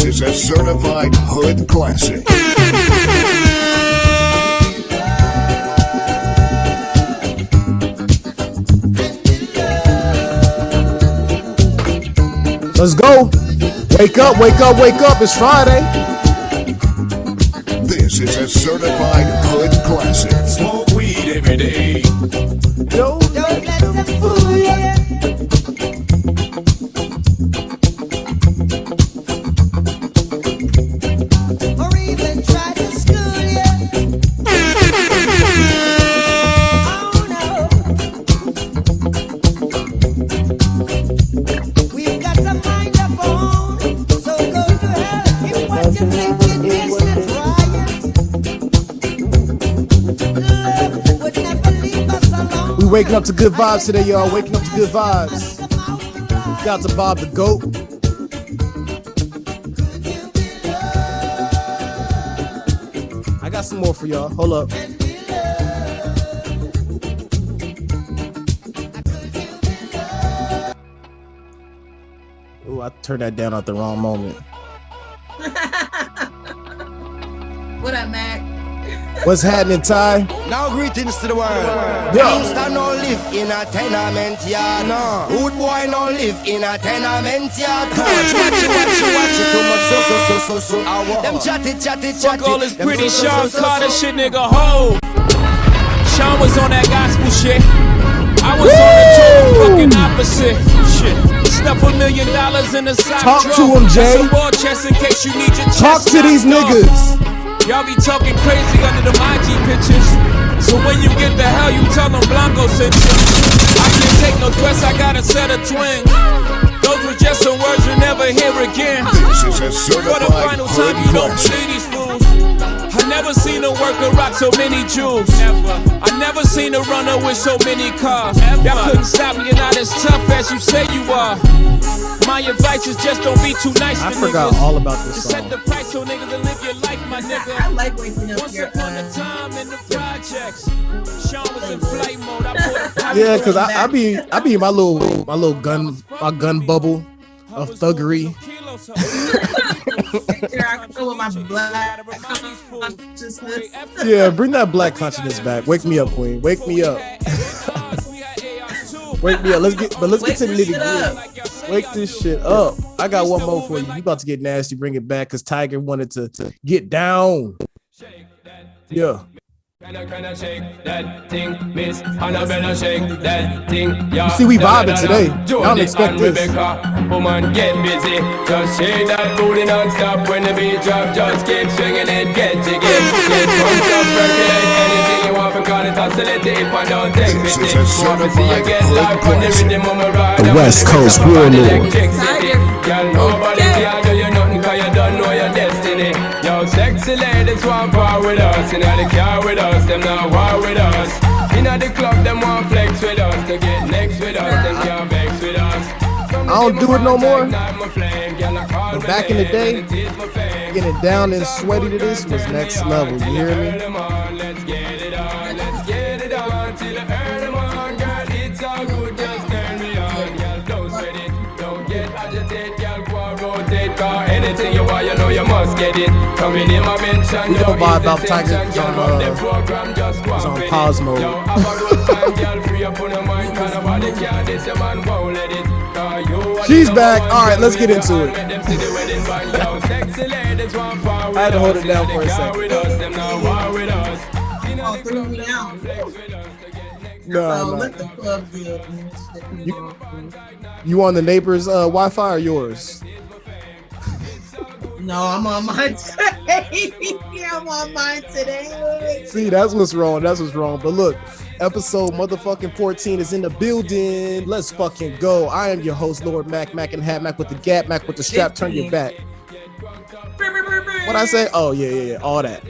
is a certified hood classic. Let's go. Wake up, wake up, wake up. It's Friday. This is a certified hood classic. Smoke weed every day. Yo. Don't let them fool you. Or even try to school you. Oh no. We've got to mind our own. So go to hell if what you think it is to try it. Love would never leave us alone. We waking up to good vibes today, y'all. Waking up to good vibes. Shout out to Bob the Goat. I got some more for y'all. Hold up. Ooh, I turned that down at the wrong moment. What up, Mac? What's happening, Ty? Now greetings to the world. Yeah. Gangsta no live in a tenement yard. No. Rude boy no live in a tenement yard. Watch it. Too much so. Them chatty. Fuck all this pretty Sean Carter shit, nigga. Ho! Sean was on that gospel shit. I was on the total fucking opposite. Shit. Stuff $1 million in the sock Talk drawer. to him, Jay. That's a war chest in case you need your chest. Talk to these knocked off. niggas. Y'all be talking crazy under the IG pictures. So when you get the hell, you tell them Blanco sent you. I can't take no threats, I got a set of twins. Those were just some words you'll never hear again. This is a For the certified final time, hood you don't classic. believe these fools. I never seen a worker rock so many jewels. Never. I never seen a runner with so many cars. Y'all couldn't stop me, you're not as tough as you say you are. My advice is just don't be too nice I to forgot niggas. all about this Just set song. the price so niggas will live your life, my nigga. I like waking up Once your upon a time in the projects, Sean was in flight mode. I bought Yeah, cause I be in my little gun bubble of thuggery. Here I go with my black consciousness. Yeah, bring that black consciousness back. Wake me up, Queen. Wake me up. Wake me up. Let's get to the nitty gritty. Wake this shit up. I got one more for you. You about to get nasty. Bring it back because Thaiger wanted to get down. Yeah. Can I shake that thing, miss? And I better shake that thing. You see, we vibing today. Y'all don't expect this. Woman, get busy. Just shake that booty non-stop. When the beat drop, just keep swinging it. Get jiggy. Get pumped up, percolate. Anything you want, for call it oscillate. If I don't take This pity, is a want to see you get certified live on the classic. rhythm of my ride. The West Coast warlord. Girl, nobody can do you nothing, cause you don't know your destiny. Yo, sexy ladies want power with us. In the car with us, them not war with us. In the club, them want flex with us. To get next with us, them can't vex with us. I don't do it no more. But back in the day, getting down and sweaty to this was next level. You hear me? Let's get it on, let's get it on till I earn them on, girl. It's all good, just turn me on, girl. Don't sweat it, don't get agitated, girl. Go and rotate, cause anything you want, you know you must get it. Coming in my mention, We don't vibe out Tiger. It's on pause mode. Yo, have a good time, girl. Free up on your mind, cause nobody can this, your man won't let it. She's back. All right, let's get into it. I had to hold it down for a second. Oh, threw me out. No, Let the club do it. You on the neighbor's Wi-Fi or yours? No, I'm on mine today. I'm on mine today. See, that's what's wrong. That's what's wrong. But look, episode motherfucking 14 is in the building. Let's fucking go. I am your host, Lord Mac and Hat Mac with the gap, Mac with the strap. Turn your back. What I say? Oh yeah. All that.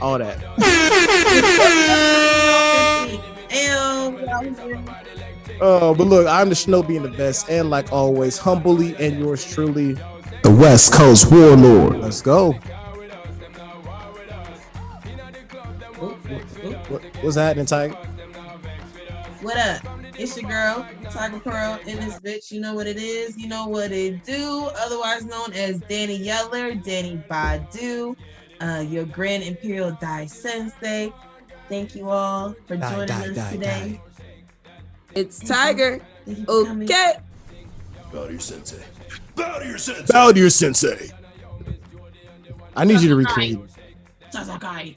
But look, I'm the shinobi in the vest, and like always, humbly and yours truly, the West Coast warlord. Let's go. What's happening, Tiger? What up? It's your girl, Tiger Pearl, in this bitch. You know what it is. You know what it do. Otherwise known as Danny Yeller, Danny Badu, your Grand Imperial Dai Sensei. Thank you all for joining us today. It's Tiger. Okay. Bow to your sensei. Bow to your sensei. Bow to your sensei. I need you to recreate it. Sasakai.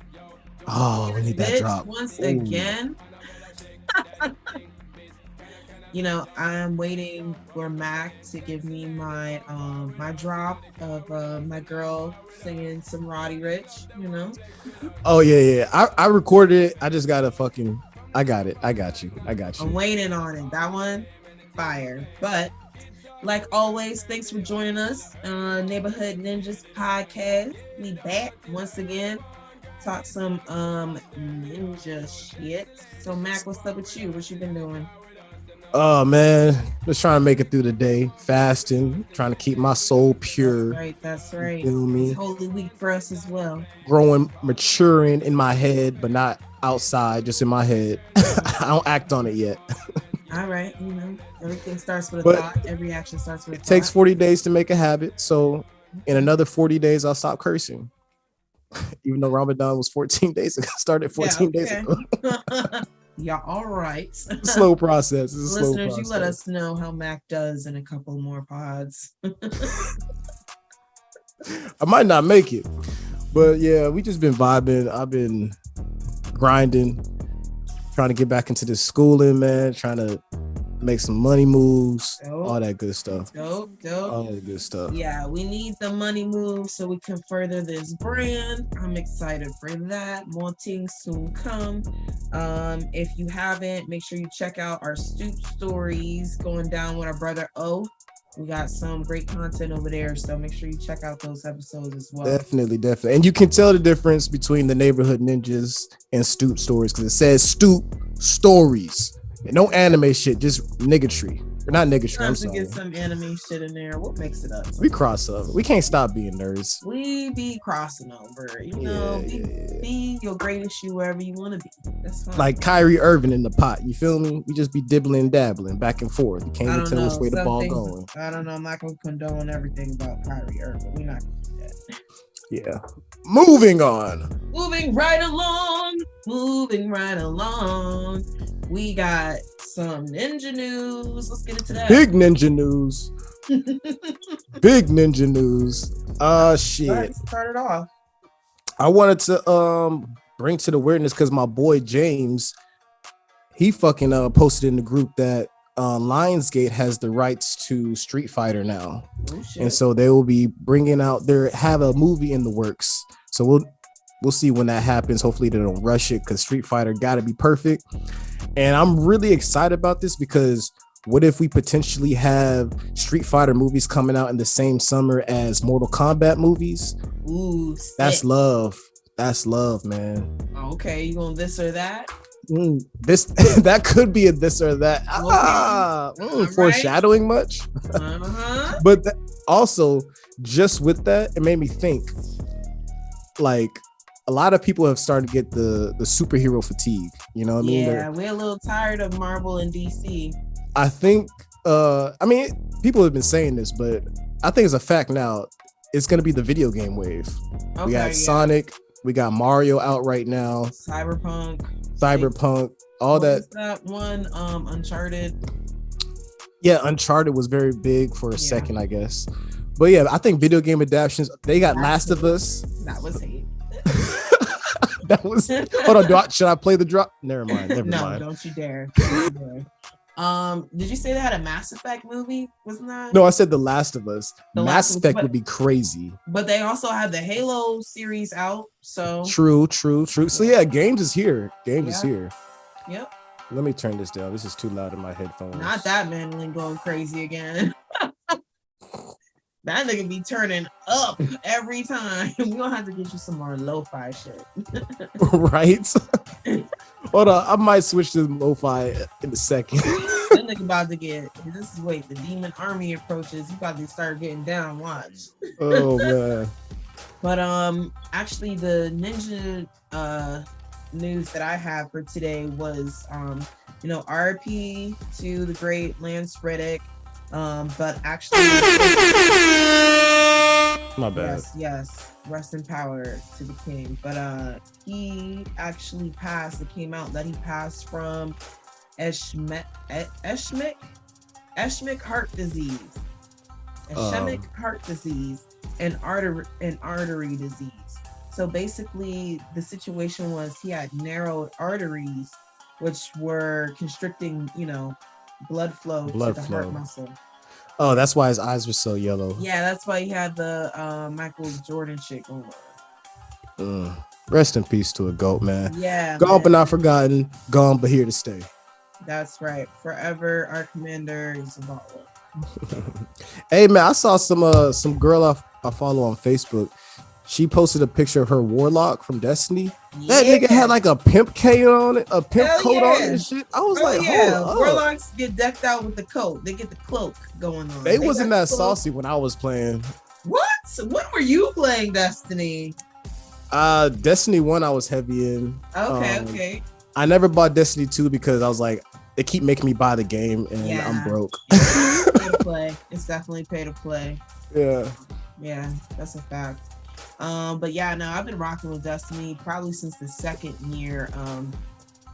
Oh, we need that Bitch, drop. once again. You know, I'm waiting for Mac to give me my my drop of my girl singing some Roddy Rich, you know. Oh yeah. I recorded it. I just gotta fucking I got it. I got you. I'm waiting on it. That one, fire. But like always, thanks for joining us on Neighborhood Ninjas podcast. We back once again. Talk some ninja shit. So Mac, what's up with you? What you been doing? Oh man, just trying to make it through the day, fasting, trying to keep my soul pure. That's right. You feel me? It's Holy Week for us as well. Growing, maturing in my head, but not outside, just in my head. I don't act on it yet. All right, you know, everything starts with a But thought. Every action starts with a It thought. takes 40 days to make a habit. So in another 40 days, I'll stop cursing. Even though Ramadan was 14 days ago, started 14 days ago. Y'all all right. Slow process. It's a slow Listeners, process. you let us know how Mac does in a couple more pods. I might not make it, but yeah, we just been vibing. I've been grinding, trying to get back into this schooling, man, trying to make some money moves, all that good stuff. Dope. All that good stuff. Yeah, we need the money move so we can further this brand. I'm excited for that. More things soon come. If you haven't, make sure you check out our Stoop stories going down with our brother O. We got some great content over there, so make sure you check out those episodes as well. Definitely. And you can tell the difference between the Neighborhood Ninjas and Stoop stories because it says Stoop stories. And no anime shit, just niggatry. Or not niggatry, I'm sorry. Get some anime shit in there. We'll mix it up. We cross over. We can't stop being nerds. We be crossing over. You know, be your greatest you wherever you want to be. That's fine. Like Kyrie Irving in the pot. You feel me? We just be dibbling and dabbling back and forth. You can't even tell which way the ball going. I don't know. I'm not going to condone everything about Kyrie Irving. We're not going to do that. Yeah. Moving on. Moving right along. We got some ninja news. Let's get into that. Big ninja news. Shit. Let's start it off. I wanted to bring to the awareness because my boy James, he fucking posted in the group that Lionsgate has the rights to Street Fighter now. Oh, shit. And so they will be bringing out have a movie in the works. So we'll see when that happens. Hopefully they don't rush it because Street Fighter got to be perfect. And I'm really excited about this because what if we potentially have Street Fighter movies coming out in the same summer as Mortal Kombat movies? Ooh, That's love. That's love, man. Okay, you going this or that? This that could be a this or that. Foreshadowing much. But also, just with that, it made me think. Like a lot of people have started to get the superhero fatigue. You know what I mean? Yeah, we're a little tired of Marvel and DC. I think. People have been saying this, but I think it's a fact now. It's gonna be the video game wave. Okay, we got Sonic. We got Mario out right now. Cyberpunk, all that. That one, Uncharted. Yeah, Uncharted was very big for a second, I guess. But yeah, I think video game adaptations. They got Last of Us. That was hate. That was. Hold on, should I play the drop? Never mind. No, don't you dare. Did you say they had a Mass Effect movie? Wasn't that? No, I said The Last of Us. Mass Effect would be crazy. But they also have the Halo series out. So true. So yeah, games is here. Is here. Yep. Let me turn this down. This is too loud in my headphones. Not that Mandolin going crazy again. That nigga be turning up every time. We're gonna have to get you some more lo-fi shit. Right? Hold on, I might switch to lo-fi in a second. That nigga about to get, the demon army approaches. You about to start getting down, watch. Oh man. But actually the ninja news that I have for today was RP to the great Lance Reddick. But actually, My bad. yes, rest in power to the king. But he actually passed. It came out that he passed from ischemic heart disease, ischemic heart disease, and artery disease. So basically, the situation was he had narrowed arteries, which were constricting, blood flow to the heart muscle. Oh, that's why his eyes were so yellow. Yeah, that's why he had the Michael Jordan shit going on. Rest in peace to a GOAT, man. Yeah. Gone but not forgotten. Gone but here to stay. That's right. Forever, our commander is a baller. Hey, man, I saw some girl I follow on Facebook. She posted a picture of her warlock from Destiny. That nigga had like a pimp K on it, a pimp coat on it and shit. I was like, hold up. Warlocks get decked out with the coat. They get the cloak going on. They wasn't that saucy when I was playing. What? When were you playing Destiny? Destiny 1 I was heavy in. Okay. I never bought Destiny 2 because I was like, they keep making me buy the game and I'm broke. It's pay to play. It's definitely pay to play. Yeah, that's a fact. But yeah, no, I've been rocking with Destiny probably since the second year.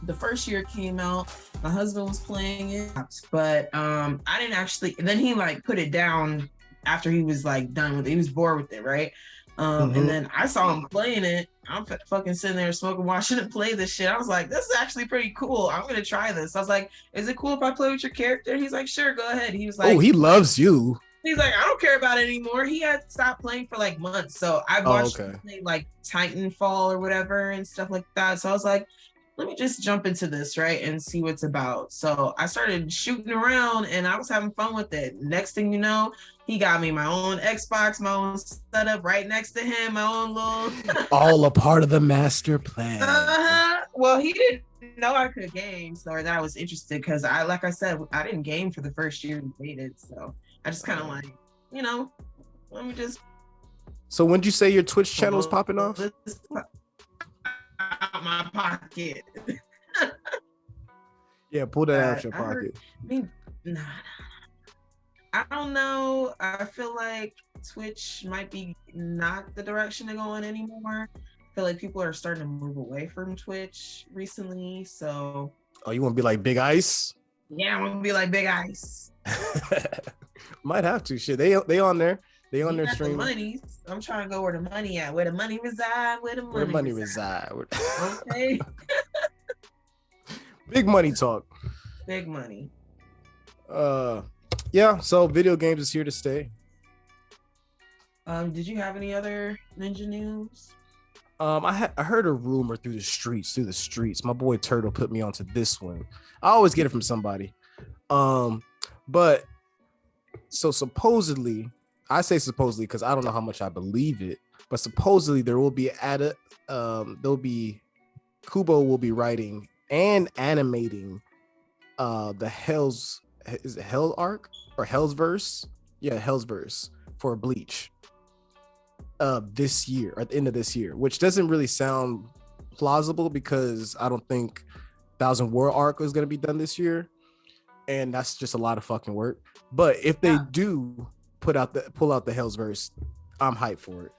The first year it came out, my husband was playing it, but I didn't actually. And then he like put it down after he was like done with it. He was bored with it, right? And then I saw him playing it. I'm fucking sitting there smoking, watching him play this shit. I was like, this is actually pretty cool. I'm gonna try this. I was like, is it cool if I play with your character? He's like, sure, go ahead. He was like, oh, he loves you. He's like, I don't care about it anymore. He had stopped playing for like months. So I watched him play like Titanfall or whatever and stuff like that. So I was like, let me just jump into this, right? And see what's about. So I started shooting around and I was having fun with it. Next thing you know, he got me my own Xbox, my own setup right next to him, my own little... All a part of the master plan. Well, he didn't know I could game, so that I was interested because like I said, I didn't game for the first year we dated. So I just kind of like, let me just... So when did you say your Twitch channel was popping off? Out my pocket. Yeah, pull that out your pocket. Nah. I don't know. I feel like Twitch might be not the direction to go in anymore. I feel like people are starting to move away from Twitch recently. So. Oh, you want to be like Big Ice? Yeah, I want to be like Big Ice. Might have to. Shit, they on there. They on their stream. The I'm trying to go where the money at. Where the money reside. Where the money reside. Okay. Big money talk. Big money. Yeah. So video games is here to stay. Did you have any other ninja news? I heard a rumor through the streets. My boy Turtle put me onto this one. I always get it from somebody. But so supposedly. I say supposedly because I don't know how much I believe it, but supposedly there will be Kubo will be writing and animating the Hell's Arc or Hell's Verse? Yeah, Hell's Verse for Bleach this year, at the end of this year, which doesn't really sound plausible because I don't think Thousand War Arc is going to be done this year, and that's just a lot of fucking work. But if they do pull out the Hellsverse, I'm hyped for it.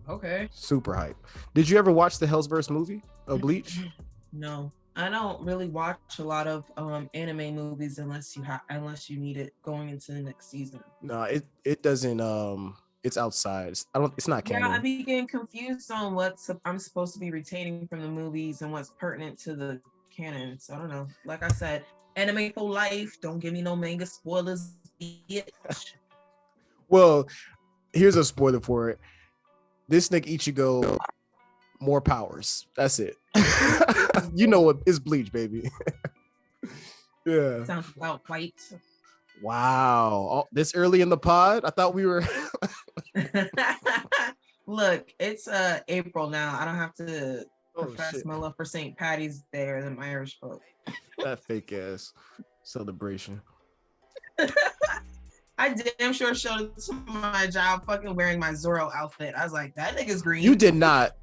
Okay. Super hype. Did you ever watch the Hellsverse movie of Bleach? No, I don't really watch a lot of anime movies unless you need it going into the next season. No, it doesn't. It's outside. It's not canon. Yeah, I be getting confused on what I'm supposed to be retaining from the movies and what's pertinent to the canon. So I don't know. Like I said, anime for life. Don't give me no manga spoilers, bitch. Well, here's a spoiler for it. This nigga Ichigo, more powers. That's it. You know what? It's Bleach, baby. Yeah. Sounds about white. Wow. Oh, this early in the pod? I thought we were... Look, it's April now. I don't have to profess my love for St. Patty's Day or the Irish folk. That fake ass celebration. I damn sure showed it to my job fucking wearing my Zorro outfit. I was like, that nigga's green. You did not.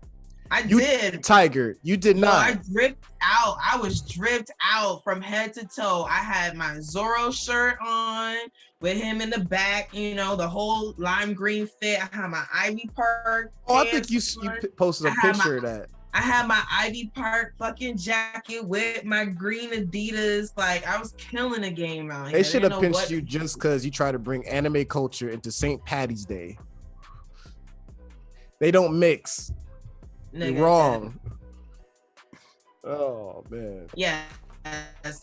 I You did. Tiger, you did No, I not. dripped out. I was dripped out from head to toe. I had my Zorro shirt on with him in the back, you know, the whole lime green fit. I had my Ivy Park. Oh, I think you pants on. posted a I had picture of that. I had my Ivy Park fucking jacket with my green Adidas. Like, I was killing the game out here. They should have pinched you just because you try to bring anime culture into St. Patty's Day. They don't mix. Nigga. You're wrong. Oh man. Yeah, that's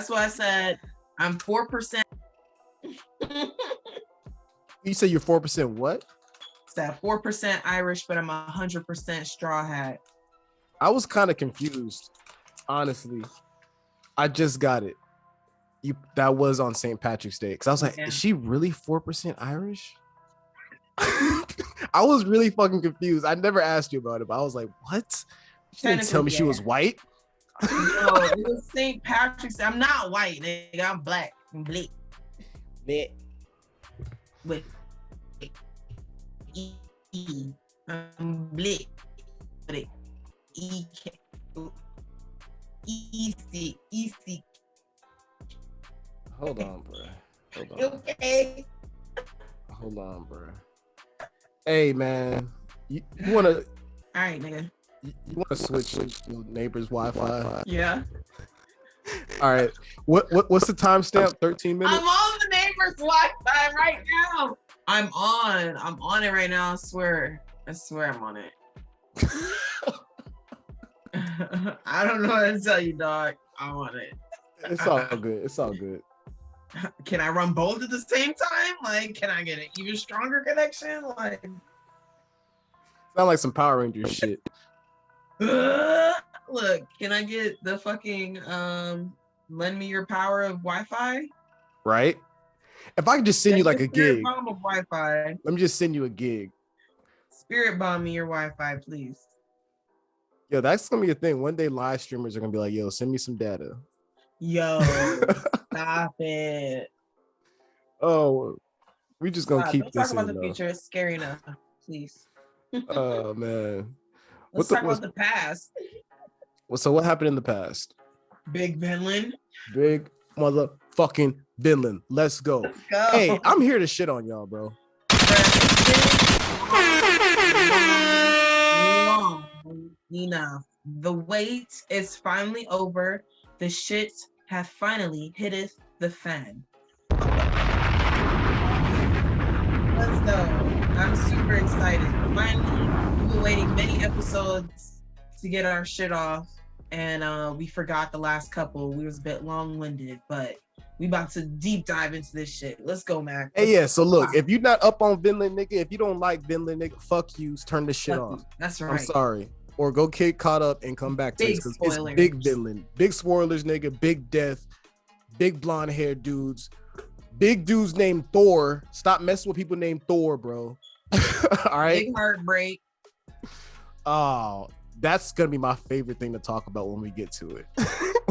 why I said I'm 4%. You say you're 4% what? It's that 4% Irish, but I'm 100% straw hat. I was kind of confused, honestly. I just got it. That was on St. Patrick's Day because I was like, Yeah. is she really 4% Irish? I was really fucking confused. I never asked you about it, but I was like, what? She didn't tell me she was white. No, it was St. Patrick's Day. I'm not white, nigga. I'm black. I'm bleak. With E. I'm bleak. With E-C. E-C. Hold on, bro. Hold on. Okay. Hold on, bro. Hey, man. You want to... All right, nigga. You want to switch to neighbor's Wi-Fi? Yeah. All right. What's the timestamp? 13 minutes? I'm on the neighbor's Wi-Fi right now. I'm on it right now. I swear I'm on it. I don't know what to tell you, dog. I'm on it. It's all good. It's all good. Can I run both at the same time? Like, can I get an even stronger connection? Like, Sound like some Power Rangers shit. look, can I get the fucking lend me your power of Wi-Fi? Right? If I could just send you like a gig. Bomb of Wi-Fi. Let me just send you a gig. Spirit bomb me your Wi-Fi, please. Yo, that's gonna be a thing. One day live streamers are gonna be like, yo, send me some data. Yo, stop it. Oh, we just gonna keep don't this talk about in, the though. future. It's scary enough, please. Oh man. Let's talk about the past. So what happened in the past? Big Vinland. Big motherfucking Vinland. Let's go. Let's go. Hey, I'm here to shit on y'all, bro. Long enough. The wait is finally over. The shit have finally hitteth the fan. Let's go. I'm super excited. Finally, we've been waiting many episodes to get our shit off, and we forgot the last couple. We was a bit long-winded, but we about to deep dive into this shit. Let's go, Mac. Hey, yeah. So look, if you're not up on Vinland, nigga, if you don't like Vinland, nigga, fuck you. Turn this shit off. That's right. I'm sorry. Or go get caught up and come back to Big this because it's spoilers. big Vinland. Big spoilers, nigga. Big death. Big blonde hair dudes. Big dudes named Thor. Stop messing with people named Thor, bro. All right. Big heartbreak. Oh, that's gonna be my favorite thing to talk about when we get to it.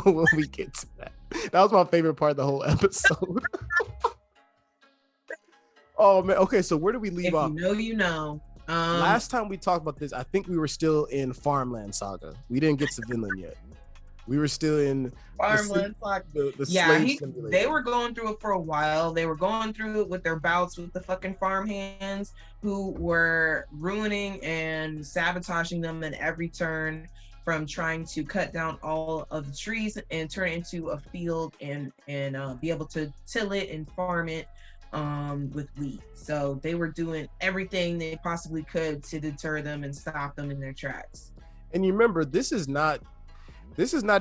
When we get to that. That was my favorite part of the whole episode. Oh man. Okay, so where do we leave If off? you know, you know. Last time we talked about this, I think we were still in Farmland Saga. We didn't get to Vinland yet. We were still in Farmland. the Yeah, slave simulator. they were going through it for a while. They were going through it with their bouts with the fucking farm hands who were ruining and sabotaging them in every turn, from trying to cut down all of the trees and turn it into a field and be able to till it and farm it with wheat. So they were doing everything they possibly could to deter them and stop them in their tracks. And you remember, this is not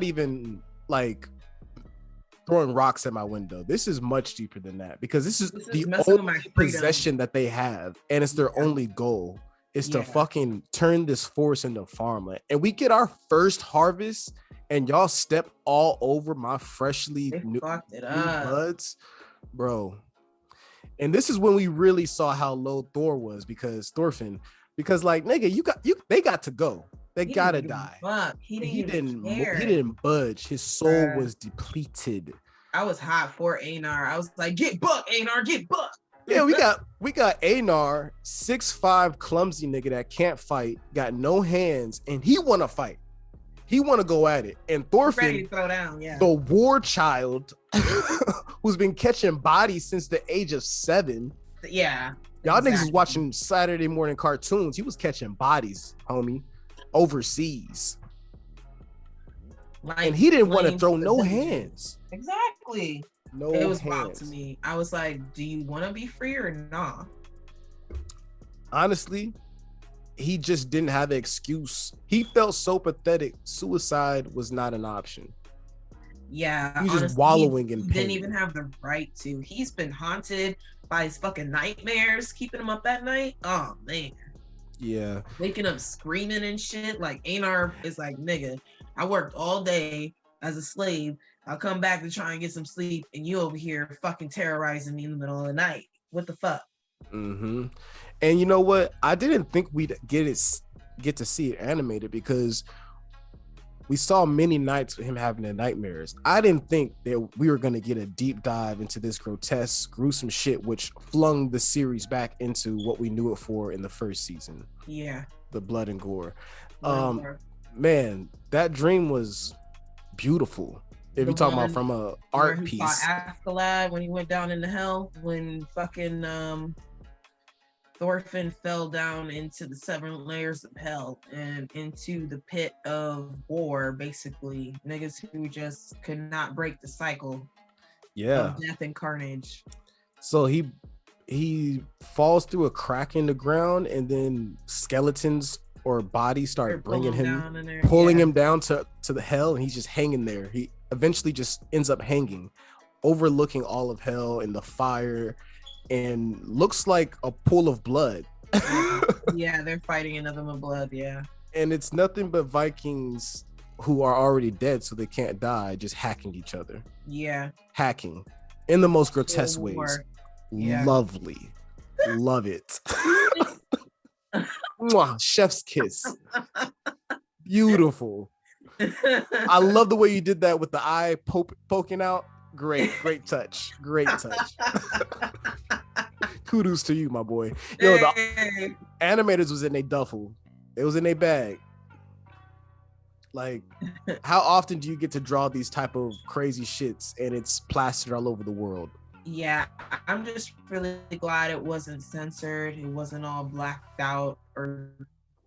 even like throwing rocks at my window. This is much deeper than that, because this is the messing with my only freedom. possession that they have, and it's their only goal is to Yeah. fucking turn this forest into farmland. And we get our first harvest, and y'all step all over my freshly They new fucked it new up. buds, bro. And this is when we really saw how low Thor was, because like, nigga, they got to go. They He gotta didn't give a die. fuck. He didn't care. He didn't budge. His soul Bruh. was depleted. I was hot for Einar. I was like, get buck, Einar, get buck. Yeah, we got Anar, 6'5" clumsy nigga that can't fight, got no hands, and he wanna fight. He wanna go at it. And Ready Thorfinn, to throw down, yeah. the war child, who's been catching bodies since the age of 7. Yeah. Y'all niggas was exactly. watching Saturday morning cartoons. He was catching bodies, homie, overseas. Like, And he didn't want to flames throw of the no villain. hands. Exactly. No It was hands. wild to me. I was like, do you want to be free or not? Honestly, he just didn't have an excuse. He felt so pathetic. Suicide was not an option. Yeah. He was just honestly, wallowing in he pain. didn't even have the right to. He's been haunted by his fucking nightmares, keeping him up at night. Oh, man. Yeah. Waking up screaming and shit. Like, Anar is like, nigga, I worked all day as a slave. I'll come back to try and get some sleep, and you over here fucking terrorizing me in the middle of the night. What the fuck? Mm-hmm. And you know what? I didn't think we'd get to see it animated because we saw many nights with him having the nightmares. I didn't think that we were going to get a deep dive into this grotesque, gruesome shit, which flung the series back into what we knew it for in the first season. Yeah. The blood and gore. Whatever. Man, that dream was beautiful. If The you're talking about one from a Where art he piece. fought Askeladd when he went down into hell, when fucking Thorfinn fell down into the 7 layers of hell and into the pit of war, basically. Niggas who just could not break the cycle Yeah. of death and carnage. So he falls through a crack in the ground, and then skeletons or bodies They're start bringing pulling him, down in there, pulling yeah. him down to the hell, and he's just hanging there. He eventually just ends up hanging, overlooking all of hell and the fire, and looks like a pool of blood. Yeah, they're fighting another one of blood, yeah. And it's nothing but Vikings who are already dead, so they can't die, just hacking each other. Yeah. Hacking in the most grotesque Civil ways. War. Yeah. Lovely. Love it. Mwah, chef's kiss. Beautiful. I love the way you did that with the eye poking out. Great touch. Great touch. Kudos to you, my boy. Yo, the Hey. animators was in a duffel. It was in a bag. Like, how often do you get to draw these type of crazy shits and it's plastered all over the world? Yeah, I'm just really glad it wasn't censored. It wasn't all blacked out or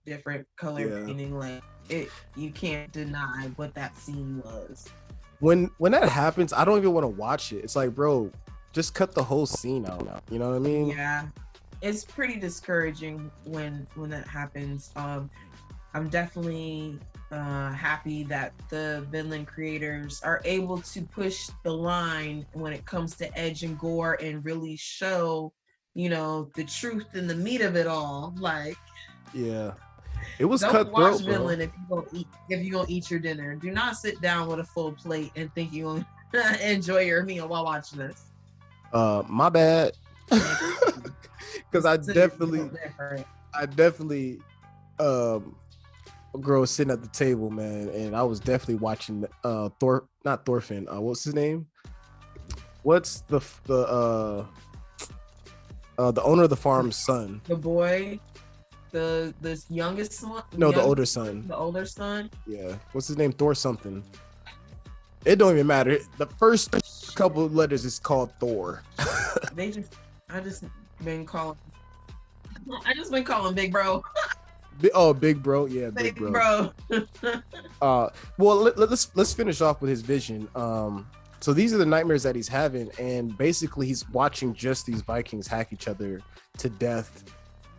different color Yeah. painting. Like it, you can't deny what that scene was. When that happens, I don't even want to watch it. It's like, bro, just cut the whole scene out. You know what I mean? Yeah, it's pretty discouraging when that happens. I'm definitely happy that the Vinland creators are able to push the line when it comes to edge and gore and really show, you know, the truth and the meat of it all. Like, Yeah. It was don't cutthroat, watch bro. Vinland if you gonna eat your dinner. Do not sit down with a full plate and think you gonna enjoy your meal while watching this. My bad. Because I definitely a girl was sitting at the table, man, and I was definitely watching not Thorfinn, what's his name? What's the owner of the farm's son? The boy, the youngest one. No, the older son. The older son. Yeah. What's his name? Thor something. It don't even matter. The first couple of letters is called Thor. I just been calling Big Bro. Oh, Big Bro. Yeah, Big Bro. Well, let's finish off with his vision. So these are the nightmares that he's having, and basically he's watching just these Vikings hack each other to death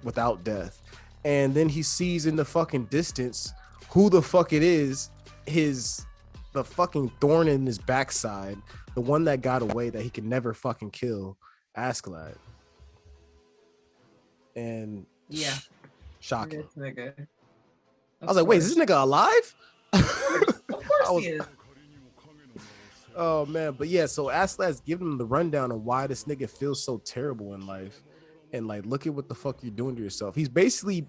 without death. And then he sees in the fucking distance who the fuck it is, the fucking thorn in his backside, the one that got away that he could never fucking kill, Askeladd. And Yeah. shocking. This nigga. I was like, wait, is this nigga alive? Of course he is. Oh man, but yeah, so Askeladd's giving him the rundown on why this nigga feels so terrible in life. And like, look at what the fuck you're doing to yourself. He's basically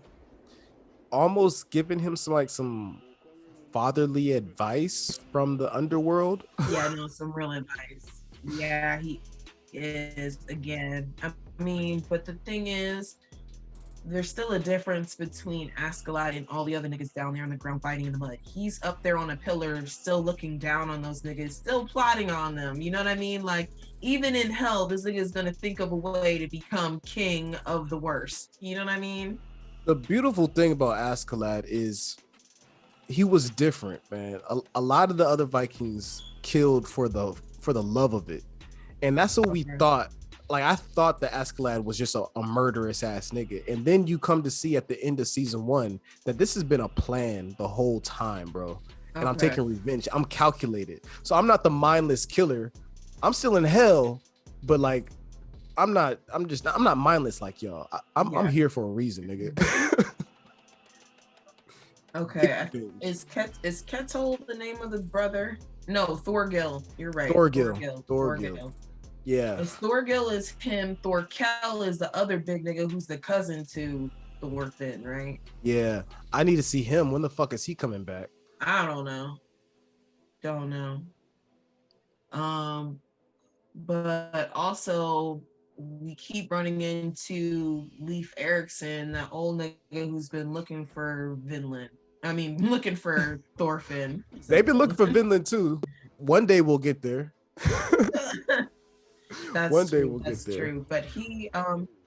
almost giving him some fatherly advice from the underworld. Yeah, no, some real advice. Yeah, he is again. I mean, but the thing is, there's still a difference between Askeladd and all the other niggas down there on the ground fighting in the mud. He's up there on a pillar, still looking down on those niggas, still plotting on them. You know what I mean? Like, even in hell, this nigga is gonna think of a way to become king of the worst. You know what I mean? The beautiful thing about Askeladd is he was different, man. A lot of the other Vikings killed for the love of it, and that's what we thought. Like, I thought that Askeladd was just a murderous ass nigga, and then you come to see at the end of season 1 that this has been a plan the whole time, bro. And I'm taking revenge. I'm calculated, so I'm not the mindless killer. I'm still in hell, but like, I'm not mindless like y'all. I'm here for a reason, nigga. Okay, is Ketil the name of the brother? No, Thorgil. You're right. Thorgil. Yeah. Thorgil is him. Thorkel is the other big nigga who's the cousin to Thorfinn, right? Yeah. I need to see him. When the fuck is he coming back? I don't know. But also we keep running into Leif Erikson, that old nigga who's been looking for Vinland. I mean, looking for Thorfinn. They've been looking for Vinland too. One day we'll get there. That's true. But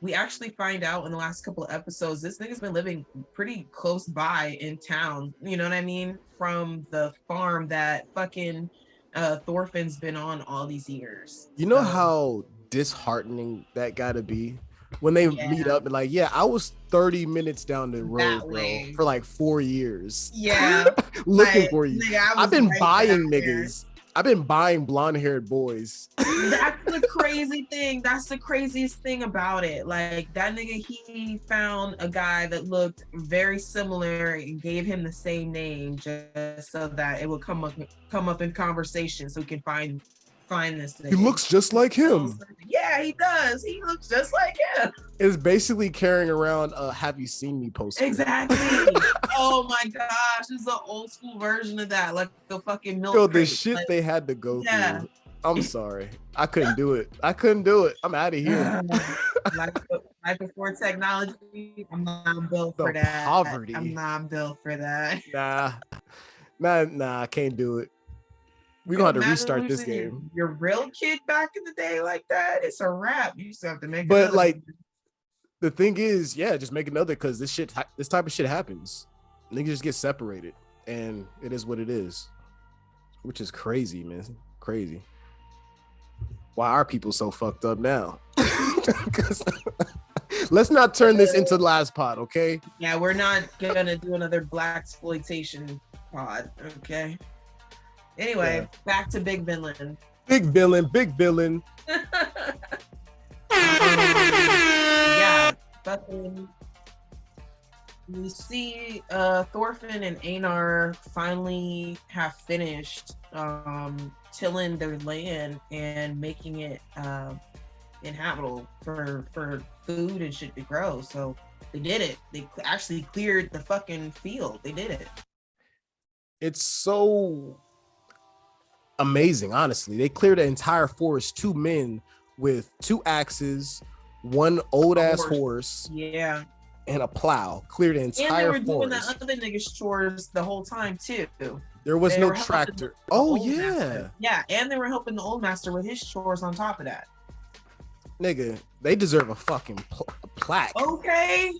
we actually find out in the last couple of episodes, this nigga's been living pretty close by in town. You know what I mean? From the farm that fucking Thorfinn's been on all these years. You know how disheartening that gotta be when they meet up and like, yeah, I was 30 minutes down the road, bro, for like 4 years. Yeah. Looking for you. Nigga, I've been buying niggas. I've been buying blonde-haired boys. That's the crazy thing. That's the craziest thing about it. Like, that nigga, he found a guy that looked very similar and gave him the same name just so that it would come up in conversation so he can find this nigga. He looks just like him. Yeah, he does. He looks just like him. It's basically carrying around a "Have you seen me" poster. Exactly. Oh my gosh, it's an old school version of that, like the fucking milk. Yo, the shit they had to go through. I'm sorry, I couldn't do it. I'm out of here. Life before technology. I'm not built for that. Poverty. I'm not built for that. Nah, I can't do it. We're gonna have to restart this game. Your real kid back in the day like that, it's a wrap. You just have to make. But like, the thing is, just make another, because this type of shit happens. Niggas just get separated, and it is what it is, which is crazy, man. Crazy. Why are people so fucked up now? Let's not turn this into the last pod, okay? Yeah, we're not gonna do another black exploitation pod, okay? Anyway, back to Big Vinland. Big villain. Yeah, but we see Thorfinn and Einar finally have finished tilling their land and making it inhabitable for food and shit to grow. So they did it. They actually cleared the fucking field. They did it. It's so amazing, honestly. They cleared the entire forest, 2 men with 2 axes, 1 old ass horse, and a plow. Cleared the entire forest. And they were doing the other niggas' chores the whole time too. There was no tractor. Oh yeah. Master. Yeah, and they were helping the old master with his chores on top of that. Nigga, they deserve a fucking plaque. Okay.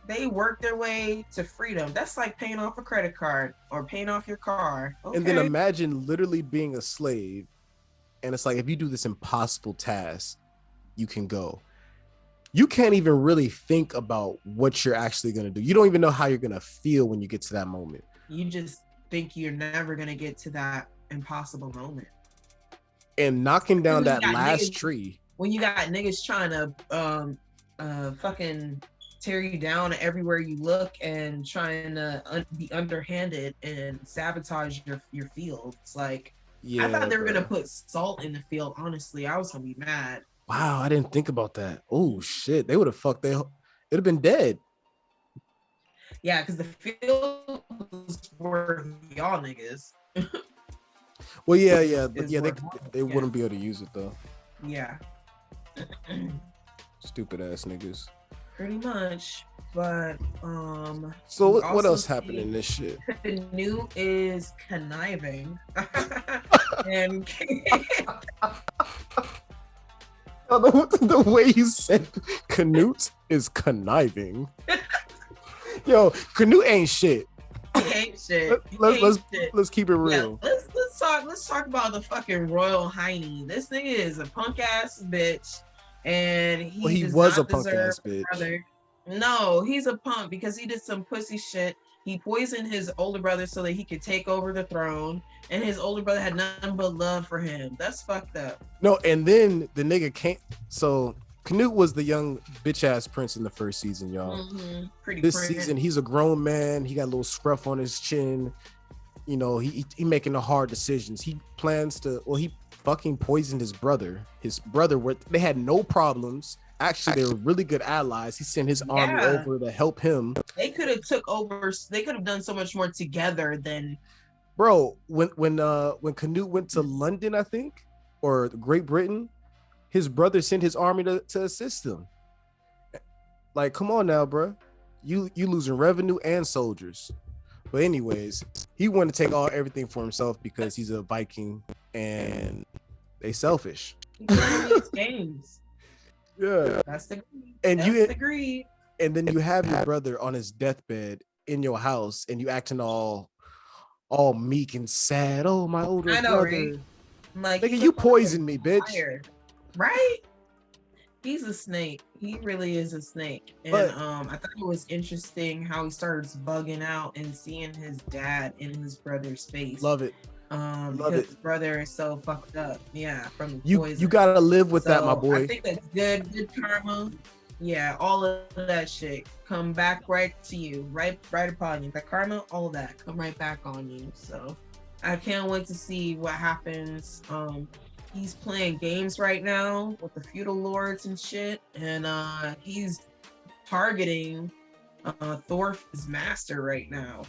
They worked their way to freedom. That's like paying off a credit card or paying off your car. Okay. And then imagine literally being a slave, and it's like, if you do this impossible task, you can go. You can't even really think about what you're actually gonna do. You don't even know how you're gonna feel when you get to that moment. You just think you're never gonna get to that impossible moment. And knocking down that last tree. When you got niggas trying to fucking tear you down everywhere you look and trying to be underhanded and sabotage your field. It's like, I thought they were gonna put salt in the field. Honestly, I was gonna be mad. Wow, I didn't think about that. Oh shit, they would have fucked. It'd have been dead. Yeah, because the field was for y'all niggas. Well, yeah, but yeah, they wouldn't be able to use it though. Yeah. Stupid ass niggas. Pretty much. But So we what also else happened see in this shit? Canute is conniving. And The way you said Canute is conniving. Yo, Canute ain't shit. he ain't shit. He ain't shit. Let's keep it real. Yeah, let's talk about the fucking royal hiney. This nigga is a punk ass bitch, and he does was not a punk deserve ass bitch. brother. No, he's a punk because he did some pussy shit. He poisoned his older brother so that he could take over the throne, and his older brother had nothing but love for him. That's fucked up. No, and then the nigga can't. So Canute was the young bitch ass prince in the first season, y'all. Pretty This prince. season, he's a grown man. He got a little scruff on his chin. You know, he making the hard decisions. He plans to. Well, he fucking poisoned his brother. His brother, they had no problems. Actually, they were really good allies. He sent his army over to help him. They could have took over. They could have done so much more together than. Bro, when Canute went to London, I think, or Great Britain, his brother sent his army to assist him. Like, come on now, bro. You losing revenue and soldiers. But anyways, he wanted to take everything for himself because he's a Viking and they selfish. He playing these games. Yeah. That's the greed. And That's you the greed. And then you have your brother on his deathbed in your house and you acting all meek and sad. Oh, my older I know, brother. right? Like, Nigga, he's you a fucking poisoned me, bitch. liar. Right? He's a snake. He really is a snake. And But- I thought it was interesting how he starts bugging out and seeing his dad in his brother's face. Love it. Because it. his brother is so fucked up. Yeah, from the You poison. gotta live with that, So, my boy. I think that's good karma. Yeah, all of that shit come back right to you, right upon you. The karma, all of that come right back on you. So I can't wait to see what happens. He's playing games right now with the feudal lords and shit, and he's targeting Thor's master right now.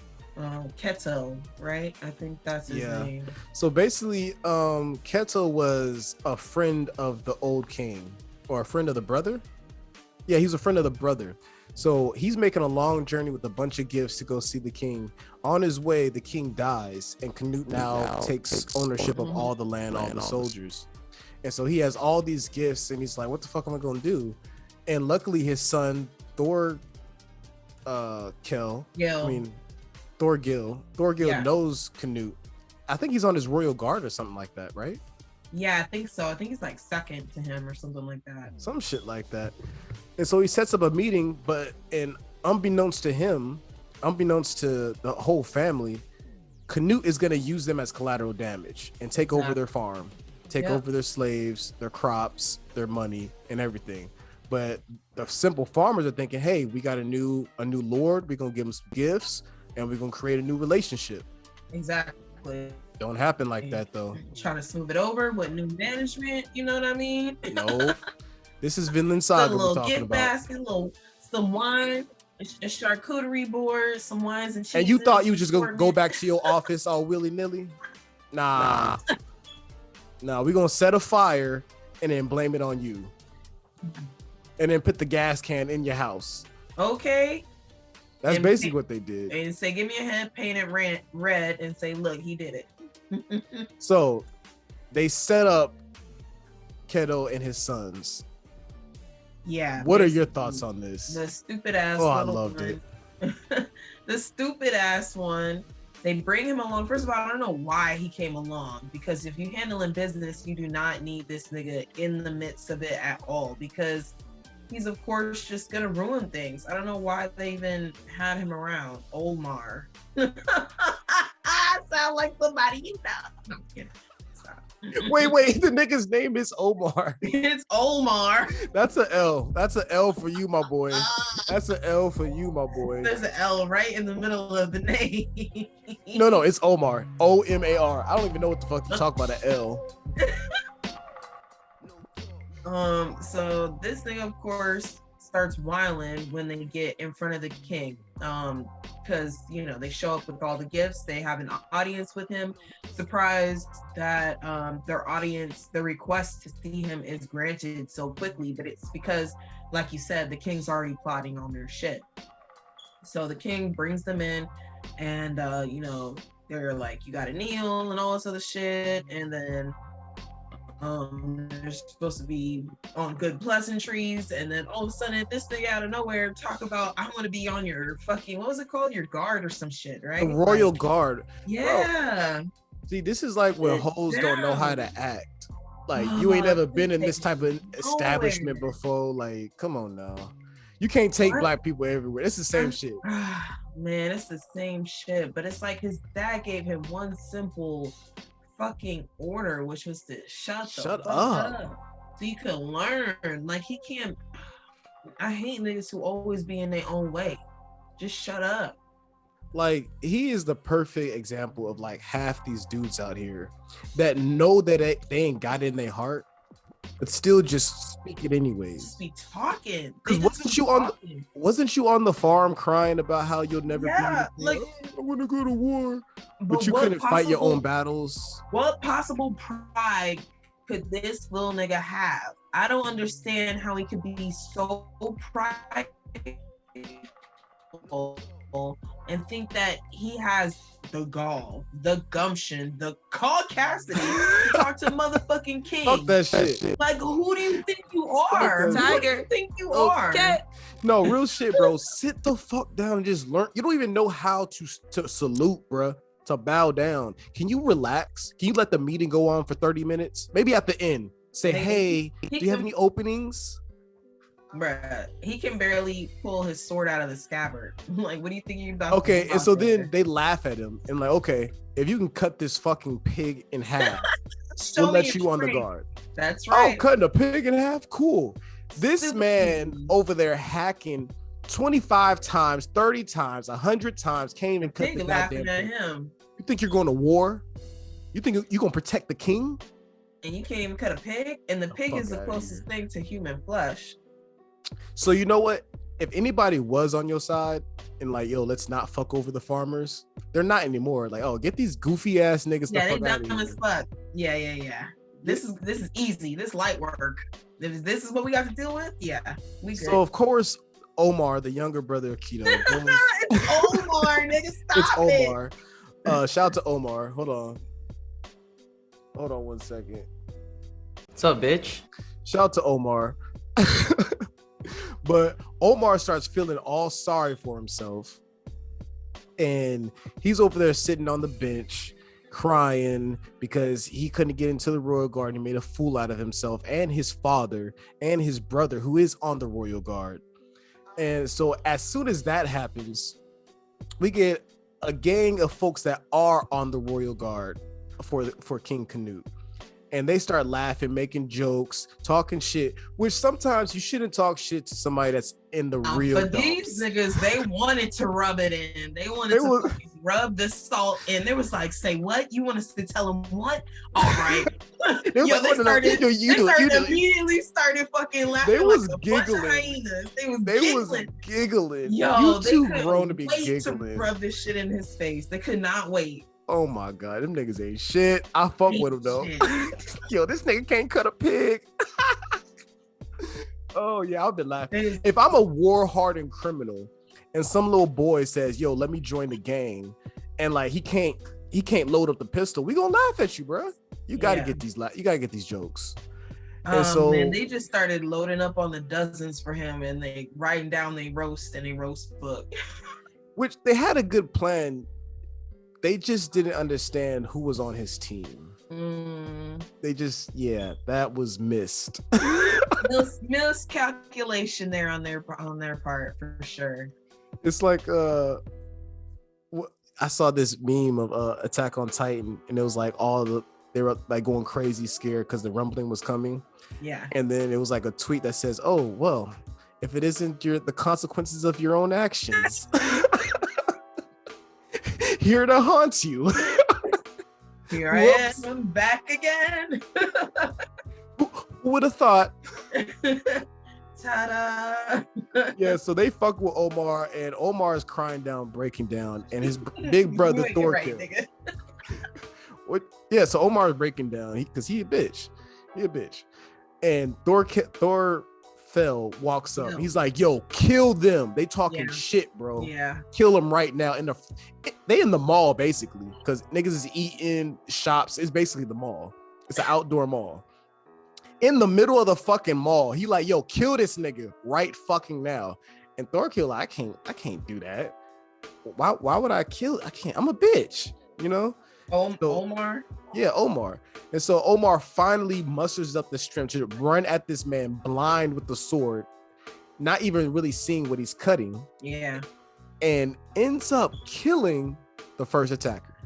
Keto, right? I think that's his name. So basically, Keto was a friend of the old king, or a friend of the brother. Yeah, he's a friend of the brother. So he's making a long journey with a bunch of gifts to go see the king. On his way, the king dies, and Canute now takes ownership of all the land, all the soldiers. And so he has all these gifts, and he's like, "What the fuck am I gonna do?" And luckily, his son Thorgil knows Canute. I think he's on his royal guard or something like that, right? Yeah, I think so. I think he's like second to him or something like that. Some shit like that. And so he sets up a meeting, and unbeknownst to him, unbeknownst to the whole family, Canute is going to use them as collateral damage and take over their farm, take over their slaves, their crops, their money, and everything. But the simple farmers are thinking, hey, we got a new lord, we're going to give him some gifts, and we're going to create a new relationship. Exactly. Don't happen like that, though. Trying to smooth it over with new management, you know what I mean? No. This is Vinland Saga we're talking gift about. basket, some wine, a charcuterie board, some wines and cheeses. And you thought you would just go back to your office all willy-nilly? Nah. Nah, we're going to set a fire and then blame it on you. And then put the gas can in your house. Okay. That's And basically what they did. And say, give me a head painted red and say, look, he did it. So they set up Keto and his sons. Yeah. What are your thoughts on this? The stupid ass. Oh, I loved it. The stupid ass one. They bring him along. First of all, I don't know why he came along, because if you handling business, you do not need this nigga in the midst of it at all, because he's of course just gonna ruin things. I don't know why they even had him around. Olmar. Sound like somebody you know. No, I'm kidding. Stop. Wait, the nigga's name is Omar. It's Olmar. That's an L. That's an L for you, my boy. That's an L for you, my boy. There's an L right in the middle of the name. No, it's Omar. Omar. I don't even know what the fuck to talk about, an L. So this thing, of course, starts whiling when they get in front of the king. Because they show up with all the gifts. They have an audience with him. Surprised that their request to see him is granted so quickly, but it's because like you said, the king's already plotting on their shit. So the king brings them in, and you know, they're like, you gotta kneel and all this other shit, and then they're supposed to be on good pleasantries, and then all of a sudden this thing out of nowhere talk about, I want to be on your fucking, what was it called, your guard or some shit, right? The royal like, guard. yeah. Bro, see, this is like when hoes don't know how to act. Like, you ain't never been in this type of establishment before. Like, come on now. You can't take black people everywhere. It's the same shit. Man, it's the same shit. But it's like his dad gave him one simple fucking order, which was to shut up so you can learn. Like, he can't. I hate niggas who always be in their own way. Just shut up. Like, he is the perfect example of like half these dudes out here that know that they ain't got it in their heart, but still just speak it anyways. Just be talking. Because wasn't you on the farm crying about how you'll never be? Like, I want to go to war, but you couldn't fight your own battles. What possible pride could this little nigga have? I don't understand how he could be so prideful and think that he has the gall, the gumption, the caucasity to talk to motherfucking king. Fuck that shit. Like, who do you think you are? Thaiger. Who do you think you are? No, real shit, bro. Sit the fuck down and just learn. You don't even know how to salute, bro. To bow down. Can you relax? Can you let the meeting go on for 30 minutes? Maybe at the end, say, hey, do you have any openings? Bruh, he can barely pull his sword out of the scabbard. Like, what do you think you're about? Okay, and so then they laugh at him and like, okay, if you can cut this fucking pig in half, we'll let you on the guard. That's right. Oh, cutting a pig in half? Cool. This man over there hacking 25 times, 30 times, 100 times, can't even cut the goddamn at pig. him. You think you're going to war? You think you're going to protect the king? And you can't even cut a pig? And the pig is the closest thing to human flesh. So you know what? If anybody was on your side and like, yo, let's not fuck over the farmers, they're not anymore. Like, oh, get these goofy ass niggas the fuck out of here. As fuck. Yeah. This is easy. This light work. If this is what we got to deal with, we good. So of course, Omar, the younger brother of Keto. It's Omar, nigga. Stop it's Omar. Shout out to Omar. Hold on 1 second. What's up, bitch? Shout out to Omar. But Omar starts feeling all sorry for himself, and he's over there sitting on the bench crying because he couldn't get into the royal guard. He made a fool out of himself and his father and his brother, who is on the royal guard. And so as soon as that happens, we get a gang of folks that are on the royal guard for King Canute. And they start laughing, making jokes, talking shit, which sometimes you shouldn't talk shit to somebody that's in the real But these niggas, they wanted to rub it in. They wanted to rub the salt in. They was like, say what? You want us to tell them what? All right. They immediately started fucking laughing. They was like giggling. They was giggling. Yo, you they too couldn't grown to be wait giggling. to rub this shit in his face. They could not wait. Oh my god, them niggas ain't shit. I fuck with them though. Yo, this nigga can't cut a pig. Oh yeah, I've been laughing. If I'm a war-hardened criminal and some little boy says, yo, let me join the gang, and like he can't load up the pistol, we gonna laugh at you, bro. You gotta get these jokes. And so man, they just started loading up on the dozens for him, and they writing down they roast book. Which they had a good plan. They just didn't understand who was on his team. They just, that was missed. Miscalculation there on their part for sure. It's like I saw this meme of Attack on Titan, and it was like they were like going crazy scared because the rumbling was coming. Yeah. And then it was like a tweet that says, "Oh well, if it isn't the consequences of your own actions." Here to haunt you. Here I am, back again. Who would have thought? Ta-da! Yeah, so they fuck with Omar, and Omar is crying down, breaking down, and his big brother Thorkin. Yeah, so Omar is breaking down because he a bitch. And Thor Fell walks up. Yeah. He's like, "Yo, kill them. They talking Yeah. shit, bro. Yeah. Kill them right now." They in the mall basically, because niggas is eating shops. It's basically the mall. It's an outdoor mall. In the middle of the fucking mall, he like, "Yo, kill this nigga right fucking now." And Thorkill like, I can't do that. Why would I kill? I can't. I'm a bitch, you know. Omar. Yeah, Omar. And so Omar finally musters up the strength to run at this man blind with the sword, not even really seeing what he's cutting. Yeah. And ends up killing the first attacker.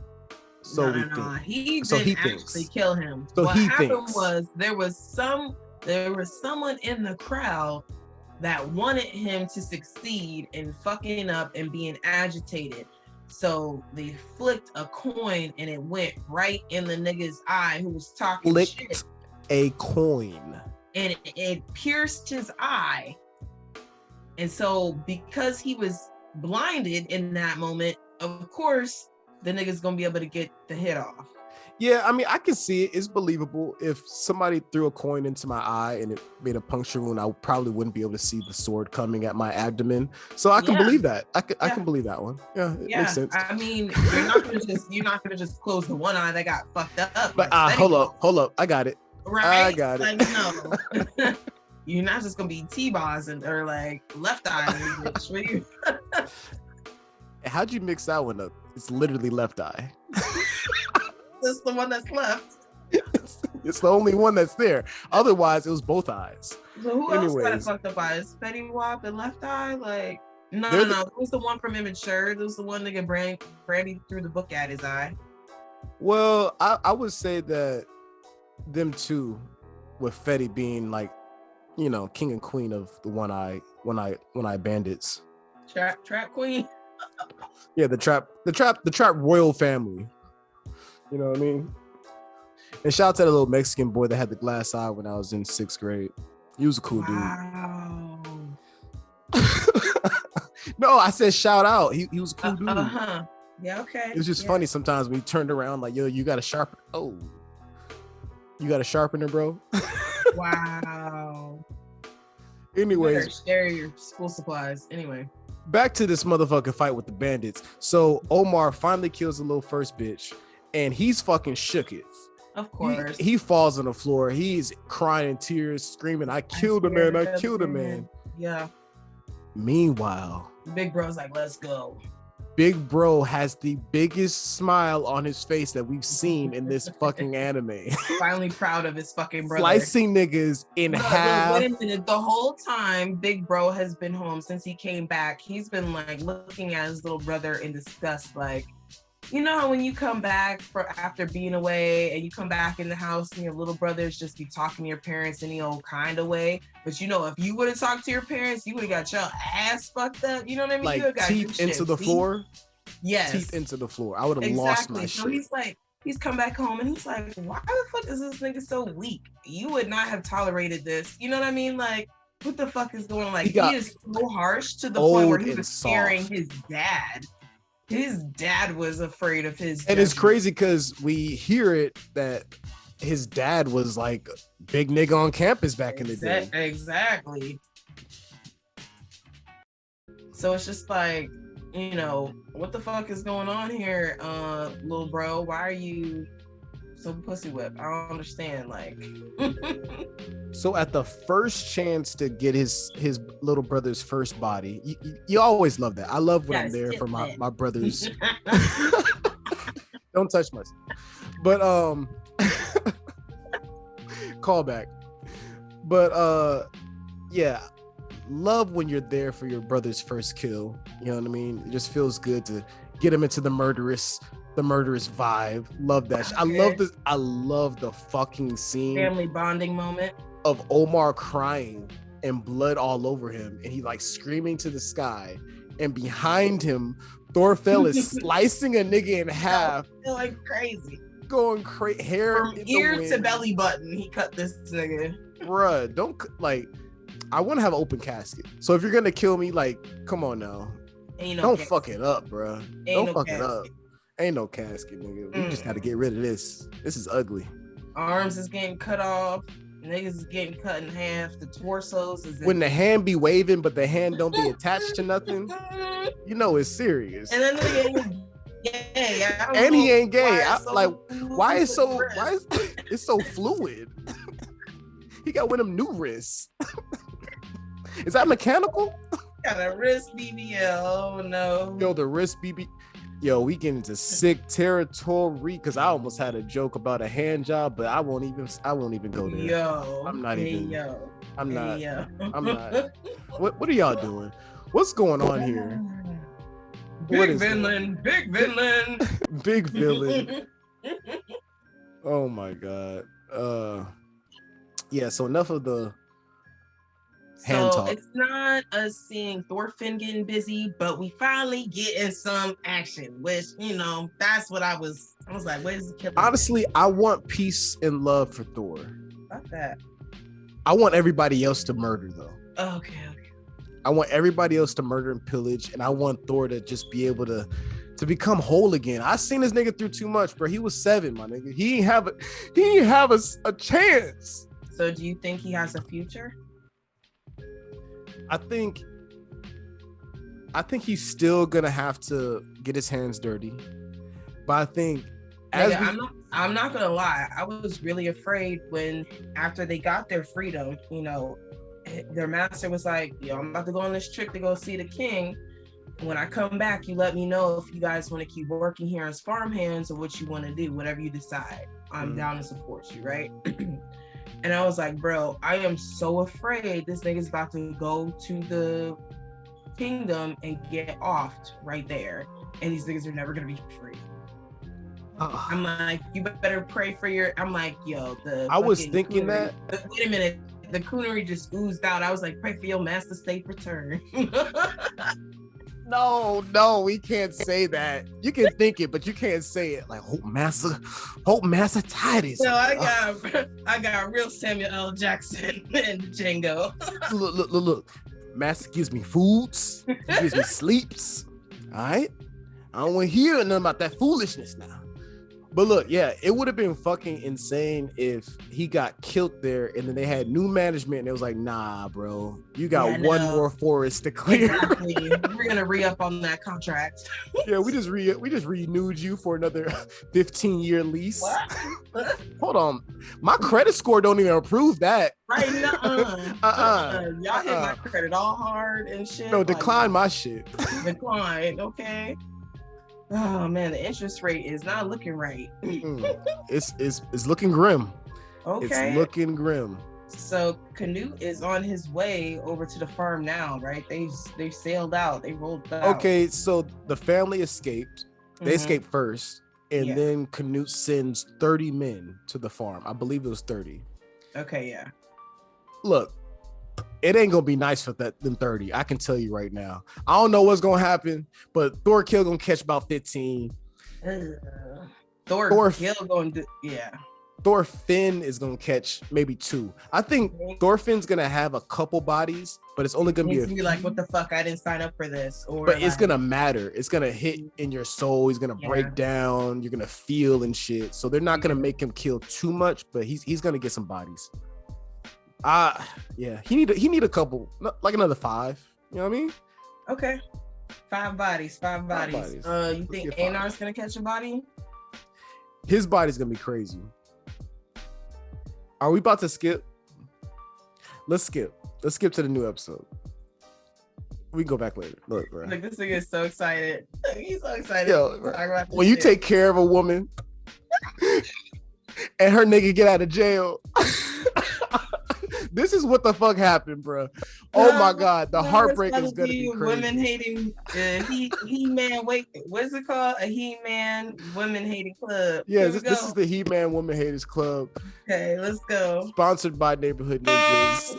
So No. He So didn't he actually thinks. kill him. So what he happened thinks. was there was someone in the crowd that wanted him to succeed in fucking up and being agitated. So they flicked a coin and it went right in the nigga's eye who was talking shit. Flicked a coin. And it pierced his eye. And so because he was blinded in that moment, of course, the nigga's gonna be able to get the hit off. Yeah, I mean, I can see it. It's believable. If somebody threw a coin into my eye and it made a puncture wound, I probably wouldn't be able to see the sword coming at my abdomen. So I can believe that. I can believe that one. Yeah, it makes sense. I mean, you're not gonna just close the one eye that got fucked up. But hold up, I got it. Right? I got it. Like, no. You're not just gonna be T-Boz or like left eye. Bitch. What you- How'd you mix that one up? It's literally left eye. That's the one that's left. It's the only one that's there. Otherwise, it was both eyes. So who else got a Anyways. fucked up eyes? Fetty Wap and left eye? Like, no. It was the one from Immature. It was the one nigga Brandy threw the book at his eye. Well, I would say that them two, with Fetty being like, you know, king and queen of the one eye bandits. Trap queen. Yeah, the trap royal family. You know what I mean? And shout out to the little Mexican boy that had the glass eye when I was in 6th grade. He was a cool Wow. dude. No, I said shout out. He was a cool dude. Uh-huh. Yeah, okay. It was just funny sometimes when he turned around like, yo, you got a sharpener. Oh, you got a sharpener, bro. Wow. Anyways, Share your school supplies. Anyway. back to this motherfucking fight with the bandits. So Omar finally kills the little first bitch, and he's fucking shook it. Of course. He falls on the floor. He's crying in tears, screaming, I killed a man. I killed a man. Yeah. Meanwhile, Big bro's like, let's go. Big Bro has the biggest smile on his face that we've seen in this fucking anime. Finally proud of his fucking brother. Slicing niggas in half. Wait a minute. The whole time Big Bro has been home since he came back, he's been like looking at his little brother in disgust, like, you know how when you come back after being away and you come back in the house and your little brothers just be talking to your parents in the old kind of way, but you know, if you would have talked to your parents, you would have got your ass fucked up. You know what I mean? Like you got teeth into the floor. Yes. Teeth into the floor. I would have lost my shit. So he's come back home and he's like, why the fuck is this nigga so weak? You would not have tolerated this. You know what I mean? Like, what the fuck is going on? Like, he is so harsh to the point where he was scaring his dad. His dad was afraid of his. And it's crazy because we hear it that his dad was like big nigga on campus back in the day. Exactly. So it's just like, you know, what the fuck is going on here, little bro? Why are you so pussy whipped? I don't understand. Like, so at the first chance to get his little brother's first body, you always love that. I love when I'm there for my brothers. Don't touch myself. But callback. But yeah, love when you're there for your brother's first kill. You know what I mean? It just feels good to get him into the murderous vibe. Love that. Okay. I love the fucking scene. Family bonding moment Of Omar crying and blood all over him, and he like screaming to the sky, and behind him, Thorfell is slicing a nigga in half, like crazy, going crazy, hair from in ear the wind. to belly button. He cut this nigga. Bruh, don't like. I want to have an open casket. So if you're gonna kill me, like, come on now, don't fuck it up, bruh. Don't fuck it up. Ain't no casket, nigga. We just got to get rid of this. This is ugly. Arms is getting cut off. Niggas is getting cut in half. The torsos is When the hand be waving, but the hand don't be attached to nothing, you know it's serious. and then the ain't gay. I don't And he know ain't gay. why I, it's so like, why is wrist. it's so fluid? He got one of them new wrists. Is that mechanical? Got a wrist BBL? Oh no. Yo, the wrist BB. Yo, we get into sick territory because I almost had a joke about a hand job, but I won't even go there. Yo, I'm not even. Yo. I'm not. Yo. I'm not. What are y'all doing? What's going on here? What Big is Vinland, Big Vinland. Big Vinland. Oh my god. Yeah. So enough of the hand So talk. it's not us seeing Thorfinn getting busy, but we finally getting some action, which, you know, that's what I was like, where's the killer? Honestly, I want peace and love for Thor. Fuck that. I want everybody else to murder though. Okay. I want everybody else to murder and pillage, and I want Thor to just be able to become whole again. I seen this nigga through too much, bro. He was 7, my nigga. He ain't have a chance. So do you think he has a future? I think he's still gonna have to get his hands dirty, but I think I'm not gonna lie. I was really afraid when after they got their freedom, you know, their master was like, "Yo, I'm about to go on this trip to go see the king. When I come back, you let me know if you guys want to keep working here as farmhands or what you want to do. Whatever you decide, I'm down to support you, right?" And I was like, bro, I am so afraid this nigga's about to go to the kingdom and get offed right there. And these niggas are never going to be free. I'm like, you better pray for your... I'm like, yo, I was thinking coonery, that. Wait a minute. The coonery just oozed out. I was like, pray for your master state return. No, we can't say that. You can think it, but you can't say it. Like, hope master Titus. So I got real Samuel L. Jackson and Django. Look. Master gives me foods. He gives me sleeps. All right? I don't want to hear nothing about that foolishness now. But look, yeah, it would have been fucking insane if he got killed there and then they had new management and it was like, nah, bro, you got one more forest to clear. Exactly. We're gonna re-up on that contract. Yeah, we just renewed you for another 15-year lease. What? Hold on, my credit score don't even approve that. Right? Y'all hit my credit all hard and shit. No, decline my shit. Decline, okay. Oh man, the interest rate is not looking right. It's looking grim. Okay. It's looking grim. So Canute is on his way over to the farm now, right? They sailed out. They rolled out. Okay, so the family escaped. They escaped first, and then Canute sends 30 men to the farm. I believe it was 30. Okay, yeah. Look, it ain't gonna be nice for them 30. I can tell you right now. I don't know what's gonna happen, but Thorkill gonna catch about 15. Thorkill going to Thorfinn is gonna catch maybe 2. I think Thorfinn's gonna have a couple bodies, but it's only gonna be like, what the fuck? I didn't sign up for this. Or but it's gonna matter. It's gonna hit in your soul. He's gonna break down. You're gonna feel and shit. So they're not gonna make him kill too much, but he's gonna get some bodies. Yeah, he need a couple, like another 5. You know what I mean? Okay, 5 bodies. You think Einar's gonna catch a body? His body's gonna be crazy. Are we about to skip? Let's skip to the new episode. We can go back later. Look, bro. Like, this nigga is so excited. He's so excited. Yo, when you take care of a woman and her nigga get out of jail. This is what the fuck happened, bro. Oh my god, the heartbreak is gonna be crazy. Women hating, He-Man. Wait, what's it called? A He-Man women hating club. Yeah, this is the He-Man Woman Haters Club. Okay, let's go. Sponsored by Neighborhood Ninjas.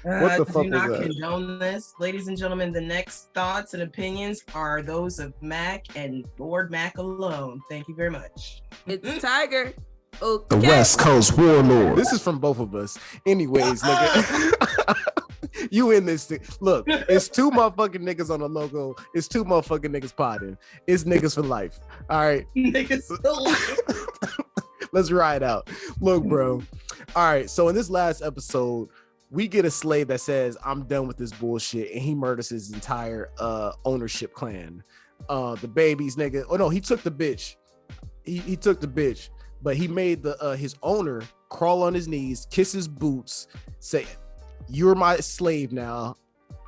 What the fuck do was not that? condone this, ladies and gentlemen. The next thoughts and opinions are those of Mac and Lord Mac alone. Thank you very much. It's Thaiger. Okay. The West Coast Warlord. This is from both of us. Anyways, nigga. You in this thing. Look, it's 2 motherfucking niggas on the logo. It's 2 motherfucking niggas potting. It's niggas for life. All right. Niggas for life. Let's ride out. Look, bro. All right, so in this last episode, we get a slave that says, I'm done with this bullshit, and he murders his entire ownership clan. The babies, nigga. Oh no, he took the bitch. He took the bitch, but he made the his owner crawl on his knees, kiss his boots, say, you're my slave now.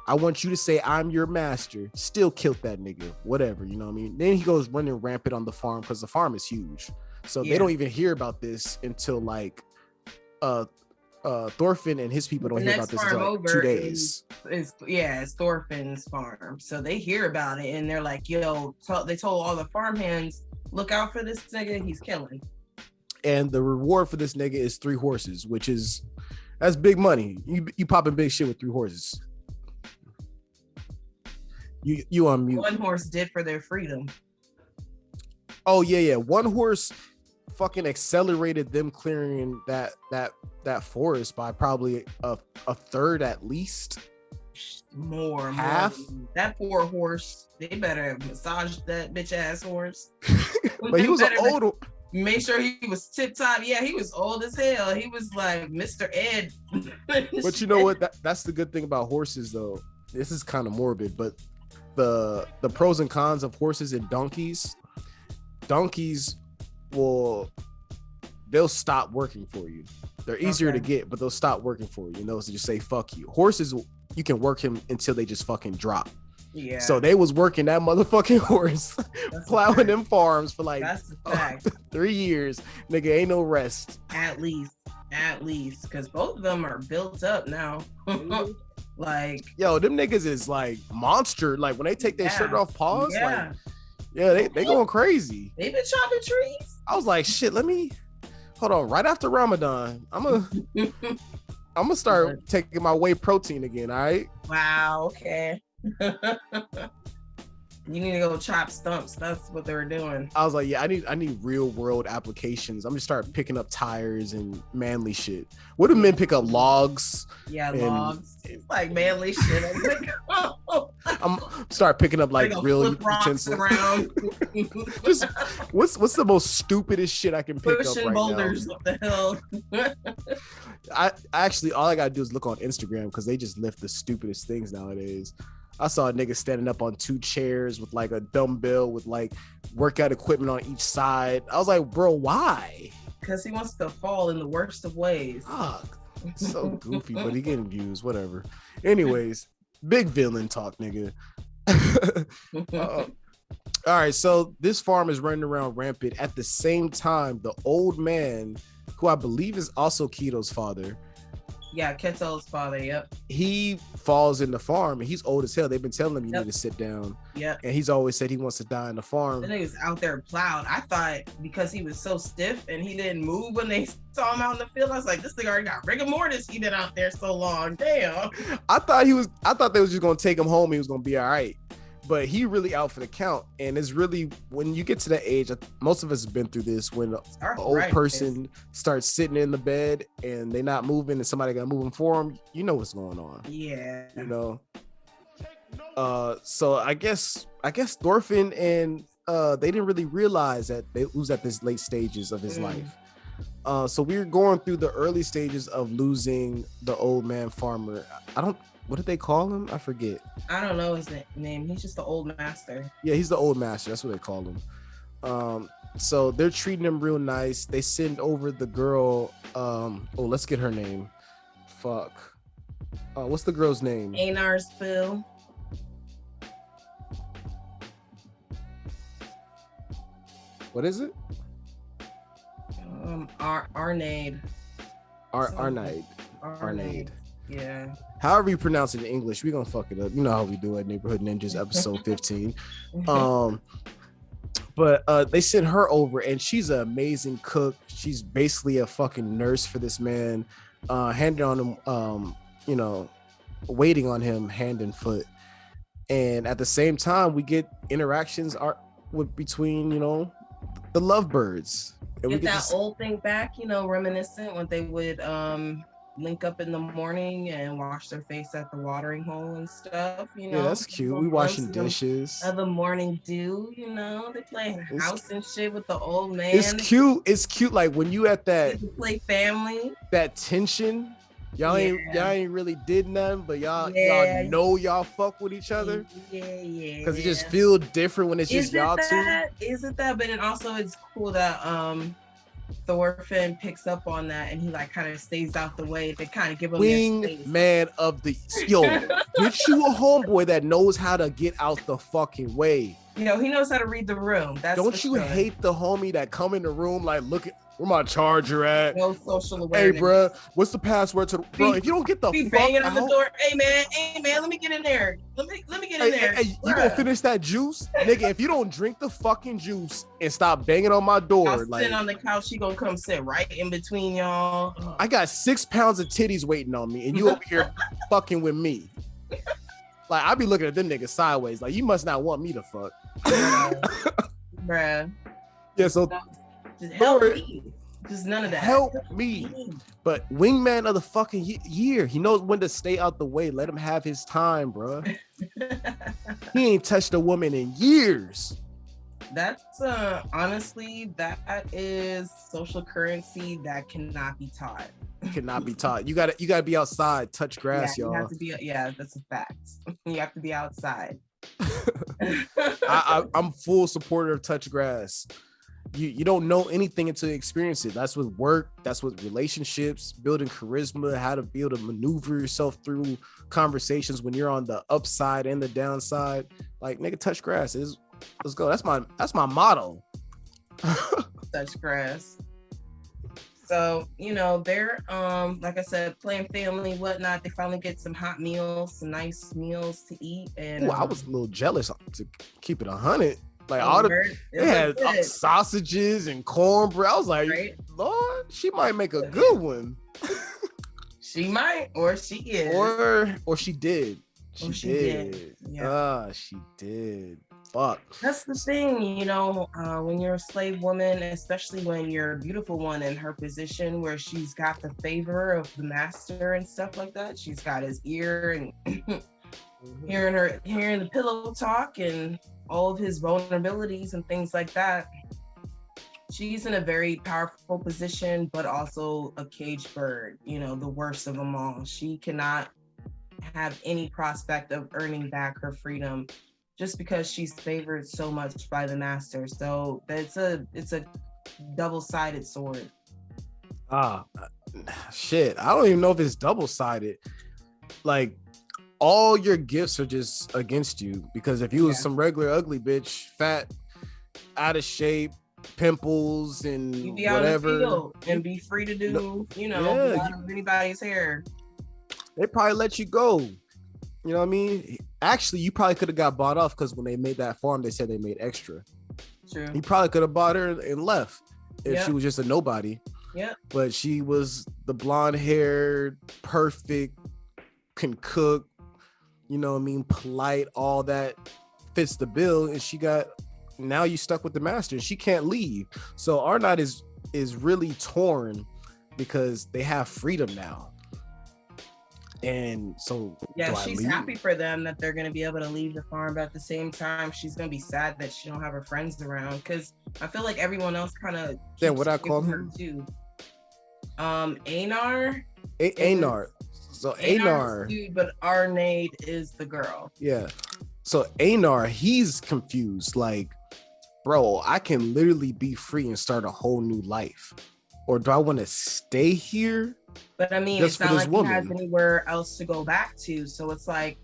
I want you to say I'm your master. Still killed that nigga. Whatever, you know what I mean? Then he goes running rampant on the farm because the farm is huge. So they don't even hear about this until like Thorfinn and his people don't hear about this until like 2 days. It's Thorfinn's farm. So they hear about it and they're like, yo, they told all the farm hands, look out for this nigga, he's killing. And the reward for this nigga is 3 horses, that's big money. You popping big shit with 3 horses. You on mute. 1 horse did for their freedom. Oh yeah. 1 horse fucking accelerated them clearing that forest by probably a third at least. More half. That poor horse. They better massage that bitch ass horse. But he was an old. Make sure he was tip top. Yeah, he was old as hell. He was like Mr. Ed. But you know what? That's the good thing about horses, though. This is kind of morbid, but the pros and cons of horses and donkeys. Donkeys they'll stop working for you. They're easier to get, but they'll stop working for you. You know, so just say fuck you. Horses, you can work him until they just fucking drop. Yeah. So they was working that motherfucking horse, plowing them farms for like 3 years. Nigga, ain't no rest. At least, because both of them are built up now. Like, yo, them niggas is like monster. Like when they take their shirt off, paws. Like, yeah, they going crazy. They been chopping trees. I was like, shit. Let me hold on. Right after Ramadan, I'm gonna start taking my whey protein again. All right. Wow. Okay. You need to go chop stumps. That's what they were doing. I was like, yeah, I need real world applications. I'm gonna start picking up tires and manly shit. What do men pick up? Logs? Yeah, logs. It's like manly shit. I'm like, I'm start picking up like real utensils. Just what's the most stupidest shit I can pick up right boulders now? What the hell? I actually all I gotta do is look on Instagram because they just lift the stupidest things nowadays. I saw a nigga standing up on 2 chairs with like a dumbbell with like workout equipment on each side. I was like, bro, why? Because he wants to fall in the worst of ways. Fuck. So goofy, but he getting views, whatever. Anyways, big villain talk, nigga. All right, so this farm is running around rampant. At the same time, the old man, who I believe is also Keto's father. Yeah, Keto's father, yep. He falls in the farm and he's old as hell. They've been telling him you need to sit down. Yep. And he's always said he wants to die in the farm. The nigga's out there plowed. I thought because he was so stiff and he didn't move when they saw him out in the field, I was like, this nigga already got rigor mortis. He been out there so long. Damn. I thought they was just gonna take him home. He was gonna be all right. But he really out for the count. And it's really, when you get to that age, most of us have been through this, when an old person starts sitting in the bed and they not moving and somebody got to move them for them, you know what's going on. Yeah. You know? So I guess Thorfinn and they didn't really realize that they was at this late stages of his life. So we're going through the early stages of losing the old man farmer. What did they call him? I forget. I don't know his name. He's just the old master. Yeah, he's the old master. That's what they call him. So they're treating him real nice. They send over the girl. Let's get her name. Fuck. What's the girl's name? Einar's Bill. What is it? Arnade. Arnade. Yeah. However you pronounce it in English, we're gonna fuck it up. You know how we do at Neighborhood Ninjas episode 15. But they sent her over and she's an amazing cook. She's basically a fucking nurse for this man, handing on him, waiting on him hand and foot. And at the same time, we get interactions between, the lovebirds. And get that old thing back, reminiscent when they would link up in the morning and wash their face at the watering hole and stuff. You know, Yeah, that's cute. We washing dishes. Of the morning dew. You know, they playing house and shit with the old man. It's cute. It's cute. Like when you at that play family. That tension. Y'all ain't really did nothing, but y'all know y'all fuck with each other. Yeah. Because it just feel different when it's just y'all two. Isn't that? But then also it's cool that Thorfinn picks up on that and he like kind of stays out the way to kind of give him wingman of the get you a homeboy that knows how to get out the fucking way. You know, he knows how to read the room. Don't you hate the homie that come in the room like, look at where my charger at? No social awareness. Hey, bro, what's the password to the bro? If you don't get the fuck banging out, on the door, hey man, let me get in there. Let me get in there. Hey, you gonna finish that juice, nigga? If you don't drink the fucking juice and stop banging on my door, I'll sit on the couch. She gonna come sit right in between y'all. I got 6 pounds of titties waiting on me, and you over here fucking with me. Like I be looking at them niggas sideways. Like you must not want me to fuck, bruh. Yeah, so. Just help me. Just none of that. Help me. But wingman of the fucking year. He knows when to stay out the way. Let him have his time, bro. He ain't touched a woman in years. That's honestly, that is social currency that cannot be taught. It cannot be taught. You gotta be outside, touch grass, y'all. You have to be, that's a fact. You have to be outside. I'm full supporter of touch grass. You don't know anything until you experience it. That's with work, that's with relationships, building charisma, how to be able to maneuver yourself through conversations when you're on the upside and the downside. Like, nigga, touch grass. Let's go. That's my motto. Touch grass. So, you know, they're like I said, playing family, whatnot. They finally get some hot meals, some nice meals to eat. And I was a little jealous to keep it 100. Like they had sausages and cornbread. I was like, right? Lord, she might make a good one. She might, or she is, or she did. She did. Yeah. She did. Fuck. That's the thing, you know, when you're a slave woman, especially when you're a beautiful one in her position where she's got the favor of the master and stuff like that. She's got his ear and hearing the pillow talk and all of his vulnerabilities and things like that. She's in a very powerful position, but also a caged bird, you know, the worst of them all. She cannot have any prospect of earning back her freedom just because she's favored so much by the master. So it's a double-sided sword. Shit. I don't even know if it's double-sided. Like, all your gifts are just against you, because if you was some regular ugly bitch, fat, out of shape, pimples and you be whatever, out in the field and be free to do, anybody's hair. They probably let you go. You know what I mean? Actually, you probably could have got bought off, because when they made that farm, they said they made extra. True. You probably could have bought her and left if she was just a nobody. Yeah. But she was the blonde haired, perfect, can cook, you know what I mean, polite, all that fits the bill, and now you stuck with the master and she can't leave. So Arnott is really torn because they have freedom now. And so she's happy for them that they're going to be able to leave the farm, but at the same time she's going to be sad that she don't have her friends around, because I feel like everyone else kind of what I call her too. Einar. So Einar, dude, but Arnade is the girl. Yeah. So Einar, he's confused. Like, bro, I can literally be free and start a whole new life, or do I want to stay here? But I mean, it's not like he has anywhere else to go back to. So it's like,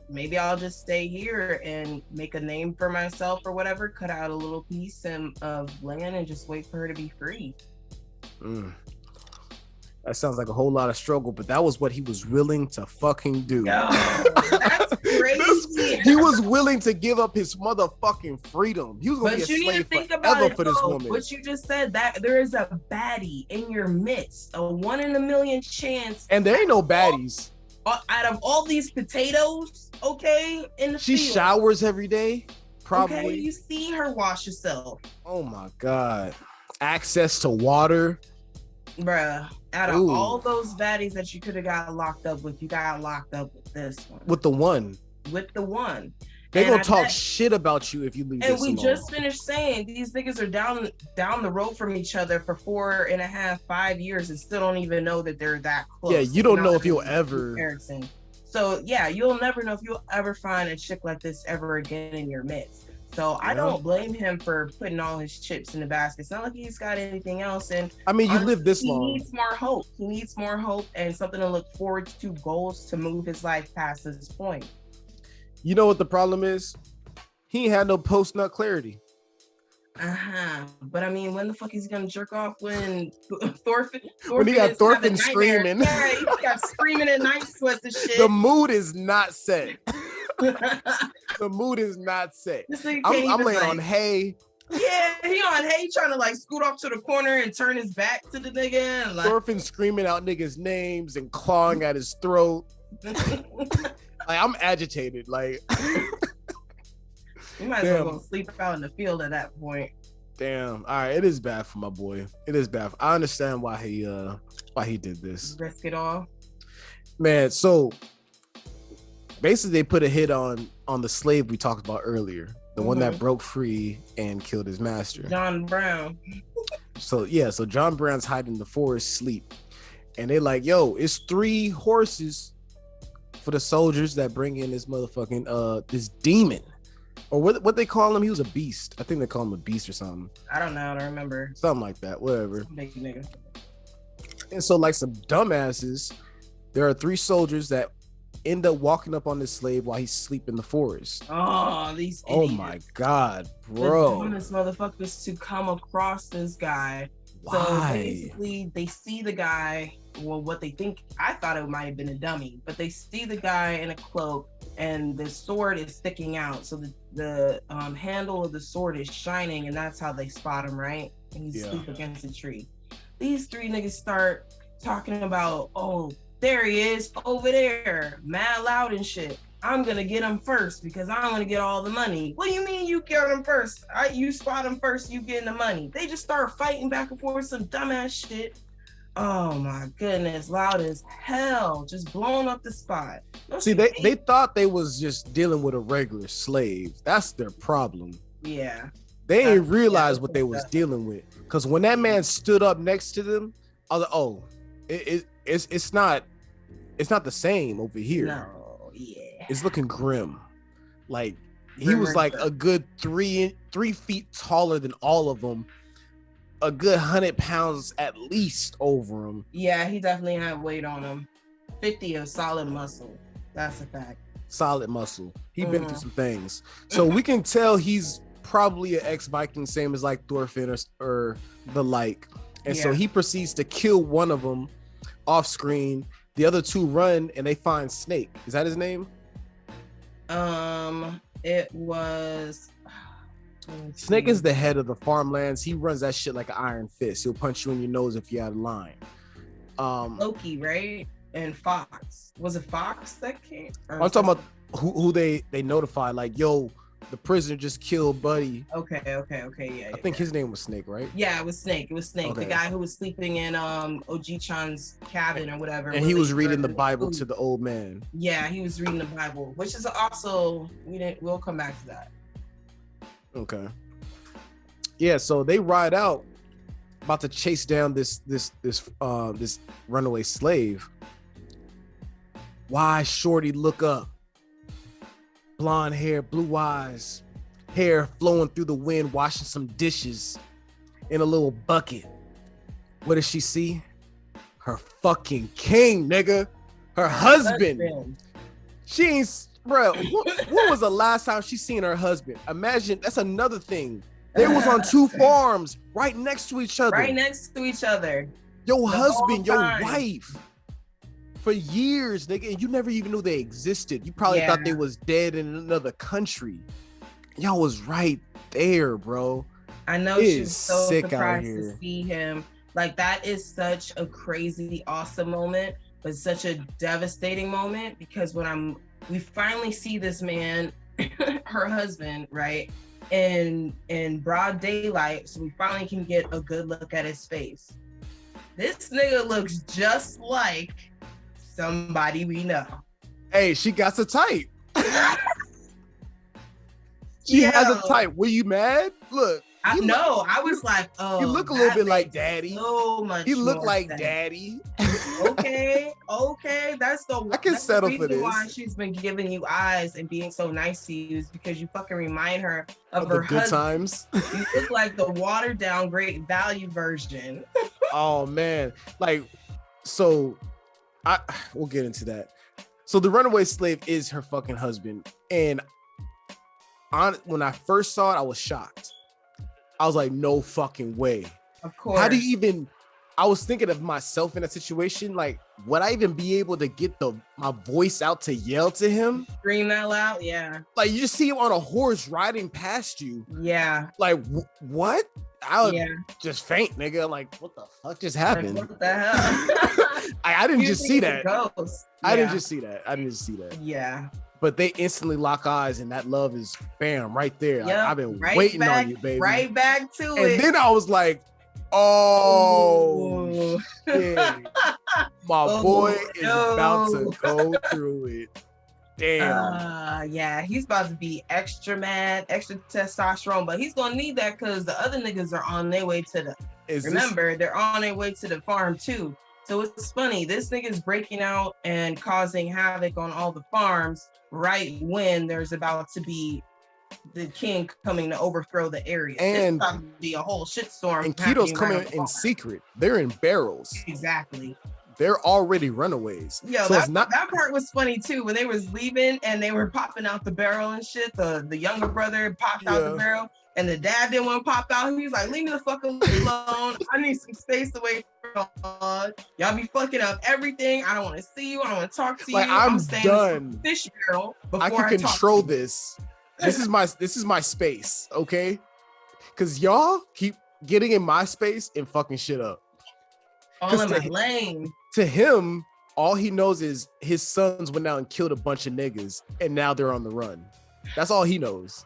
maybe I'll just stay here and make a name for myself or whatever. Cut out a little piece of land and just wait for her to be free. That sounds like a whole lot of struggle, but that was what he was willing to fucking do. No, that's crazy. He was willing to give up his motherfucking freedom. He was going to be a slave forever for this woman. What you just said, that there is a baddie in your midst, a 1 in a million chance. And there ain't no baddies. Out of all these potatoes, okay, in the she field. Showers every day, probably. Okay, you see her wash herself. Oh my God. Access to water. Bruh, out of Ooh. all those baddies that you could have got locked up with, you got locked up with this one. With the one. And They gonna I talk bet- shit about you if you leave And this we alone. just finished saying these niggas are down the road from each other for 4.5, 5 years and still don't even know that they're that close. Yeah, you don't know if you'll Not ever. comparison. So yeah, you'll never know if you'll ever find a chick like this ever again in your midst. So I don't blame him for putting all his chips in the basket. It's not like he's got anything else. And I mean, you live this he long. needs more hope. He needs more hope and something to look forward to, goals to move his life past this point. You know what the problem is? He ain't had no post-nut clarity. But I mean, when the fuck is he gonna jerk off when Thorfinn When he got is Thorfinn having nightmares? screaming. Yeah, he got screaming at night sweats and shit. The mood is not set. The mood is not set. This nigga I'm can't even, laying like- on hay. Yeah, he on hay trying to like scoot off to the corner and turn his back to the nigga. And like, Thorfinn screaming out niggas' names and clawing at his throat. Like, I'm agitated. Like, you might as well go sleep out in the field at that point. Damn. All right, it is bad for my boy. It is bad. I understand why he did this. Risk it all. Man, so basically they put a hit on the slave we talked about earlier, the one that broke free and killed his master, John Brown. So John Brown's hiding in the forest sleep, and they like, yo, it's 3 horses for the soldiers that bring in this motherfucking this demon, or what they call him. He was a beast. I think they call him a beast or something. I don't know. I don't remember. Something like that. Whatever. Big nigga. And so, like some dumbasses, there are 3 soldiers that end up walking up on this slave while he's asleep in the forest. Oh, these Oh idiots. my god, bro. The dumbest motherfuckers to come across this guy. So Why? basically, they see the guy. Well, what they think, I thought it might have been a dummy, but they see the guy in a cloak and the sword is sticking out. So the handle of the sword is shining, and that's how they spot him, right? And he's asleep against a tree. These 3 niggas start talking about, oh, there he is over there, mad loud and shit. I'm gonna get him first because I'm gonna get all the money. What do you mean you get him first? You spot him first, you getting the money. They just start fighting back and forth, some dumbass shit. Oh my goodness, loud as hell, just blowing up the spot. See, they thought they was just dealing with a regular slave. That's their problem. Yeah. They didn't realize what they was dealing with. Because when that man stood up next to them, I was like, oh, it's not the same over here. No, yeah. It's looking grim. Like he was like a good 3 feet taller than all of them. A good 100 pounds at least over him. Yeah, he definitely had weight on him. 50 of solid muscle. That's a fact. Solid muscle. He been through some things. So we can tell he's probably an ex-Viking, same as like Thorfinn or the like. And so he proceeds to kill one of them off screen. The other 2 run and they find Snake. Is that his name? It was Snake is the head of the farmlands. He runs that shit like an iron fist. He'll punch you in your nose if you're out of line. Loki, right? And Fox. Was it Fox that came? I'm talking about who they notified, like, yo, the prisoner just killed Buddy. Okay, yeah. I think his name was Snake, right? Yeah, it was Snake. The Okay. guy who was sleeping in Oji-chan's cabin or whatever. And he was reading the Bible to the old man. Yeah, he was reading the Bible, which is also we'll come back to that. Okay. Yeah, so they ride out, about to chase down this runaway slave. Why Shorty look up? Blonde hair, blue eyes, hair flowing through the wind, washing some dishes in a little bucket. What does she see? Her fucking king, nigga. Her husband. She ain't, bro. When was the last time she seen her husband? Imagine, that's another thing. They was on 2 farms right next to each other. Your husband, your wife. For years, nigga, and you never even knew they existed. You probably thought they was dead in another country. Y'all was right there, bro. I know It she is was so sick out surprised here. to see him. Like, that is such a crazy, awesome moment, but such a devastating moment because when we finally see this man, her husband, right, in broad daylight, so we finally can get a good look at his face. This nigga looks just like somebody we know. Hey, she got the type. She has a type. Were you mad? Look. I know. I was like, oh. You look a little bit like daddy. So much. You look more like sense. daddy. Okay. That's the I can settle for this. Why she's been giving you eyes and being so nice to you is because you fucking remind her of her the good husband. times. You look like the watered down great value version. Oh man. Like, so we'll get into that. So the runaway slave is her fucking husband. And when I first saw it, I was shocked. I was like, no fucking way. Of course. How do you even, I was thinking of myself in that situation. Like, would I even be able to get my voice out to yell to him? Scream that loud? Yeah. Like, you just see him on a horse riding past you. Yeah. Like, what? I would just faint, nigga. Like, what the fuck just happened? Like, what the hell? I didn't just see that. I didn't Yeah. just see that. I didn't just see that. Yeah. But they instantly lock eyes, and that love is bam right there. Like, Yep, I've been right waiting back, on you, baby. Right back to it. And then I was like, oh, shit. My boy is about to go through it. Damn. Yeah, he's about to be extra mad, extra testosterone, but he's gonna need that because the other niggas are on their way to they're on their way to the farm too. So it's funny, this nigga's breaking out and causing havoc on all the farms right when there's about to be the king coming to overthrow the area. And it's about to be a whole shitstorm. And Keto's coming in secret. They're in barrels. Exactly. They're already runaways. Yeah, so that part was funny too. When they was leaving and they were popping out the barrel and shit, the younger brother popped out the barrel and the dad didn't want to pop out. He was like, leave me the fuck alone. I need some space away from y'all be fucking up everything. I don't want to see you. I don't want to talk to you. I'm staying done. in the fish barrel before I can talk control to you. this. This is my space, okay? Because y'all keep getting in my space and fucking shit up. All in my lane. To him, all he knows is his sons went out and killed a bunch of niggas, and now they're on the run. That's all he knows.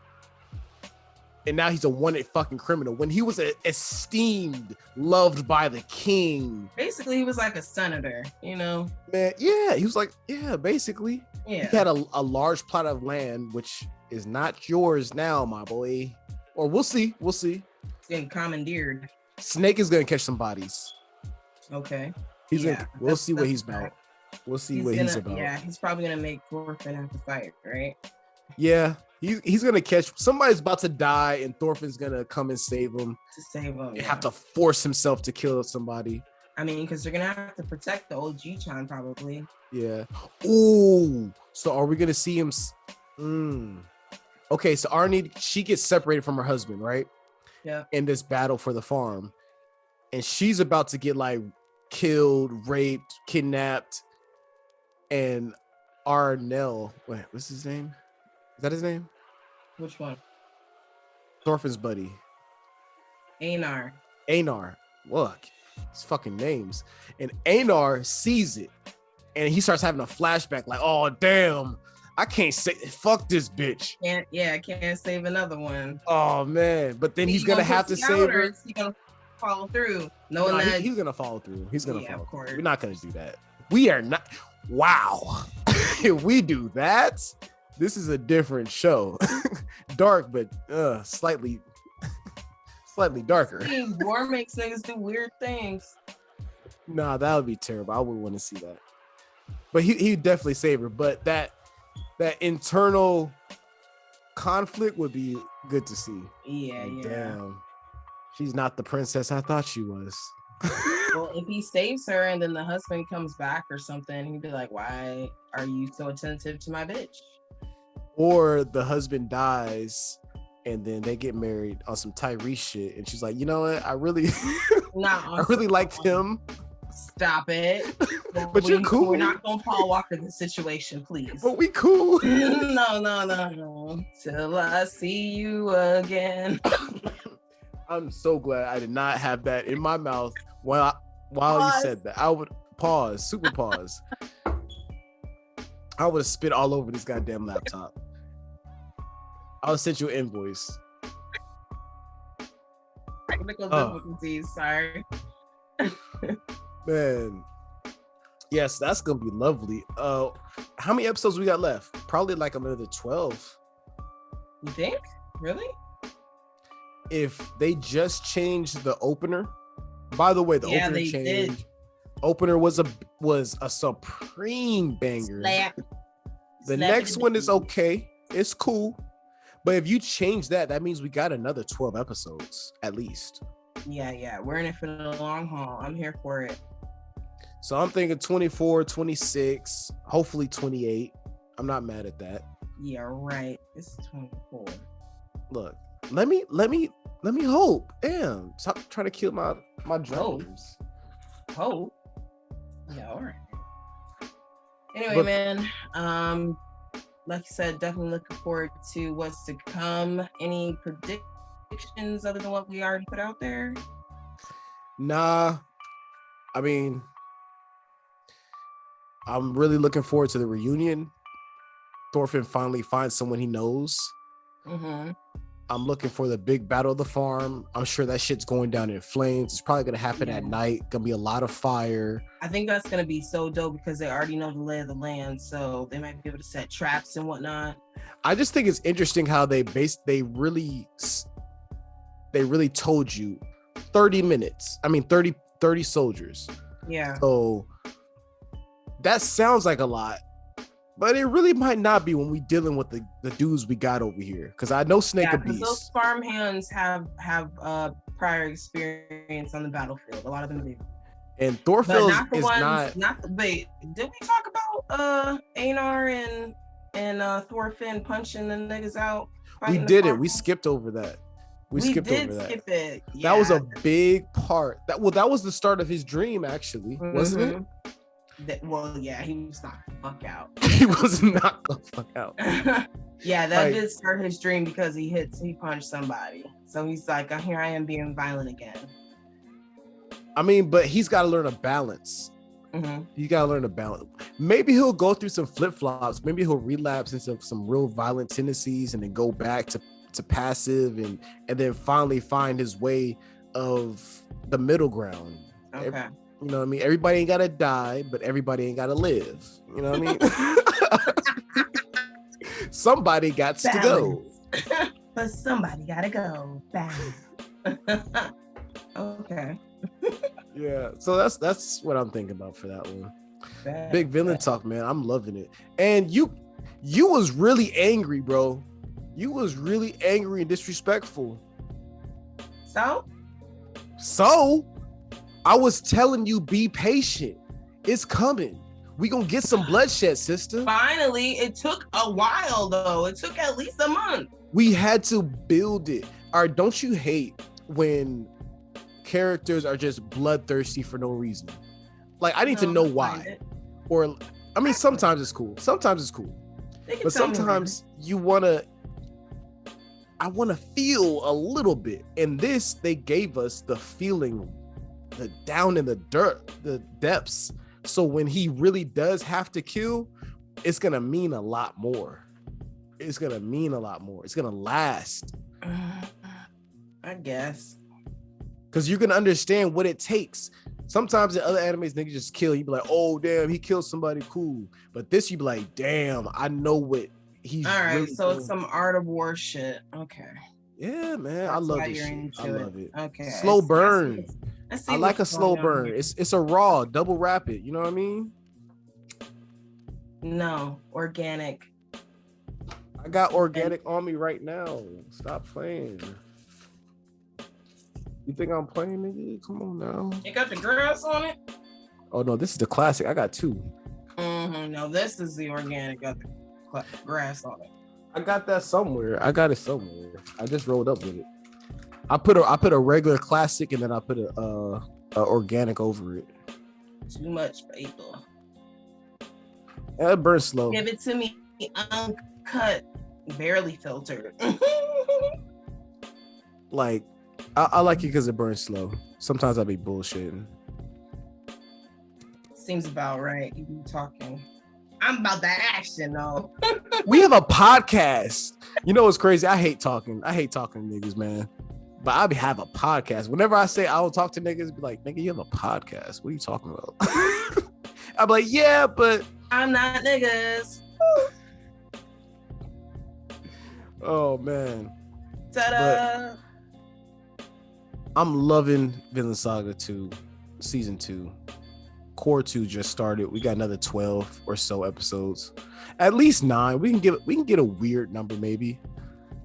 And now he's a wanted fucking criminal when he was esteemed, loved by the king. Basically, he was like a senator, you know? Man, yeah, he was like, yeah, basically. Yeah. He had a large plot of land, which is not yours now, my boy. Or we'll see. We'll see. It's getting commandeered. Snake is gonna catch some bodies. Okay. We'll see what he's about. We'll see what he's about. Yeah, he's probably gonna make Thorfinn have to fight, right? Yeah, he's gonna catch somebody's about to die, and Thorfinn's gonna come and save him. To save him, and have to force himself to kill somebody. I mean, because they're gonna have to protect the old G-Chan probably. Yeah. Ooh. So are we gonna see him? Okay. So Arnie, she gets separated from her husband, right? Yeah. In this battle for the farm, and she's about to get like killed, raped, kidnapped, and Arnell. Wait, what's his name? Is that his name? Which one? Thorfinn's buddy. Einar. Look, his fucking names. And Einar sees it, and he starts having a flashback. Like, oh damn, I can't say fuck this bitch. I can't save another one. Oh man, but then he's gonna have to save her. He's gonna follow through, knowing that he's gonna follow through. He's gonna follow of course. through. We're not gonna do that. We are not. Wow, if we do that, this is a different show. Dark, but slightly darker. War makes niggas do weird things. Nah, that would be terrible. I wouldn't want to see that. But he'd definitely save her. But that internal conflict would be good to see. Yeah. Damn. She's not the princess I thought she was. Well, if he saves her and then the husband comes back or something, he'd be like, why are you so attentive to my bitch? Or the husband dies and then they get married on some Tyrese shit. And she's like, you know what? I really liked him. Stop it. But you're cool. We're not going to Paul Walker the situation, please. But we cool. No. Till I see you again. I'm so glad I did not have that in my mouth while you said that. I would super pause. I would have spit all over this goddamn laptop. I would send you an invoice. Technical difficulties, sorry. Man. Yes, that's gonna be lovely. How many episodes we got left? Probably like another 12. You think? Really? If they just changed the opener. By the way, the opener they change. did. Opener was a supreme banger. Slap. The Slap next it one is in. okay. It's cool. But if you change that, that means we got another 12 episodes at least. Yeah. We're in it for the long haul. I'm here for it. So I'm thinking 24, 26, hopefully 28. I'm not mad at that. Yeah, right. It's 24. Look, let me hope. Damn, stop trying to kill my dreams. Hope. Yeah, all right. Anyway, But- man, like I said, definitely looking forward to what's to come. Any predictions other than what we already put out there? Nah, I mean, I'm really looking forward to the reunion. Thorfinn finally finds someone he knows. Mm-hmm. I'm looking for the big battle of the farm. I'm sure that shit's going down in flames. It's probably gonna happen at night. Gonna be a lot of fire. I think that's gonna be so dope because they already know the lay of the land, so they might be able to set traps and whatnot. I just think it's interesting how they really told you 30 minutes. I mean 30 soldiers. Yeah. So that sounds like a lot, but it really might not be when we dealing with the dudes we got over here. Because I know Snake a because Beast. those farm hands have prior experience on the battlefield. A lot of them do. And But Thorfinn not the is ones. not. Wait, did we talk about Einar and Thorfinn punching the niggas out? We fighting the did it. farm We hands? skipped over that. We skipped did over that. skip it. That was Yeah. a big part. That was the start of his dream, actually, wasn't it? Yeah, he was knocked the fuck out. He was knocked the fuck out. Yeah, that Like- did start his dream because he punched somebody. So he's like, oh, here I am being violent again. I mean, but he's got to learn a balance. Mm-hmm. You got to learn a balance. Maybe he'll go through some flip-flops. Maybe he'll relapse into some real violent tendencies and then go back to passive and then finally find his way of the middle ground. Okay. You know what I mean? Everybody ain't got to die, but everybody ain't got to live. You know what I mean? Somebody got to go. But somebody gotta go. Balance. Okay. Yeah. So that's what I'm thinking about for that one. Bad. Big Vinland talk, man. I'm loving it. And you was really angry, bro. You was really angry and disrespectful. So I was telling you, be patient. It's coming. We gonna get some bloodshed, sister. Finally, it took a while though. It took at least a month. We had to build it. All right, don't you hate when characters are just bloodthirsty for no reason? Like, I need to know why. Or, I mean, sometimes it's cool. Sometimes it's cool. But sometimes I want to feel a little bit. And this, they gave us the feeling, the down in the dirt, the depths. So when he really does have to kill, it's going to mean a lot more. It's going to mean a lot more. It's going to last. I guess. Because you're going to understand what it takes. Sometimes in other animes, niggas just kill. You be like, oh, damn, he killed somebody, cool. But this, you be like, damn, I know what he's all right, really so doing. it's some Art of War shit. Okay. Yeah, man, I That's love why this you're shit. into I love it. Okay. Slow burn. See I like a what's slow going on burn. here. It's a raw, double rapid. You know what I mean? No, organic. I got organic on me right now. Stop playing. You think I'm playing, nigga? Come on now. It got the grass on it? Oh no, this is the classic. I got two. Mm-hmm. No, this is the organic. Got the grass on it. I got that somewhere. I got it somewhere. I just rolled up with it. I put a regular classic and then I put a organic over it. Too much paper. Yeah, it burns slow. Give it to me uncut, barely filtered. Like, I like it because it burns slow. Sometimes I be bullshitting. Seems about right. You be talking. I'm about the action though. We have a podcast. You know what's crazy? I hate talking to niggas, man. But I have a podcast. Whenever I say I will talk to niggas, be like, nigga, you have a podcast. What are you talking about? I'm like, yeah, but I'm not niggas. Oh man. Ta-da! I'm loving Vinland Saga 2, season 2. Core 2 just started. We got another 12 or so episodes. At least 9. We can get a weird number maybe.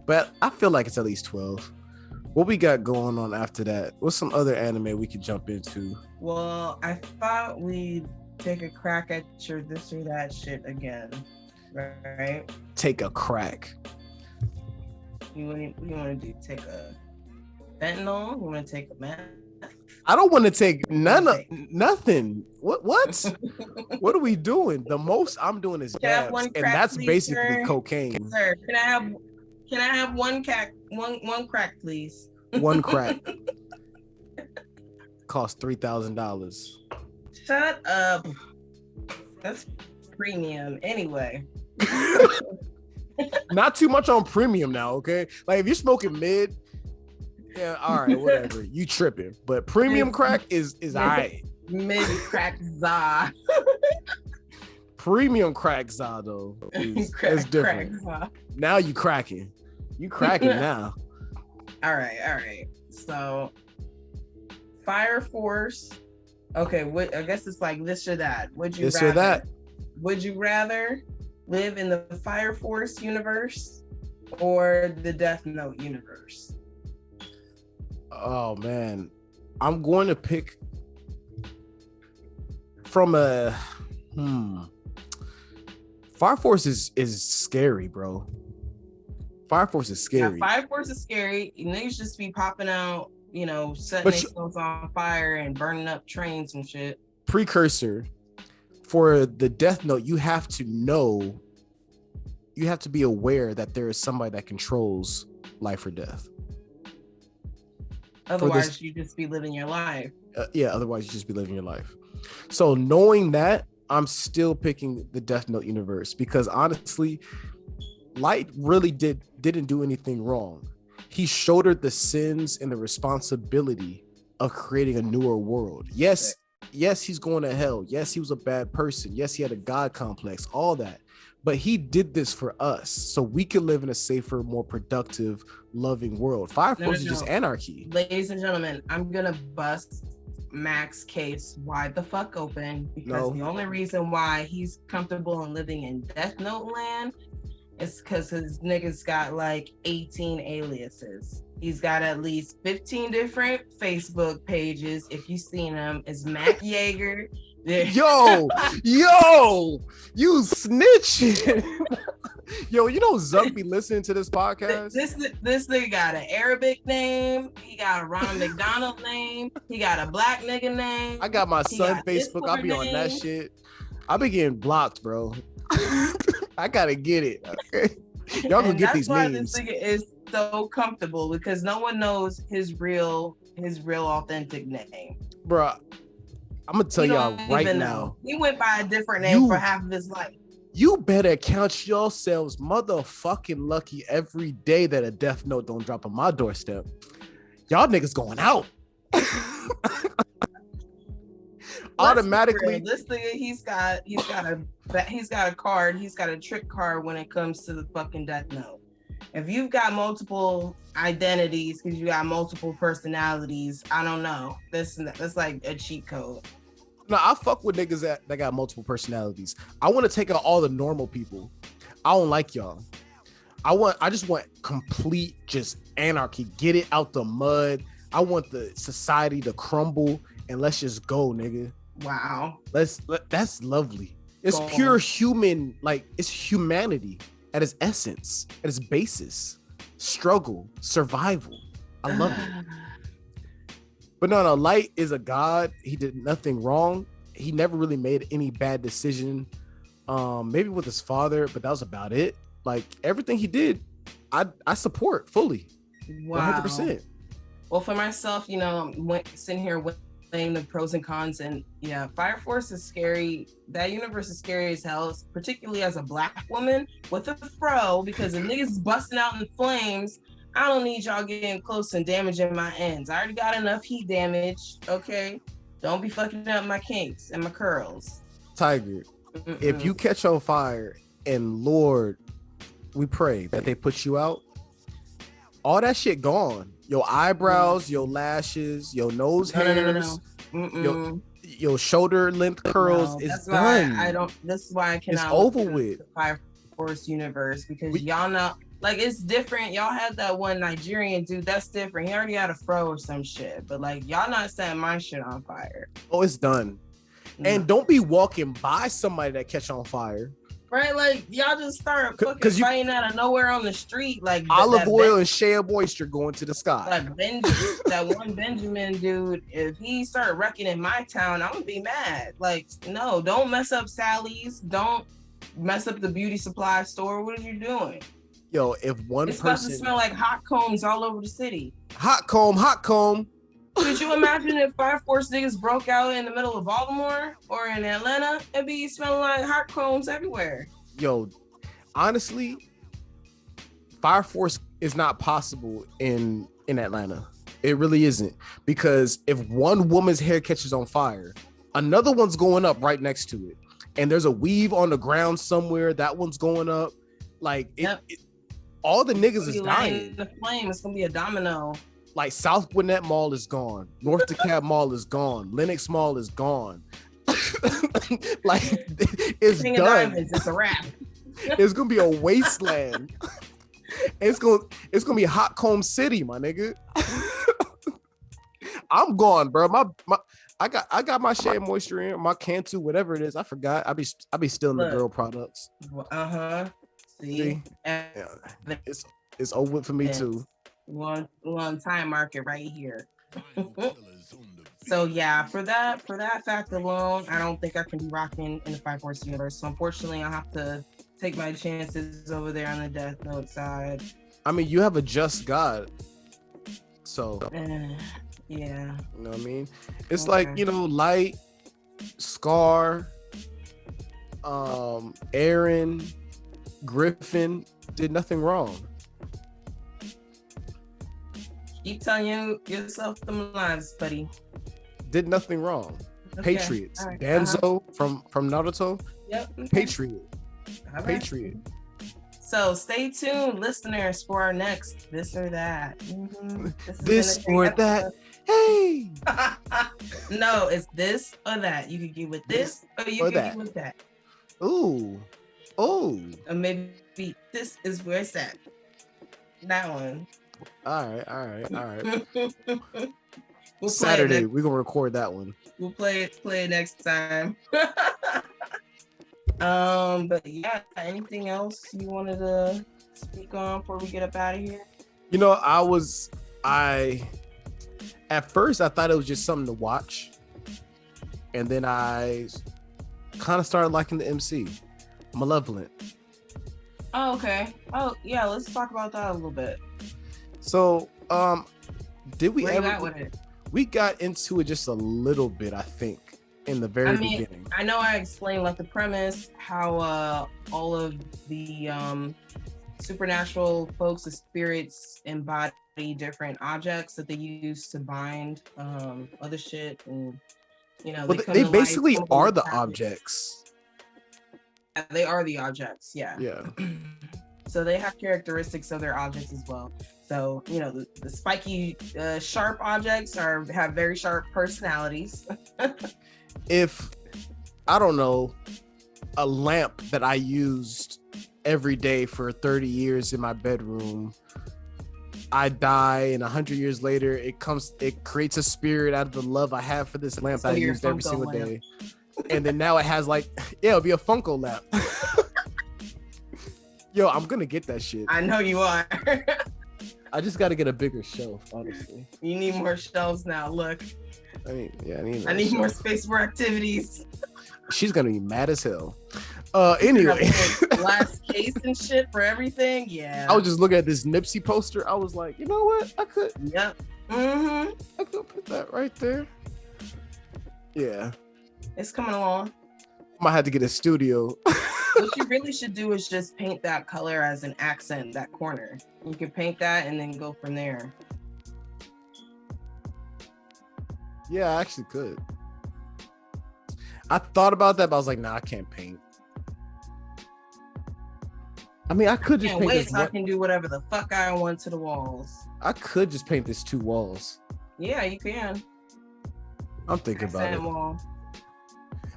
But I feel like it's at least 12. What we got going on after that? What's some other anime we could jump into? Well, I thought we'd take a crack at your this or that shit again. Right? Take a crack. You want to take a fentanyl? You want to take a meth? I don't want to take nothing. What? What are we doing? The most I'm doing is dabs, and that's basically sir? cocaine. Sir, can I have one crack, please? One crack costs $3,000. Shut up. That's premium anyway. Not too much on premium now, okay? Like if you're smoking mid, yeah, all right, whatever. You tripping, but premium crack is all right. Mid crack za. Premium crack za though is different. Now you cracking. You cracking now. All right. So Fire Force. Okay, I guess it's like this or that. Would you this rather, or that? Would you rather live in the Fire Force universe or the Death Note universe? Oh man, I'm going to pick from a Fire Force is scary, bro. Fire Force is scary. Yeah, Fire Force is scary. Niggas just be popping out, setting themselves on fire and burning up trains and shit. Precursor for the Death Note, you have to know, you have to be aware that there is somebody that controls life or death. Otherwise, you just be living your life. Otherwise, you just be living your life. So knowing that, I'm still picking the Death Note universe because honestly, Light really didn't do anything wrong. He shouldered the sins and the responsibility of creating a newer world. Yes, he's going to hell. Yes, he was a bad person. Yes, he had a God complex, all that. But he did this for us so we could live in a safer, more productive, loving world. Fire Force is just anarchy. Ladies and gentlemen, I'm going to bust Mac's case wide the fuck open because the only reason why he's comfortable in living in Death Note land is because his niggas got like 18 aliases. He's got at least 15 different Facebook pages. If you've seen them, it's Mac Yeager. Yo, you snitching. Yo, Zuck be listening to this podcast. This nigga got an Arabic name. He got a Ronald McDonald name. He got a black nigga name. I got my son Facebook. I'll be on that shit. I be getting blocked, bro. I gotta get it. Okay? Y'all gonna get these memes. That's why this nigga is so comfortable because no one knows his real authentic name. Bro, I'm gonna tell y'all right now. He went by a different name for half of his life. You better count yourselves motherfucking lucky every day that a Death Note don't drop on my doorstep. Y'all niggas going out. Automatically. This nigga, he's got a card. He's got a trick card when it comes to the fucking Death Note. If you've got multiple identities because you got multiple personalities, I don't know. That's like a cheat code. No, I fuck with niggas that got multiple personalities. I want to take out all the normal people. I don't like y'all. I just want complete just anarchy. Get it out the mud. I want the society to crumble and let's just go, nigga. Wow. That's lovely. It's pure human, like it's humanity at its essence, at its basis. Struggle, survival. I love it. But no, Light is a god. He did nothing wrong. He never really made any bad decision. Maybe with his father, but that was about it. Like everything he did, I support fully. Wow. 100%. Well, for myself, sitting here weighing the pros and cons, and yeah, Fire Force is scary. That universe is scary as hell, particularly as a black woman with a fro, because the niggas busting out in flames. I don't need y'all getting close and damaging my ends. I already got enough heat damage. Okay, don't be fucking up my kinks and my curls. Thaiger, if you catch on fire, and Lord, we pray that they put you out, all that shit gone. Your eyebrows, your lashes, your nose hairs, your shoulder length curls is done. This is why I cannot. It's over with. The Fire Force universe because y'all know, like, it's different. Y'all had that one Nigerian dude. That's different. He already had a fro or some shit. But like, y'all not setting my shit on fire. Oh, it's done. No. And don't be walking by somebody that catch on fire. Right, like y'all just start fucking fighting out of nowhere on the street, like olive oil and shea moisture going to the sky. Like that one Benjamin dude, if he started wrecking in my town, I'm gonna be mad. Like, no, don't mess up Sally's, don't mess up the beauty supply store. What are you doing? Yo, if one it's person, about to smell like hot combs all over the city. Hot comb. Could you imagine if Fire Force niggas broke out in the middle of Baltimore or in Atlanta? It'd be smelling like hot combs everywhere. Yo, honestly, Fire Force is not possible in Atlanta. It really isn't. Because if one woman's hair catches on fire, another one's going up right next to it. And there's a weave on the ground somewhere. That one's going up. Like, all the niggas is dying. The flame, it's going to be a domino. Like South Gwinnett Mall is gone. North DeKalb Mall is gone. Lenox Mall is gone. Like it's King done. Of Diamonds, it's a wrap. It's gonna be a wasteland. It's gonna be Hot Comb City, my nigga. I'm gone, bro. I got my shea moisture in, my Cantu, whatever it is. I forgot. I be stealing the girl products. See? Yeah. It's over for me too. One time market right here. So yeah, for that fact alone, I don't think I can be rocking in the Fire Force universe. So unfortunately, I'll have to take my chances over there on the Death Note side. I mean, you have a just God, so yeah. You know what I mean? It's like, you know, Light, Scar, Aaron, Griffin did nothing wrong. Keep telling yourself them lines, buddy. Did nothing wrong. Okay. Patriots. Right. Danzo from Naruto. Yep. Okay. Patriot. Right. Patriot. So stay tuned, listeners, for our next This or That. Mm-hmm. This or that. Hey. No, it's this or that. You could get with this or you could get with that. Ooh. Oh. Or maybe this is where it's at. That one. All right. We'll Saturday, we're gonna record that one. We'll play it next time. But yeah, anything else you wanted to speak on before we get up out of here? You know, at first I thought it was just something to watch, and then I kind of started liking the MC, Malevolent. Oh, okay. Oh yeah, let's talk about that a little bit. So, did we Where ever? you at with it? We got into it just a little bit, I think, in the very beginning. I know I explained like the premise, how all of the supernatural folks, the spirits, embody different objects that they use to bind other shit, and you know, they basically are the objects. They are the objects, yeah. Yeah. So they have characteristics of their objects as well. So, you know, the spiky, sharp objects have very sharp personalities. If, I don't know, a lamp that I used every day for 30 years in my bedroom, I die, and 100 years later, it creates a spirit out of the love I have for this lamp that I used every single day. And then now it has like, it'll be a Funko lamp. Yo, I'm gonna get that shit. I know you are. I just gotta get a bigger shelf, honestly. You need more shelves now. Look. I need more space for activities. She's gonna be mad as hell. Anyway. Glass case and shit for everything. Yeah. I was just looking at this Nipsey poster. I was like, you know what? I could. Yep. Mm-hmm. I could put that right there. Yeah. It's coming along. I might have to get a studio. What you really should do is just paint that color as an accent, that corner. You can paint that and then go from there. Yeah, I actually could. I thought about that, but I was like, nah, I can't paint. I mean, I could just Can't paint wait this. so I can do whatever the fuck I want to the walls. I could just paint this 2 walls. Yeah, you can. I'm thinking about Accent it. wall.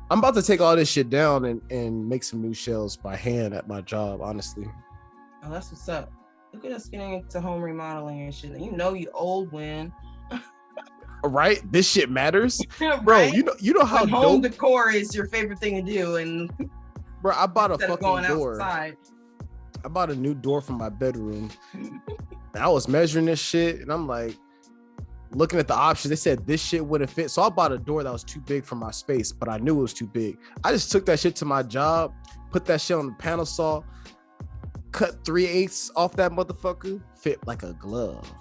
I'm about to take all this shit down and make some new shelves by hand at my job, honestly. Oh, that's what's up. Look at us getting into home remodeling and shit. You know you old when. Right? This shit matters. Right? Bro, you know how when home dope, decor is your favorite thing to do, and bro, I bought a instead of fucking going door. outside. I bought a new door for my bedroom. And I was measuring this shit and I'm like looking at the options. They said this shit wouldn't fit. So I bought a door that was too big for my space, but I knew it was too big. I just took that shit to my job, put that shit on the panel saw, cut 3/8 off that motherfucker, fit like a glove.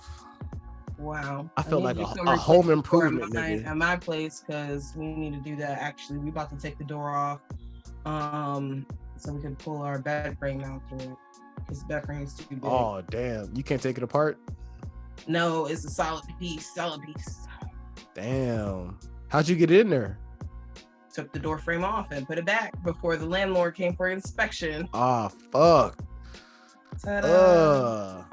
Wow. I felt need like you a to replace home the door improvement, at nigga. at my place, because we need to do that. Actually, we about to take the door off, so we can pull our bed frame out through it, because the bed frame is too big. Oh damn, you can't take it apart? No, it's a solid piece. Damn. How'd you get in there? Took the door frame off and put it back before the landlord came for inspection. Ah, fuck. Ta-da.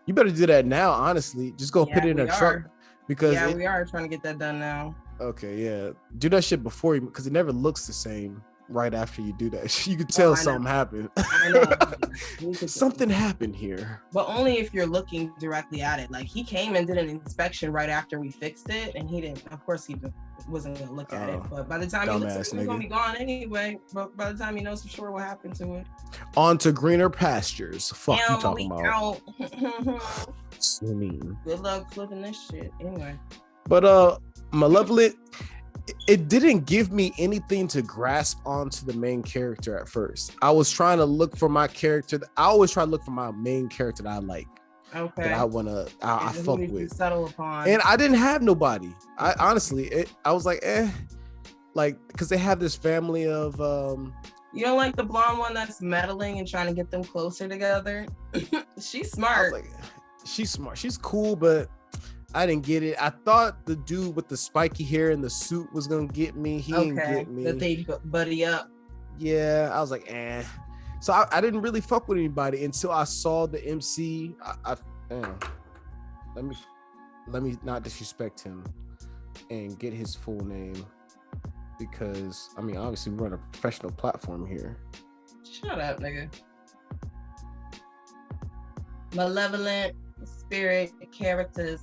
You better do that now, honestly. Just go put it in a truck. Because we are trying to get that done now. Okay, yeah. Do that shit before you, because it never looks the same right after you do that. You can tell something happened. I know. Something happened here. But only if you're looking directly at it. Like, he came and did an inspection right after we fixed it, and he didn't, of course, he wasn't gonna look at it. But by the time he looks at it, it's gonna be gone anyway. But by the time he knows for sure what happened to it. On to greener pastures. Fuck you talking about. Out. Swimming. Good luck flipping this shit. Anyway. But Malevolent, it didn't give me anything to grasp onto the main character at first. I was trying to look for my character. I always try to look for my main character that I like. Okay. That I fuck with. Settle upon. And I didn't have nobody. I honestly, I was like, like, because they have this family of You don't like the blonde one that's meddling and trying to get them closer together? She's smart. Like, she's smart. She's cool, but I didn't get it. I thought the dude with the spiky hair and the suit was gonna get me. He didn't get me. That they buddy up. Yeah, I was like, So I didn't really fuck with anybody until I saw the MC. Let me not disrespect him and get his full name, because I mean, obviously we run a professional platform here. Shut up, nigga. Malevolent spirit characters.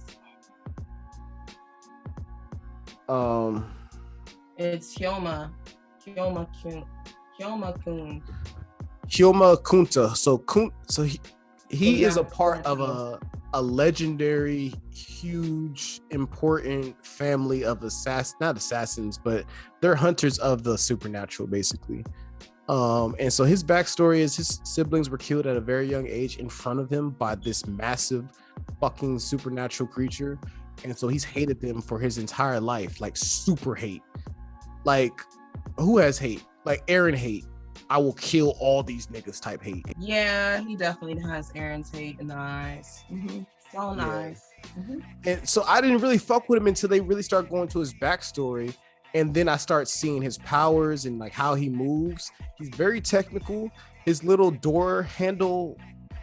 It's Hyoma Kunta. So he is a part of a legendary, huge, important family of not assassins, but they're hunters of the supernatural, basically. And so his backstory is his siblings were killed at a very young age in front of him by this massive fucking supernatural creature. And so he's hated them for his entire life, like super hate. Like, who has hate? Like Aaron hate. I will kill all these niggas type hate. Yeah, he definitely has Aaron's hate in the eyes. Mm-hmm. So nice. Mm-hmm. And so I didn't really fuck with him until they really start going to his backstory. And then I start seeing his powers and like how he moves. He's very technical. His little door handle.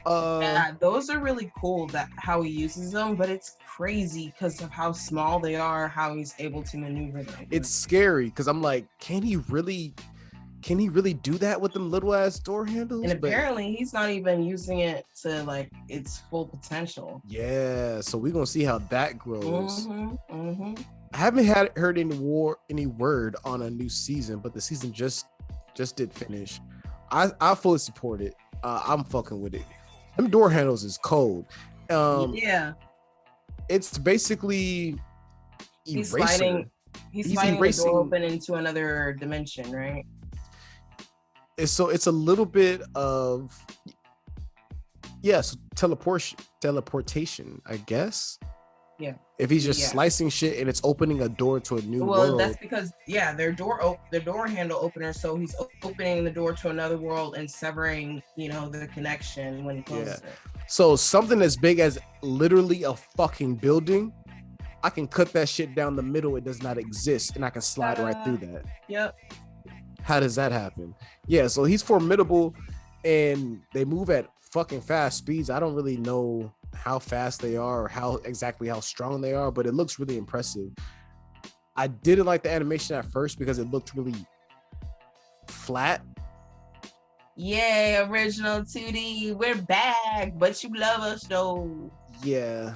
Yeah, those are really cool, that how he uses them, but it's crazy because of how small they are, how he's able to maneuver them. It's scary because I'm like, can he really do that with them little ass door handles? And apparently he's not even using it to like its full potential. Yeah, so we're gonna see how that grows. Mm-hmm. I haven't heard any word on a new season, but the season just did finish. I fully support it. I'm fucking with it. Them door handles is cold. Yeah, it's basically he's eraser. fighting the door open into another dimension, right? So it's a little bit of teleportation, I guess. Yeah. If he's just Yeah. slicing shit and it's opening a door to a new Well, world. that's because their door handle opener. So he's opening the door to another world and severing, the connection when he closes it. So something as big as literally a fucking building, I can cut that shit down the middle. It does not exist, and I can slide right through that. Yep. How does that happen? Yeah, so he's formidable, and they move at fucking fast speeds. I don't really know how fast they are or how strong they are, but it looks really impressive. I didn't like the animation at first because it looked really flat. Yay, original 2D. We're back, but you love us though. Yeah,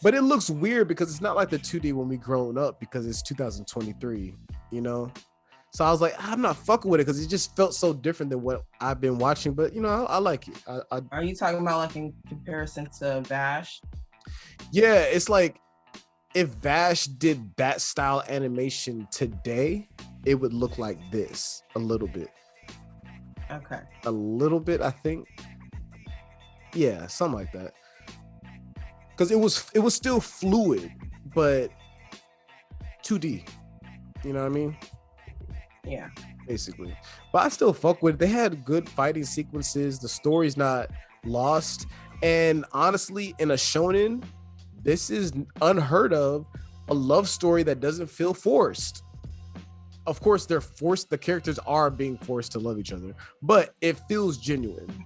but it looks weird because it's not like the 2D when we grown up because it's 2023, So I was like, I'm not fucking with it because it just felt so different than what I've been watching. But I like it. Are you talking about like in comparison to Vash? Yeah, it's like if Vash did that style animation today, it would look like this a little bit. Okay. A little bit, I think. Yeah, something like that. Because it was still fluid, but 2D. You know what I mean? Yeah. Basically. But I still fuck with it. They had good fighting sequences. The story's not lost. And honestly, in a shonen, this is unheard of. A love story that doesn't feel forced. Of course, they're forced. The characters are being forced to love each other, but it feels genuine.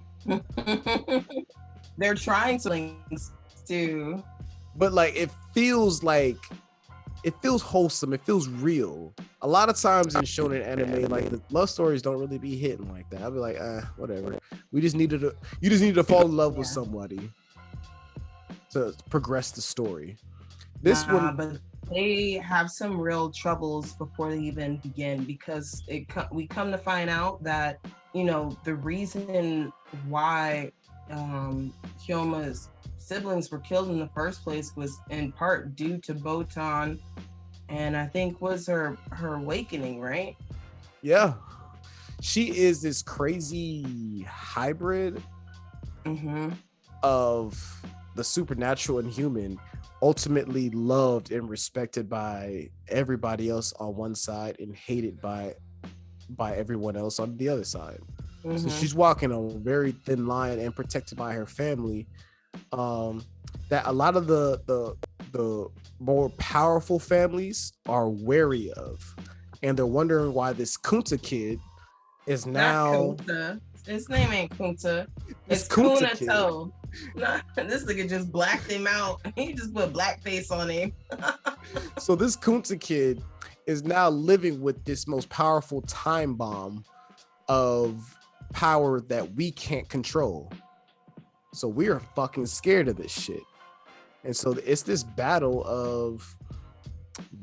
They're trying to. But like it feels wholesome. It feels real. A lot of times in shonen anime, like the love stories don't really be hitting like that. I'll be like, whatever. You just needed to fall in love with somebody to progress the story. This one, but they have some real troubles before they even begin because we come to find out that the reason why Hyoma's siblings were killed in the first place was in part due to Botan, and I think was her awakening, right? Yeah, she is this crazy hybrid of the supernatural and human, ultimately loved and respected by everybody else on one side and hated by everyone else on the other side. So she's walking on a very thin line and protected by her family. That a lot of the more powerful families are wary of, and they're wondering why this Kunta kid is now. Not Kunta. His name ain't Kunta. It's Kunta Kunato. Nah, this nigga just blacked him out. He just put blackface on him. So this Kunta kid is now living with this most powerful time bomb of power that we can't control. So we are fucking scared of this shit. And so it's this battle of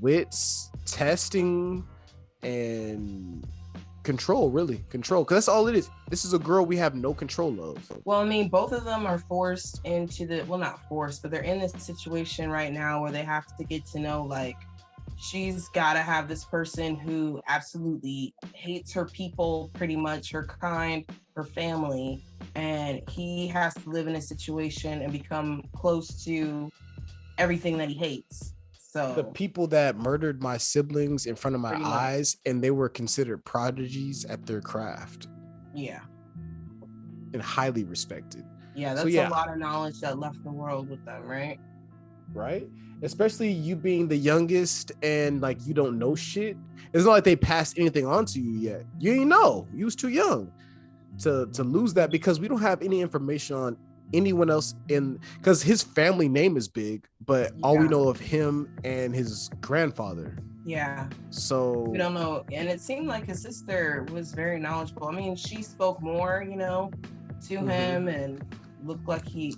wits, testing, and control, really. Control, because that's all it is. This is a girl we have no control of. Well, I mean, both of them are forced into not forced, but they're in this situation right now where they have to get to know, like, she's got to have this person who absolutely hates her people, pretty much her kind, her family, and he has to live in a situation and become close to everything that he hates. So the people that murdered my siblings in front of my eyes, and they were considered prodigies at their craft. Yeah. And highly respected. Yeah, that's a lot of knowledge that left the world with them, right? Right? Especially you being the youngest and like you don't know shit. It's not like they passed anything on to you yet. You ain't know. You was too young to lose that, because we don't have any information on anyone else because his family name is big, but all we know of him and his grandfather. Yeah. So we don't know. And it seemed like his sister was very knowledgeable. I mean, she spoke more, to him, and looked like he,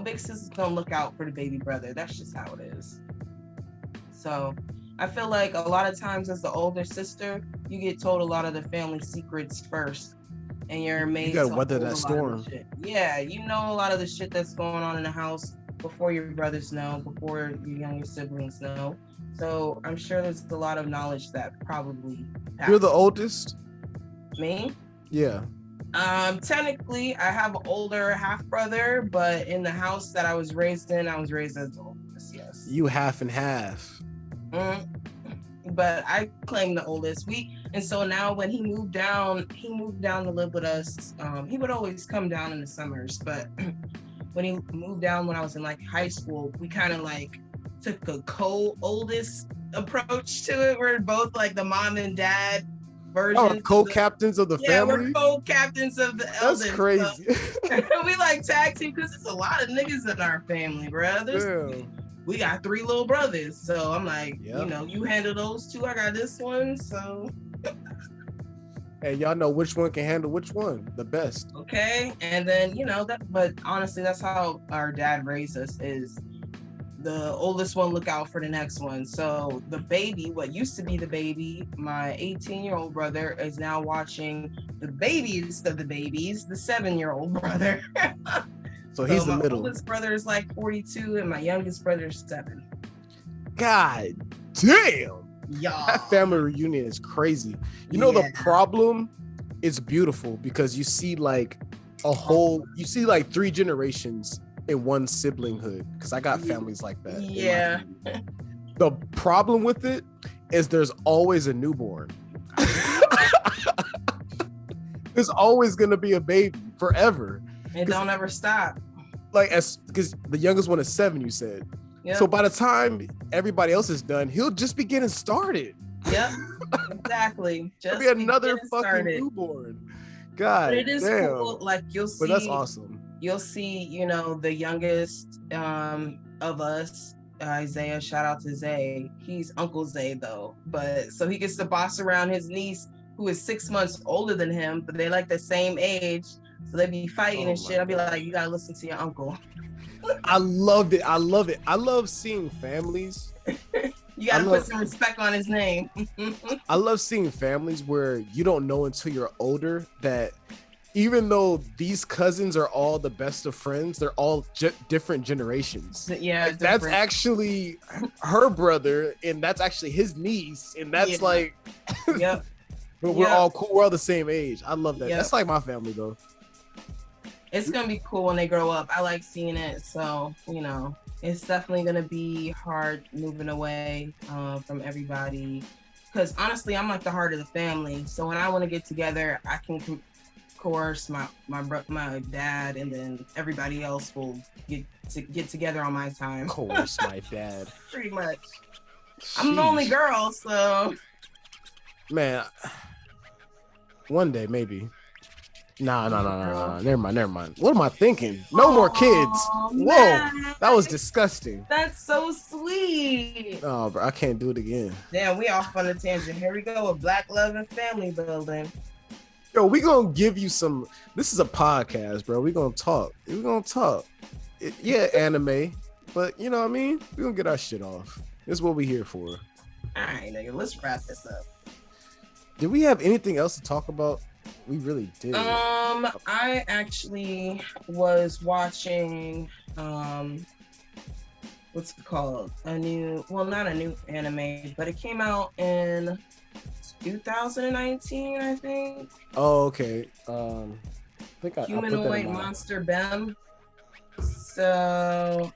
big sisters don't look out for the baby brother. That's just how it is. So I feel like a lot of times as the older sister, you get told a lot of the family secrets first. And you're made you gotta weather that storm. Yeah, you know a lot of the shit that's going on in the house before your brothers know, before your younger siblings know. So I'm sure there's a lot of knowledge that probably happens. You're the oldest? Me? Yeah. Technically, I have an older half brother, but in the house that I was raised in, I was raised as the oldest. Yes. You half and half. But I claim the oldest. And so now when he moved down to live with us. He would always come down in the summers, but when he moved down when I was in like high school, we kind of like took a co-oldest approach to it. We're both like the mom and dad version. Oh, co-captains of the family? Yeah, we're co-captains of the eldest. That's crazy. So, we like tag team because it's a lot of niggas in our family, bro. We got 3 little brothers. So I'm like, you know, you handle those 2, I got this one. So and y'all know which one can handle which one the best. Okay. And then, you know, but honestly, that's how our dad raised us, is the oldest one look out for the next one. So the baby, what used to be the baby, my 18-year-old brother is now watching the babies of the babies, the 7-year-old brother. So he's the middle. My oldest brother is like 42 and my youngest brother is 7. God damn. Yeah. That family reunion is crazy. You know, the problem is beautiful because you see like you see like 3 generations in one siblinghood, because I got families like that. Yeah. The problem with it is there's always a newborn. There's always gonna be a baby forever. It don't ever stop. Like, because the youngest one is 7, you said. Yep. So by the time everybody else is done, he'll just be getting started. Yep, exactly. Just be another fucking newborn. God, but it is damn. cool. Like you'll see. But that's awesome. You'll see, you know, the youngest of us, Isaiah. Shout out to Zay. He's Uncle Zay though, but so he gets to boss around his niece, who is 6 months older than him, but they like the same age. So they be fighting and shit. I'll be like, you gotta listen to your uncle. I loved it. I love it. I love seeing families. You gotta put some respect on his name. I love seeing families where you don't know until you're older that even though these cousins are all the best of friends, they're all different generations. Yeah, like, that's actually her brother, and that's actually his niece, and that's like, yep. But we're all cool. We're all the same age. I love that. Yep. That's like my family, though. It's gonna be cool when they grow up. I like seeing it. So, you know, it's definitely gonna be hard moving away from everybody. Because honestly, I'm like the heart of the family. So when I want to get together, I can coerce my dad, and then everybody else will get together on my time. Coerce my dad. Pretty much. I'm the only girl, so. Man, one day maybe. Nah. Never mind. What am I thinking? No more kids. Man. Whoa, that was disgusting. That's so sweet. Oh, bro, I can't do it again. Damn, we off on a tangent. Here we go with Black Love and Family Building. Yo, we gonna give you some. This is a podcast, bro. We gonna talk. Yeah, anime, but you know what I mean. We gonna get our shit off. This is what we here for. All right, nigga. Let's wrap this up. Did we have anything else to talk about? We really did. I actually was watching what's it called? Not a new anime, but it came out in 2019, I think. Oh, okay. I think Humanoid Monster Bem. So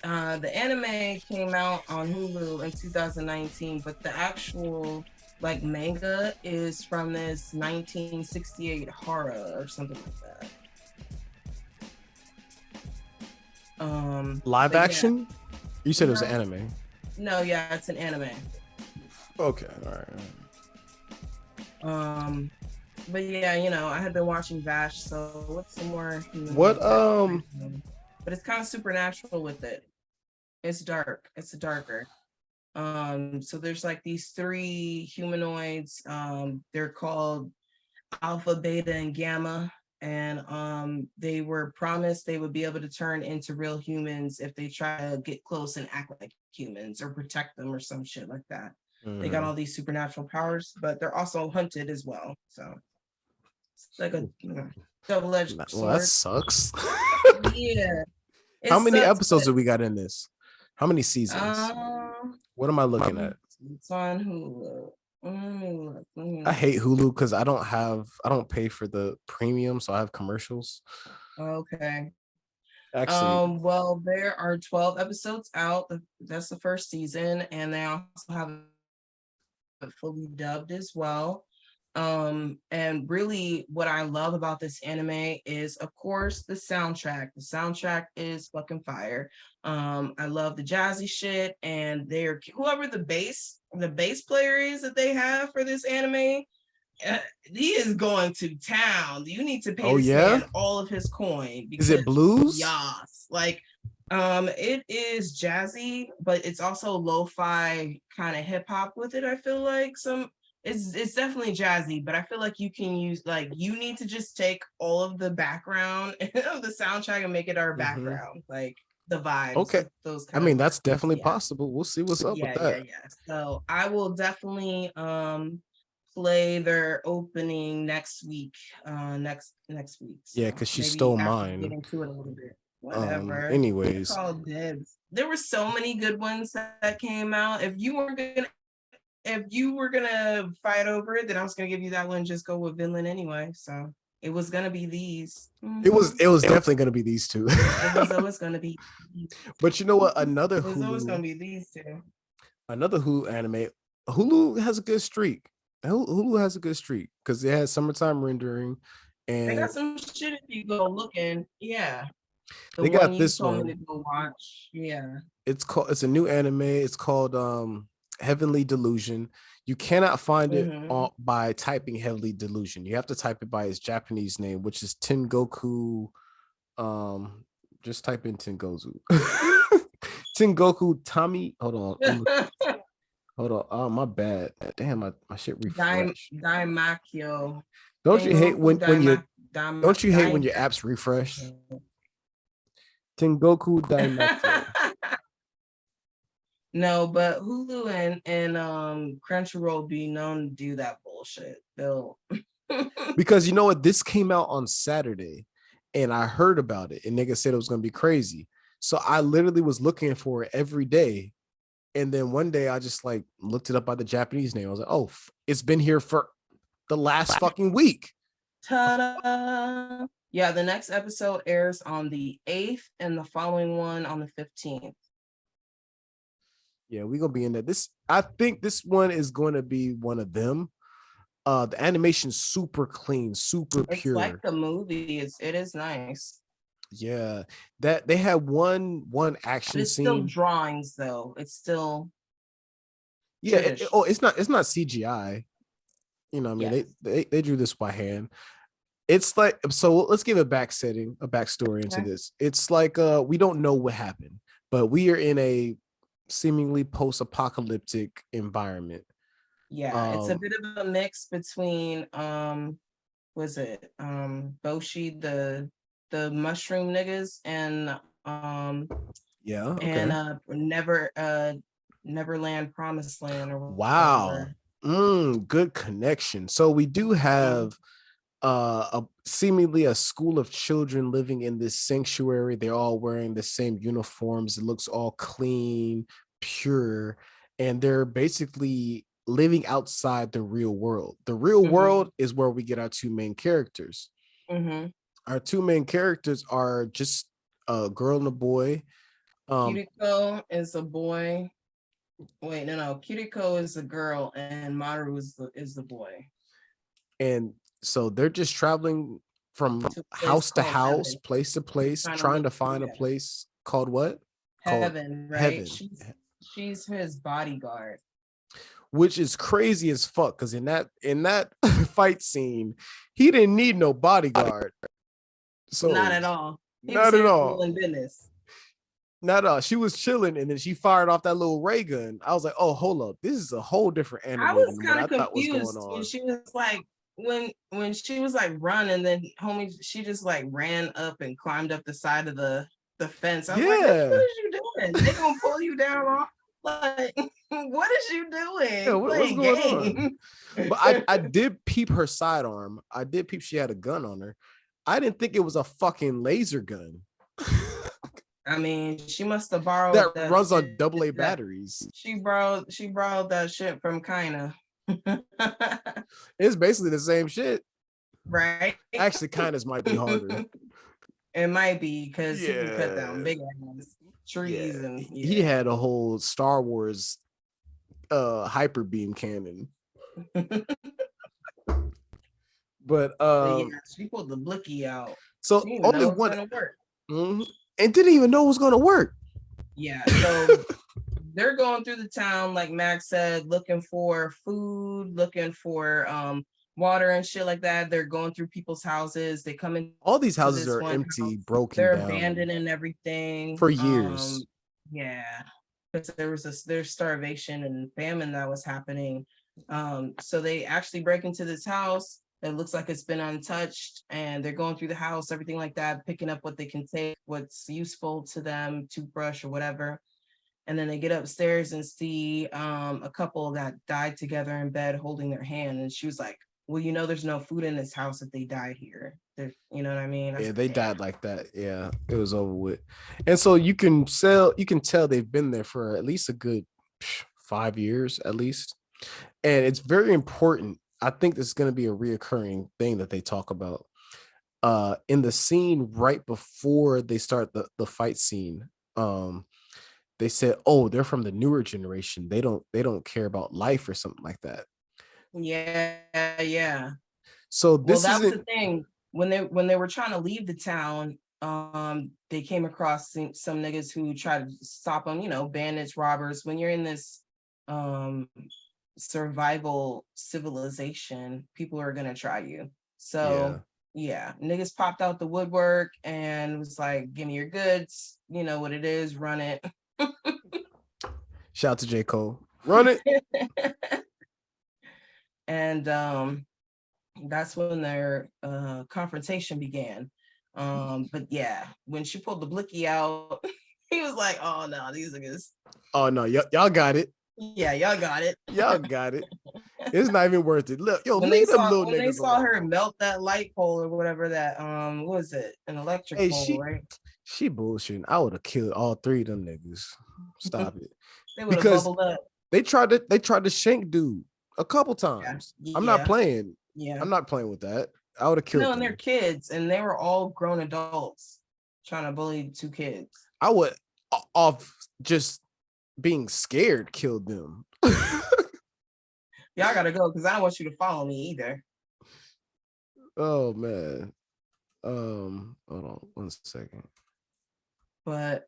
the anime came out on Hulu in 2019, but the actual like manga is from this 1968 horror or something like that. Live action? Yeah. You said it was an anime. No, yeah, it's an anime. Okay, all right. But yeah, you know, I had been watching Vash, so what's some more? But it's kind of supernatural with it. It's dark. It's darker. So there's like these 3 humanoids. They're called Alpha, Beta, and Gamma, and they were promised they would be able to turn into real humans if they try to get close and act like humans or protect them or some shit like that. They got all these supernatural powers, but they're also hunted as well. So it's like a double-edged sword. Well, that sucks. Yeah. How many episodes do we got in this? How many seasons? What am I looking at? It's on Hulu. I hate Hulu because I don't pay for the premium, so I have commercials. Okay. Actually, Well, there are 12 episodes out. That's the first season, and they also have it fully dubbed as well. And really what I love about this anime is, of course, the soundtrack. The soundtrack is fucking fire. I love the jazzy shit, and they're whoever the bass player is that they have for this anime, he is going to town. You need to pay this man all of his coin. Is it blues? Yes. Like, it is jazzy, but it's also lo-fi kind of hip hop with it. I feel like it's definitely jazzy, but I feel like you can use, like, you need to just take all of the background of the soundtrack and make it our background, like the vibes. Okay. Those I mean, that's definitely possible. We'll see what's up with that. Yeah. So I will definitely play their opening next week. Next week. So yeah, because she stole mine. Get into it a little bit. Whatever. Anyways, there were so many good ones that came out. If you were gonna fight over it, then I was gonna give you that one. Just go with Vinland anyway. So it was gonna be these. It was definitely gonna be these two. It was always gonna be. But you know what? It was always gonna be these two. Another Hulu anime. Hulu has a good streak. Hulu has a good streak because it has summertime rendering, and they got some shit if you go looking. Yeah. They got this one. To go watch. Yeah. It's a new anime. It's called Heavenly Delusion. You cannot find it by typing Heavenly Delusion. You have to type it by its Japanese name, which is Tengoku. Just type in Tengoku. Tengoku Tami. Hold on. Hold on. Oh, my bad. Damn, my shit refreshed. Daimakyou. Don't you hate when your apps refresh? Tengoku Daimakyou. No, but Hulu and Crunchyroll be known to do that bullshit. They'll because you know what? This came out on Saturday, and I heard about it, and niggas said it was gonna be crazy. So I literally was looking for it every day, and then one day I just like looked it up by the Japanese name. I was like, oh, it's been here for the last fucking week. Ta-da! Yeah, the next episode airs on the 8th, and the following one on the 15th. Yeah, we're gonna be in there. I think this one is going to be one of them. The animation's super clean, super pure. It's like the movie. It is nice. Yeah, that they had one action it's scene. Still drawings though. It's still it's not CGI. You know what I mean? Yes. They drew this by hand. It's like, so let's give a backstory into this. It's like we don't know what happened, but we are in a seemingly post-apocalyptic environment. Yeah, it's a bit of a mix between was it Boshi, the mushroom niggas, and Neverland Promised Land, or wow. Good connection. So we do have seemingly a school of children living in this sanctuary. They're all wearing the same uniforms. It looks all clean, pure, and they're basically living outside the real world. The real world is where we get our two main characters. Our two main characters are just a girl and a boy. Kiriko is a boy. Wait, no. Kiriko is a girl, and Maru is the boy. And so they're just traveling from house to house, place to place, trying to find a place called what? Heaven, right? Heaven. She's his bodyguard. Which is crazy as fuck, because in that fight scene, he didn't need no bodyguard. So not at all. Not at all. Not at all. She was chilling, and then she fired off that little ray gun. I was like, "Oh, hold up, this is a whole different anime." I was kind of confused when she was like, when she was like run, and then she just like ran up and climbed up the side of the fence. I was like, "What is you doing? They gonna pull you down off? Like, what is you doing? Yeah, what's going on?" But I did peep her sidearm. I did peep she had a gun on her. I didn't think it was a fucking laser gun. I mean, she must have borrowed that runs on AA batteries. She borrowed that shit from Kaina. It's basically the same shit. Right? Actually, kindness might be harder. It might be because he can cut down Yeah. big ass trees and He had a whole Star Wars hyper beam cannon. But yeah, she pulled the blicky out. so She didn't only know it was one gonna work. and didn't even know it was gonna work. Yeah, so they're going through the town, like Max said, looking for food, looking for water and shit like that. They're going through people's houses. They come in. All these houses are empty, broken They're down. abandoning everything For years. Yeah, because there's starvation and famine that was happening. So they actually break into this house that looks like it's been untouched, and they're going through the house, everything like that, picking up what they can take, what's useful to them, toothbrush or whatever. And then they get upstairs and see a couple that died together in bed holding their hand. And she was like, well, you know, there's no food in this house if they died here. You know what I mean? Yeah, they died like that. Yeah, it was over with. And so you can tell they've been there for at least a good 5 years at least. And it's very important. I think this is going to be a reoccurring thing that they talk about. In the scene right before they start the fight scene, they said, oh, they're from the newer generation. They don't care about life or something like that. Yeah. So this that was the thing. When they were trying to leave the town, they came across some niggas who tried to stop them, you know, bandits, robbers. When you're in this survival civilization, people are gonna try you. So yeah, niggas popped out the woodwork and was like, give me your goods, you know what it is, run it. Shout out to J. Cole. Run it. And that's when their confrontation began. But yeah, when she pulled the blicky out, he was like, oh no, these niggas. Oh no, y'all got it. Yeah, y'all got it. Y'all got it. It's not even worth it. Look, yo, when leave them saw, little when niggas they saw alone. her melt that light pole or whatever that what was it? An electric pole, right? She bullshitting. I would have killed all three of them niggas. Stop it. They would have bubbled up. They tried to shank dude a couple times. Yeah. I'm not playing. Yeah. I'm not playing with that. I would have killed them. And they're kids, and they were all grown adults trying to bully two kids. I would, off just being scared, kill them. Y'all gotta go because I don't want you to follow me either. Oh man. Hold on 1 second. But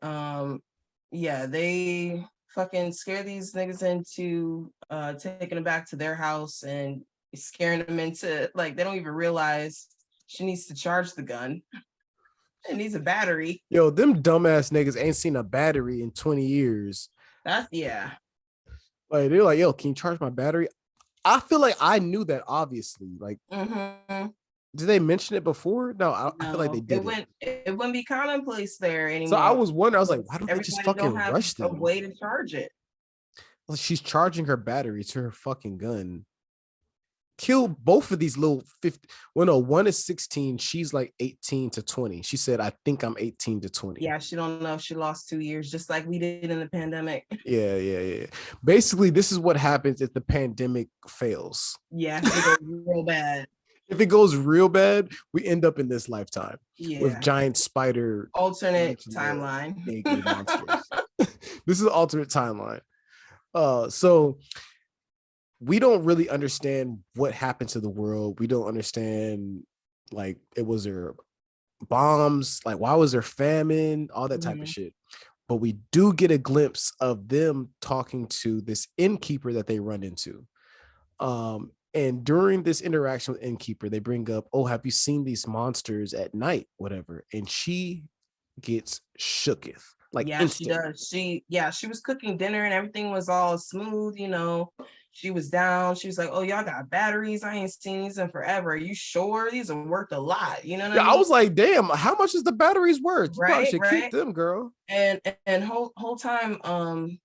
yeah, they fucking scare these niggas into taking them back to their house and scaring them into, like, they don't even realize she needs to charge the gun. It needs a battery. Yo, them dumbass niggas ain't seen a battery in 20 years. Like they're like, yo, can you charge my battery? I feel like I knew that, obviously. Like, did they mention it before? No, I feel like they did. It wouldn't be commonplace there anymore. So I was wondering, I was like, why don't they just fucking rush them? A way to charge it. Well, she's charging her battery to her fucking gun. Kill both of these little 50. Well, no, one is 16. She's like 18 to 20. She said, I think I'm 18 to 20. Yeah, she don't know. She lost 2 years, just like we did in the pandemic. Yeah. Basically, this is what happens if the pandemic fails. Yeah, it goes real bad. If it goes real bad, we end up in this lifetime with Yeah. giant spider Alternate timeline. monsters. This is an alternate timeline. So we don't really understand what happened to the world. We don't understand, like, was there bombs? Like, why was there famine? All that type of shit. But we do get a glimpse of them talking to this innkeeper that they run into. And during this interaction with innkeeper, they bring up, oh, have you seen these monsters at night? Whatever. And she gets shooketh. Like, yeah, instant. she does. She was cooking dinner and everything was all smooth, you know. She was down. She was like, oh, y'all got batteries. I ain't seen these in forever. Are you sure? These are worth a lot. You know what I mean? I was like, damn, how much is the batteries worth? You probably should keep them, girl. And whole time,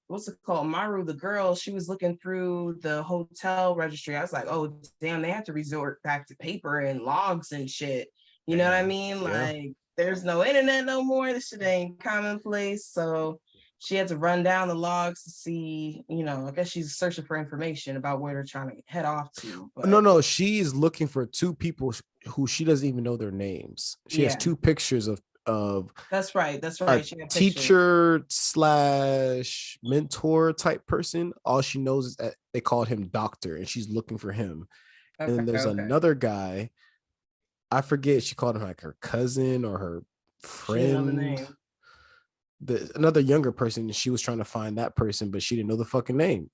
what's it called? Maru, the girl, she was looking through the hotel registry. I was like, oh, damn, they have to resort back to paper and logs and shit. You know what I mean? Yeah. Like, there's no internet no more. This shit ain't commonplace. So she had to run down the logs to see, I guess she's searching for information about where they're trying to head off to. But No, she's looking for two people who she doesn't even know their names. She has two pictures of that's right. a She had teacher / mentor type person. All she knows is that they called him doctor, and she's looking for him. And then there's another guy. I forget. She called him like her cousin or her friend. Another younger person. She was trying to find that person, but she didn't know the fucking name.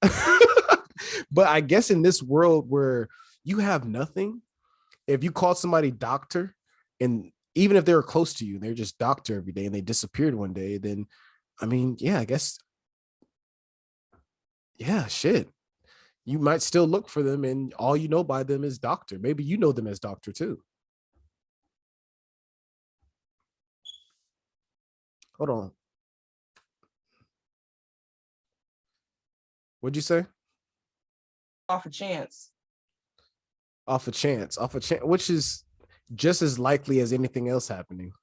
But I guess in this world where you have nothing, if you call somebody doctor, and even if they were close to you, they're just doctor every day and they disappeared one day, then I mean, yeah, I guess, yeah, shit. You might still look for them and all you know by them is doctor. Maybe you know them as doctor too. Hold on. What'd you say? Off a chance, which is just as likely as anything else happening.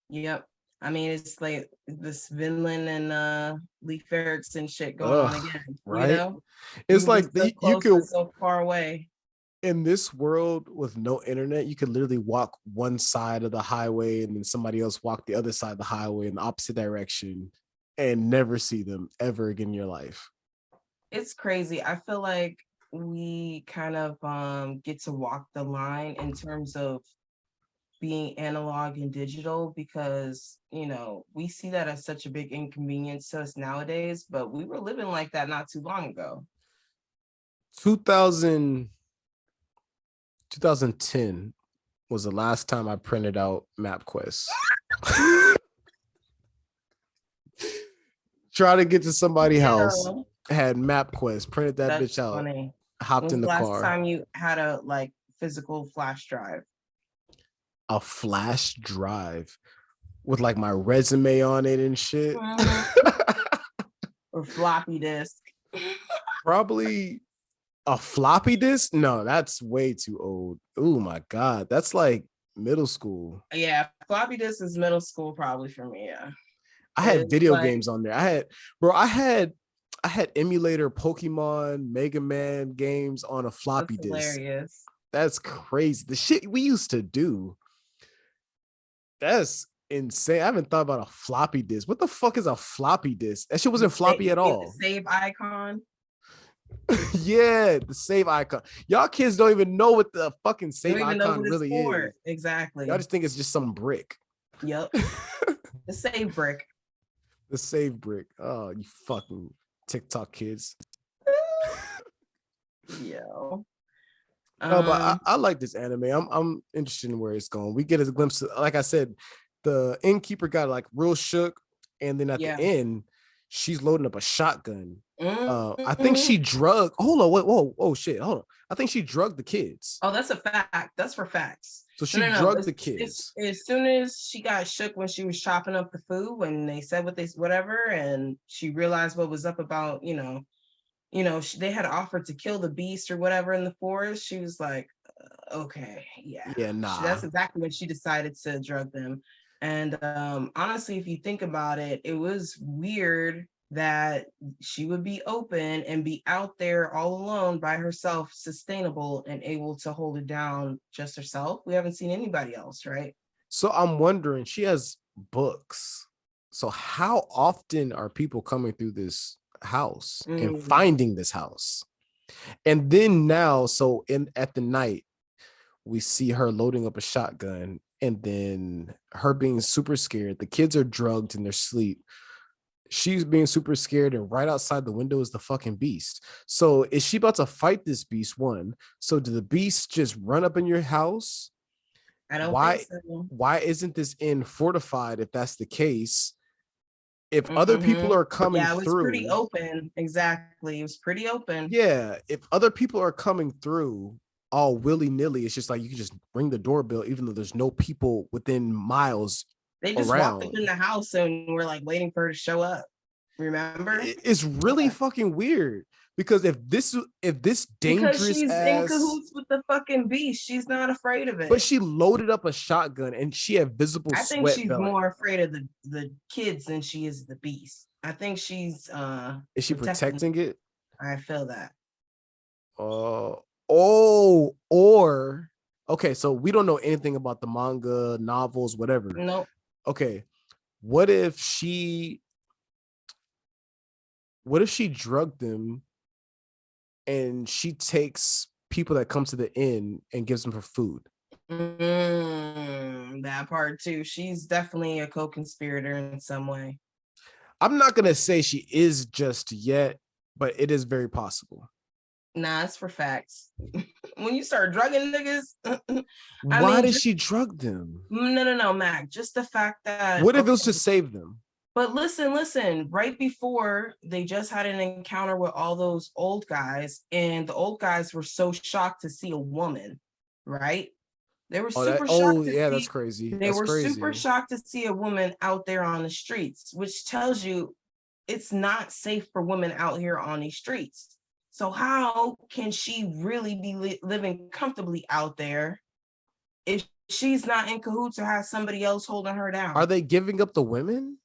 Yep. I mean, it's like this Vinland and Leif Erikson shit going on again. Right? It's like you could so far away. In this world with no internet, you could literally walk one side of the highway and then somebody else walk the other side of the highway in the opposite direction and never see them ever again in your life. It's crazy. I feel like we kind of get to walk the line in terms of being analog and digital because, we see that as such a big inconvenience to us nowadays, but we were living like that not too long ago. 2010 was the last time I printed out MapQuest. Try to get to somebody's house, had MapQuest, printed that bitch out, funny. Hopped in the car. Last time you had a physical flash drive? A flash drive with like my resume on it and shit. Or floppy disk. Probably a floppy disk. No, that's way too old. Oh my God. That's like middle school. Yeah. Floppy disk is middle school probably for me. Yeah. I had video games on there. I had emulator Pokemon, Mega Man games on a floppy disk. Hilarious. That's crazy. The shit we used to do. That's insane. I haven't thought about a floppy disk. What the fuck is a floppy disk? That shit wasn't floppy at all. The save icon. Yeah, the save icon. Y'all kids don't even know what the fucking save icon really is. Exactly. Y'all just think it's just some brick. Yep. The save brick. The save brick. Oh, you fucking TikTok kids. Yo. No, but I like this anime. I'm interested in where it's going. We get a glimpse of, like I said, the innkeeper got like real shook, and then at the end, she's loading up a shotgun. I think she drugged. Hold on, wait, whoa, shit, hold on. I think she drugged the kids. Oh, that's a fact. That's for facts. So she drugged the kids. As soon as she got shook when she was chopping up the food, when they said whatever, and she realized what was up about, they had offered to kill the beast or whatever in the forest. She was like, okay, yeah, nah. That's exactly when she decided to drug them. And honestly, if you think about it, it was weird that she would be open and be out there all alone by herself, sustainable and able to hold it down just herself. We haven't seen anybody else, right? So I'm wondering, she has books. So how often are people coming through this house and finding this house? And then now, so at the night, we see her loading up a shotgun, and then her being super scared. The kids are drugged in their sleep. She's being super scared, and right outside the window is the fucking beast. So is she about to fight this beast? One. So do the beasts just run up in your house? I don't think so. Why isn't this inn fortified if that's the case? If other people are coming through. Yeah, it was pretty open. Exactly. It was pretty open. Yeah. If other people are coming through all willy-nilly, it's just like you can just ring the doorbell even though there's no people within miles. They just walked up in the house and we're like waiting for her to show up. Remember? It's really fucking weird because if this dangerous, because she's in cahoots with the fucking beast, she's not afraid of it. But she loaded up a shotgun and she had visible sweat. I think she's more afraid of the kids than she is the beast. I think she's Is she protecting it? I feel that. Or okay, so we don't know anything about the manga, novels, whatever. Nope. Okay, what if she drugged them and she takes people that come to the inn and gives them her food? That part too. She's definitely a co-conspirator in some way. I'm not gonna say she is just yet, but it is very possible. Nah, it's for facts. When you start drugging niggas, why did she drug them? No, Mac. Just the fact that what if it was to save them? But listen, right before they just had an encounter with all those old guys, and the old guys were so shocked to see a woman, right? They were super shocked. That's crazy. They were super shocked to see a woman out there on the streets, which tells you it's not safe for women out here on these streets. So how can she really be living comfortably out there if she's not in cahoots or has somebody else holding her down? Are they giving up the women?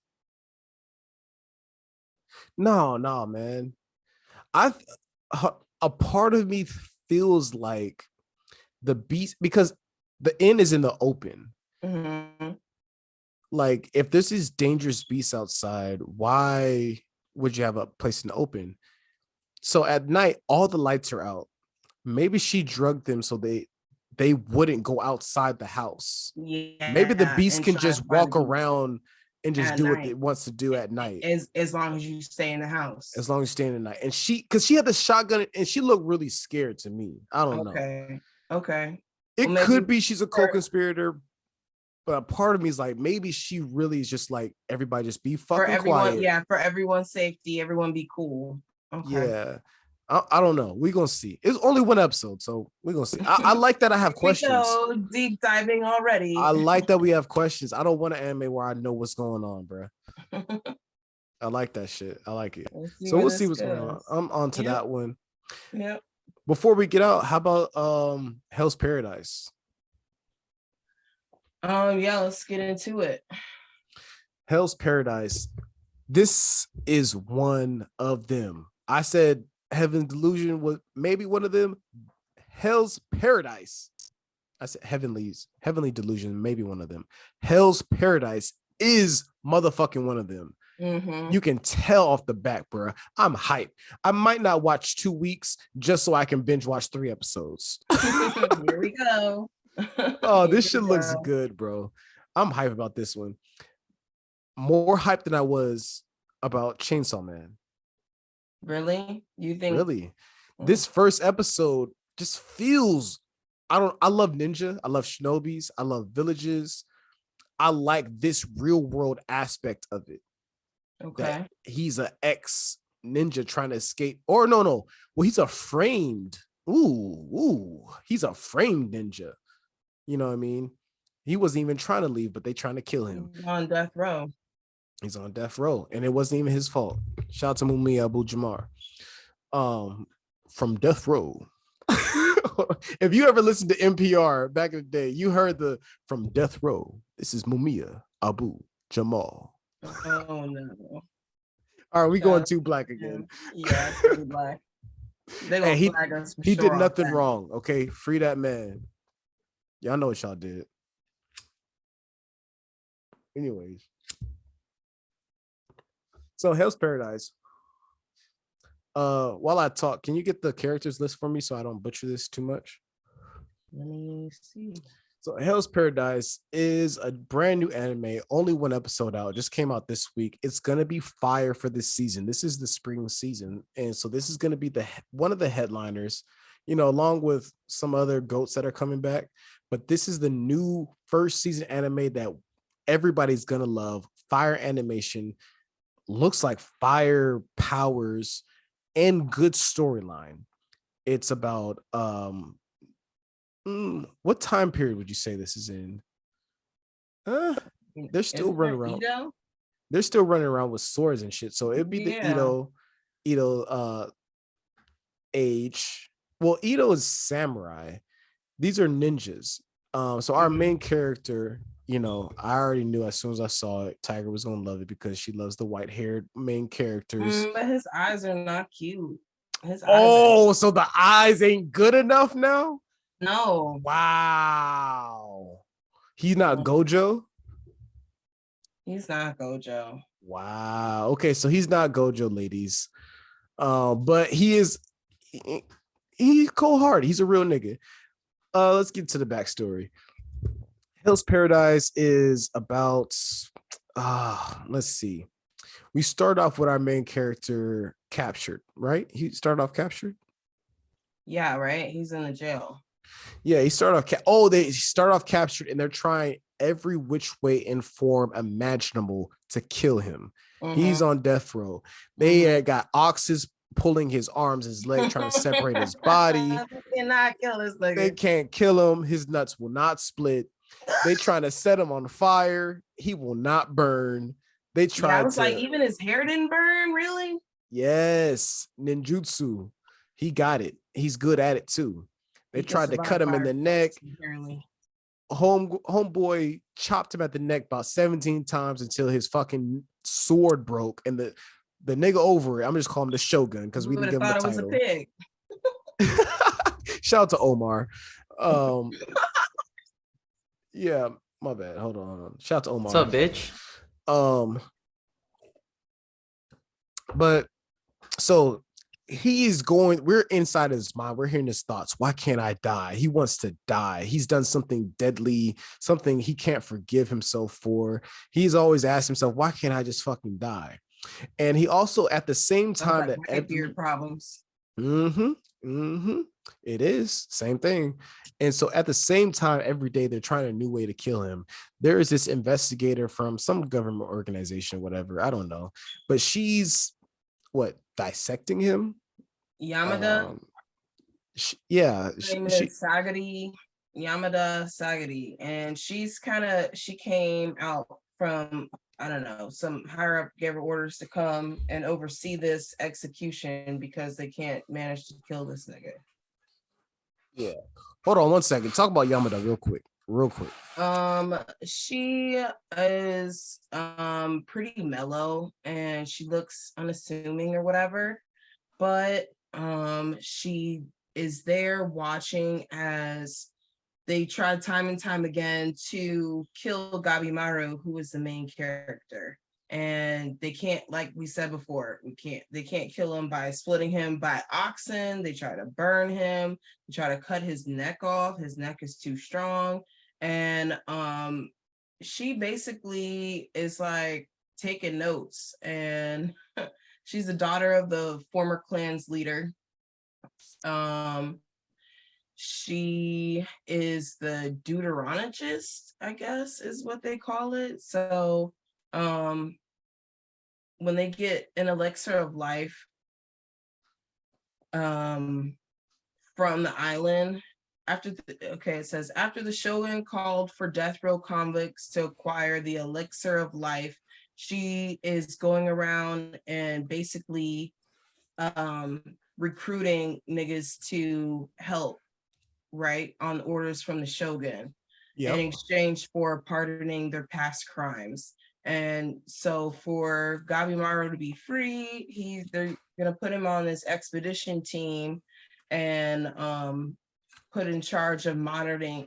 No, man. A part of me feels like the beast, because the inn is in the open. Mm-hmm. Like, if this is dangerous beasts outside, why would you have a place in the open? So at night, all the lights are out. Maybe she drugged them so they wouldn't go outside the house. Yeah, maybe the beast can just walk around and just do what it wants to do at night. As long as you stay in the house. As long as you stay in the night. And because she had the shotgun and she looked really scared to me. I don't know. Okay. It could be she's a co-conspirator, but a part of me is like, maybe she really is just like, everybody just be fucking quiet. Yeah, for everyone's safety, everyone be cool. Okay. Yeah. I don't know. We're gonna see. It's only one episode, so we're gonna see. I like that I have questions. So deep diving already. I like that we have questions. I don't want an anime where I know what's going on, bro. I like that shit. I like it. We'll see what's going on. I'm on to that one. Yep. Before we get out, how about Hell's Paradise? Yeah, let's get into it. Hell's Paradise. This is one of them. I said Heavenly Delusion was maybe one of them. Hell's Paradise. I said Heavenly Delusion, maybe one of them. Hell's Paradise is motherfucking one of them. Mm-hmm. You can tell off the back, bro. I'm hyped. I might not watch 2 weeks just so I can binge watch 3 episodes. Here we go. Oh, this shit looks good, bro. I'm hyped about this one. More hyped than I was about Chainsaw Man. Really? You think? Really? This first episode just feels. I love ninja. I love shinobis. I love villages. I like this real world aspect of it. Okay. That he's an ex ninja trying to escape. Or no. Well, he's a framed. He's a framed ninja. You know what I mean? He wasn't even trying to leave, but they trying to kill him. On death row. He's on death row, and it wasn't even his fault. Shout out to Mumia Abu Jamar. From death row. If you ever listened to NPR back in the day, you heard the from death row. This is Mumia Abu Jamal. Oh no. All right, we going too black again. Yeah, it's pretty black. They gonna flag us for he sure did nothing wrong. Okay, free that man. Y'all know what y'all did. Anyways. So Hell's Paradise. While I talk, can you get the characters list for me so I don't butcher this too much? Let me see. So Hell's Paradise is a brand new anime, only 1 episode out, just came out this week. It's gonna be fire for this season. This is the spring season, and so this is gonna be one of the headliners, along with some other goats that are coming back. But this is the new first season anime that everybody's gonna love. Fire animation, looks like fire powers, and good storyline. It's about what time period would you say this is in? They're still running around. Ito? They're still running around with swords and shit. So it'd be the Ito age. Well, Ito is samurai. These are ninjas. So our main character, I already knew as soon as I saw it, Thaiger was gonna love it because she loves the white-haired main characters. But his eyes are not cute. His eyes Oh, so the eyes ain't good enough now? No. Wow. He's not Gojo? He's not Gojo. Wow. Okay, so he's not Gojo, ladies. But he's cold-hearted. He's a real nigga. Let's get to the backstory. Hell's Paradise is about let's see. We start off with our main character captured, right? He started off captured. Yeah, right. He's in the jail. Yeah, he started off. They start off captured, and they're trying every which way and form imaginable to kill him. He's on death row. They got oxes pulling his arms, his leg, trying to separate his body. They cannot kill this nigga. They can't kill him. His nuts will not split. They trying to set him on fire. He will not burn. They tried I was like, even his hair didn't burn, really? Yes, ninjutsu. He got it. He's good at it too. They tried to cut him in the neck. Apparently. Homeboy chopped him at the neck about 17 times until his fucking sword broke. And the nigga over it, I'm just calling him the Shogun because we didn't give him the title. It was a pig. Shout out to Omar. Yeah, my bad. Hold on. Shout out to Omar. What's up, bitch? But so we're inside his mind. We're hearing his thoughts. Why can't I die? He wants to die. He's done something deadly, something he can't forgive himself for. He's always asked himself, why can't I just fucking die? And he also, at the same time, that beard problems. It is same thing. And so at the same time, every day they're trying a new way to kill him. There is this investigator from some government organization, whatever, I don't know, but she's dissecting him. Yamada. She Sagari, Yamada Sagari, and she came out from, I don't know, some higher up gave her orders to come and oversee this execution because they can't manage to kill this nigga. Yeah. Hold on 1 second. Talk about Yamada real quick. She is pretty mellow and she looks unassuming or whatever, but she is there watching as they try time and time again to kill Gabimaru, who is the main character. And they can't, like we said before, they can't kill him by splitting him by oxen. They try to burn him. They try to cut his neck off. His neck is too strong. And she basically is like taking notes. And she's the daughter of the former clan's leader. She is the deuteronomist, I guess is what they call it. So when they get an elixir of life from the island, it says after the Shogun called for death row convicts to acquire the elixir of life, she is going around and basically recruiting niggas to help, right, on orders from the Shogun in exchange for pardoning their past crimes. And so for Gabimaru to be free, they're gonna put him on this expedition team and put in charge of monitoring.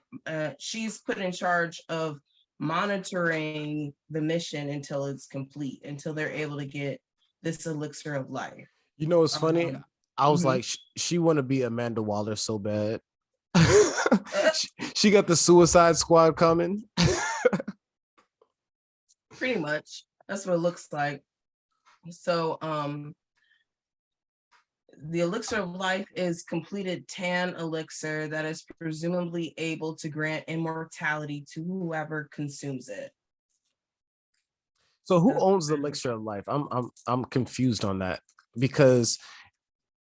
She's put in charge of monitoring the mission until it's complete, until they're able to get this elixir of life. You know what's funny? I was like, she want to be Amanda Waller so bad. she got the Suicide Squad coming. Pretty much. That's what it looks like. So the elixir of life is completed tan elixir that is presumably able to grant immortality to whoever consumes it. So who owns the elixir of life? I'm confused on that, because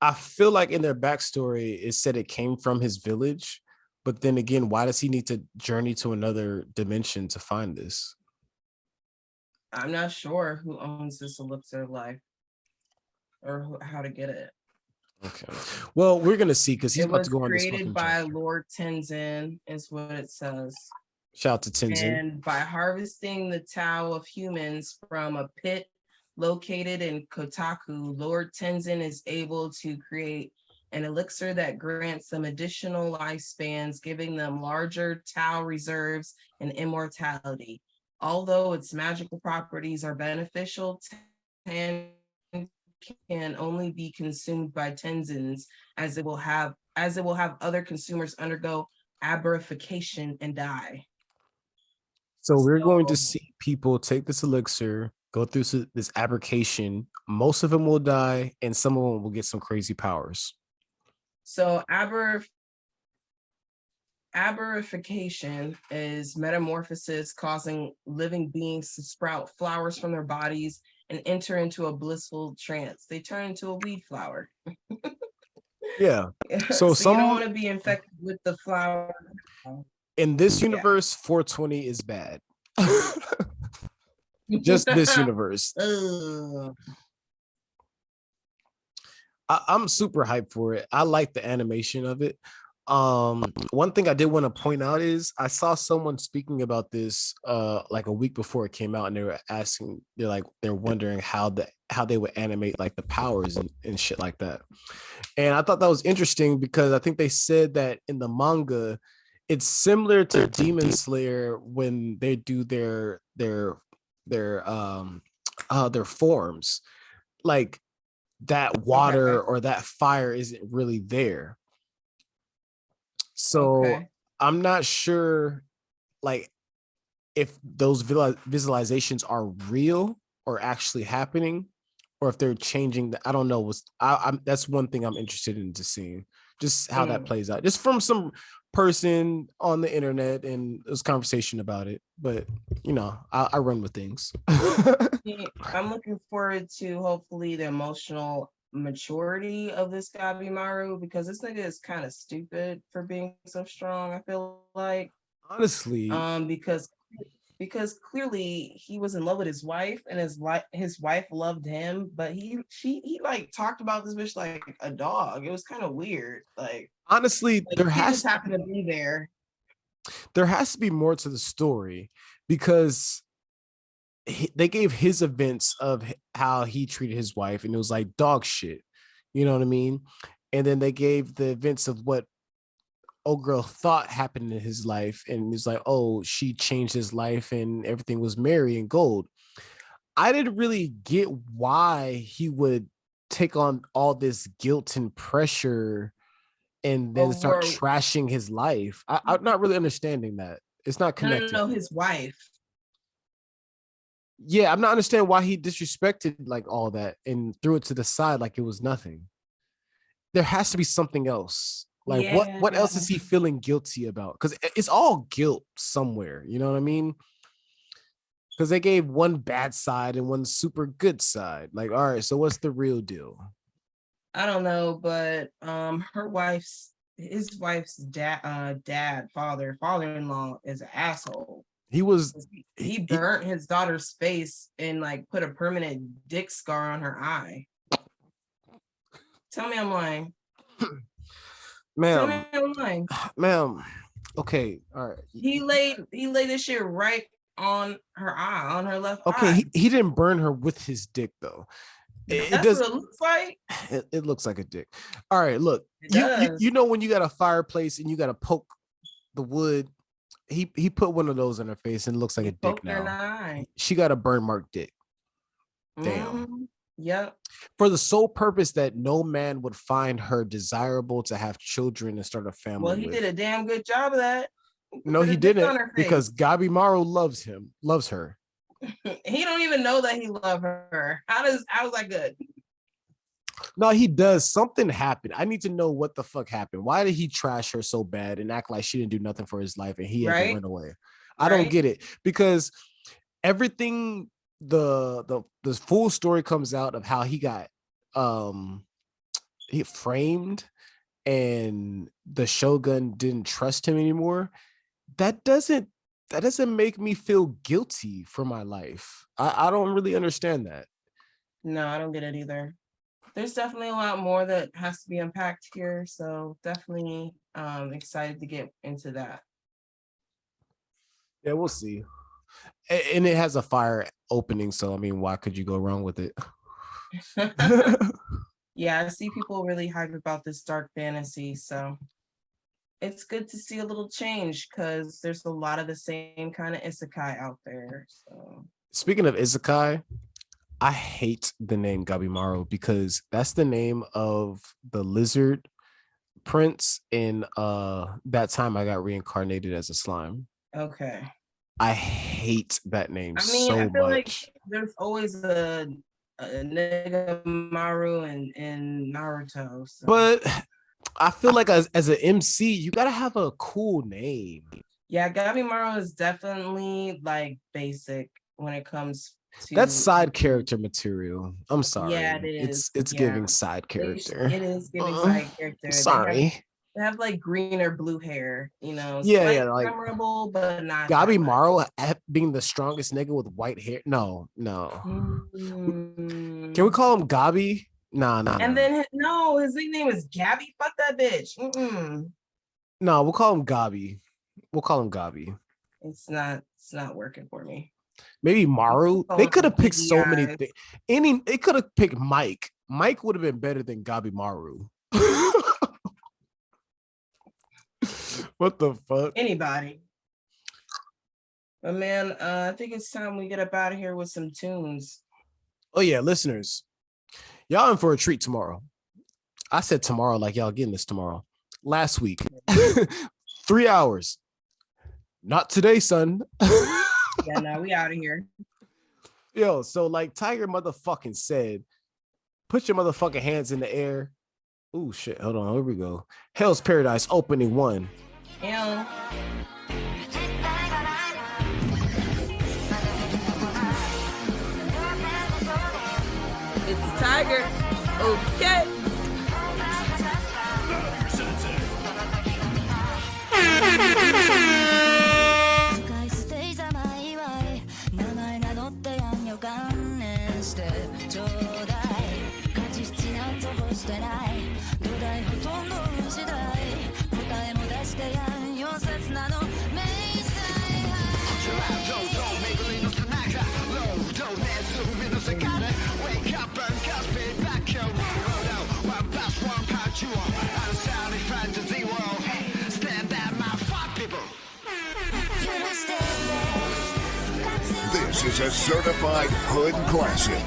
I feel like in their backstory it said it came from his village, but then again, why does he need to journey to another dimension to find this? I'm not sure who owns this elixir of life or how to get it. Okay. Well, we're gonna see because he's It about was to go on this created fucking by chapter. Lord Tenzin, is what it says. Shout out to Tenzin. And by harvesting the Tao of humans from a pit located in Kotaku, Lord Tenzin is able to create an elixir that grants them additional lifespans, giving them larger Tao reserves and immortality. Although its magical properties are beneficial, Tan can only be consumed by Tenzins, as it will have other consumers undergo aberification and die. So we're going to So- see people take this elixir, go through this abrogation. Most of them will die, and some of them will get some crazy powers. So aberification is metamorphosis, causing living beings to sprout flowers from their bodies and enter into a blissful trance. They turn into a weed flower. Yeah. So, So you some don't want to be infected with the flower. in this universe, 420 is bad. Just this universe. Ugh. I'm super hyped for it. I like the animation of it. One thing I did want to point out is I saw someone speaking about this like a week before it came out, and they were asking, they're wondering how they would animate like the powers and shit like that. And I thought that was interesting because I think they said that in the manga it's similar to Demon Slayer when they do their forms, like that water or that fire isn't really there. So I'm not sure like if those visualizations are real or actually happening, or if they're changing. I don't know. That's one thing I'm interested in to see, just how that plays out, just from some person on the internet, and there's conversation about it. But I run with things. I'm looking forward to hopefully the emotional maturity of this Gabimaru, because this nigga is kind of stupid for being so strong. I feel like, honestly, because clearly he was in love with his wife, and his wife loved him, but he like talked about this bitch like a dog. It was kind of weird. Like, honestly, there has to happen to be there. There has to be more to the story, because they gave his events of how he treated his wife, and it was like dog shit. You know what I mean? And then they gave the events of what old girl thought happened in his life, and it's like, oh, she changed his life and everything was merry and gold. I didn't really get why he would take on all this guilt and pressure and then start trashing his life. I'm not really understanding that. It's not connected. No, his wife. Yeah, I'm not understanding why he disrespected like all that and threw it to the side like it was nothing. There has to be something else. Like what else is he feeling guilty about? Because it's all guilt somewhere. You know what I mean? Because they gave one bad side and one super good side. Like, all right, so what's the real deal? I don't know, but his wife's father-in-law is an asshole. He burnt his daughter's face and like put a permanent dick scar on her eye. Tell me I'm lying. Ma'am. Okay, all right. He laid this shit right on her eye, on her left eye. Okay, he didn't burn her with his dick though. That's what it looks like. It looks like a dick. All right, look. You know when you got a fireplace and you got to poke the wood. He put one of those in her face and it looks like a dick now. She got a burn mark dick. Damn. Yep. For the sole purpose that no man would find her desirable to have children and start a family. Well, he did a damn good job of that. No, he didn't, because Gabimaru loves her. He don't even know that he loved her. How was that good? No, he does. Something happened. I need to know what the fuck happened. Why did he trash her so bad and act like she didn't do nothing for his life and he had to run away? I don't get it, because everything, the full story comes out of how he got he framed and the shogun didn't trust him anymore. That doesn't make me feel guilty for my life. I don't really understand that. No, I don't get it either. there's definitely a lot more that has to be unpacked here. So definitely excited to get into that. Yeah, we'll see. And it has a fire opening, so I mean, why could you go wrong with it? Yeah, I see people really hype about this dark fantasy, so it's good to see a little change because there's a lot of the same kind of isekai out there. So Speaking of isekai, I hate the name Gabimaru because that's the name of the lizard prince in That Time I Got Reincarnated as a Slime. okay. I hate that name I mean, so I feel like much. there's always a Negamaru in Naruto. So. But I feel like as an MC, you gotta have a cool name. Yeah, Gabimaru is definitely like basic when it comes to That's side character material. I'm sorry. Yeah, it is. It's Yeah. giving side character. It is giving side character. Sorry. They have like green or blue hair, you know. Yeah, like memorable, but not Gabimaru being the strongest nigga with white hair. No. Mm. Can we call him Gabi? Nah. And then no, his nickname is Gabby. Fuck that bitch. No, we'll call him Gabi. It's not working for me. Maybe Maru. They could have picked so many things. They could have picked Mike. Mike would have been better than Gabimaru. What the fuck? Anybody. But man, I think it's time we get up out of here with some tunes. Oh yeah, listeners, y'all in for a treat tomorrow. I said tomorrow like y'all getting this tomorrow. Last week, 3 hours. Not today, son. Yeah, no, we out of here. Yo, so like Thaiger motherfucking said, put your motherfucking hands in the air. Oh shit, hold on, here we go. Hell's Paradise opening 1. Yeah. It's Thaiger. Okay. This is a certified hood classic.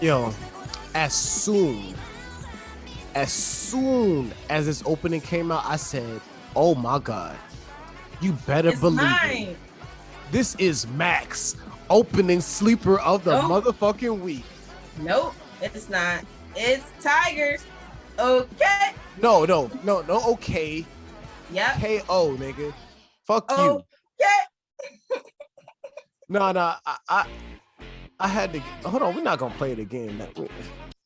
Yo, as soon as this opening came out, I said, oh my God, you better believe it. This is Max, opening sleeper of the motherfucking week. Nope, it's not. It's Tigers. Okay. No, okay. Yep. KO, nigga. Fuck you. Okay. No, I had to. Hold on, we're not gonna play it again.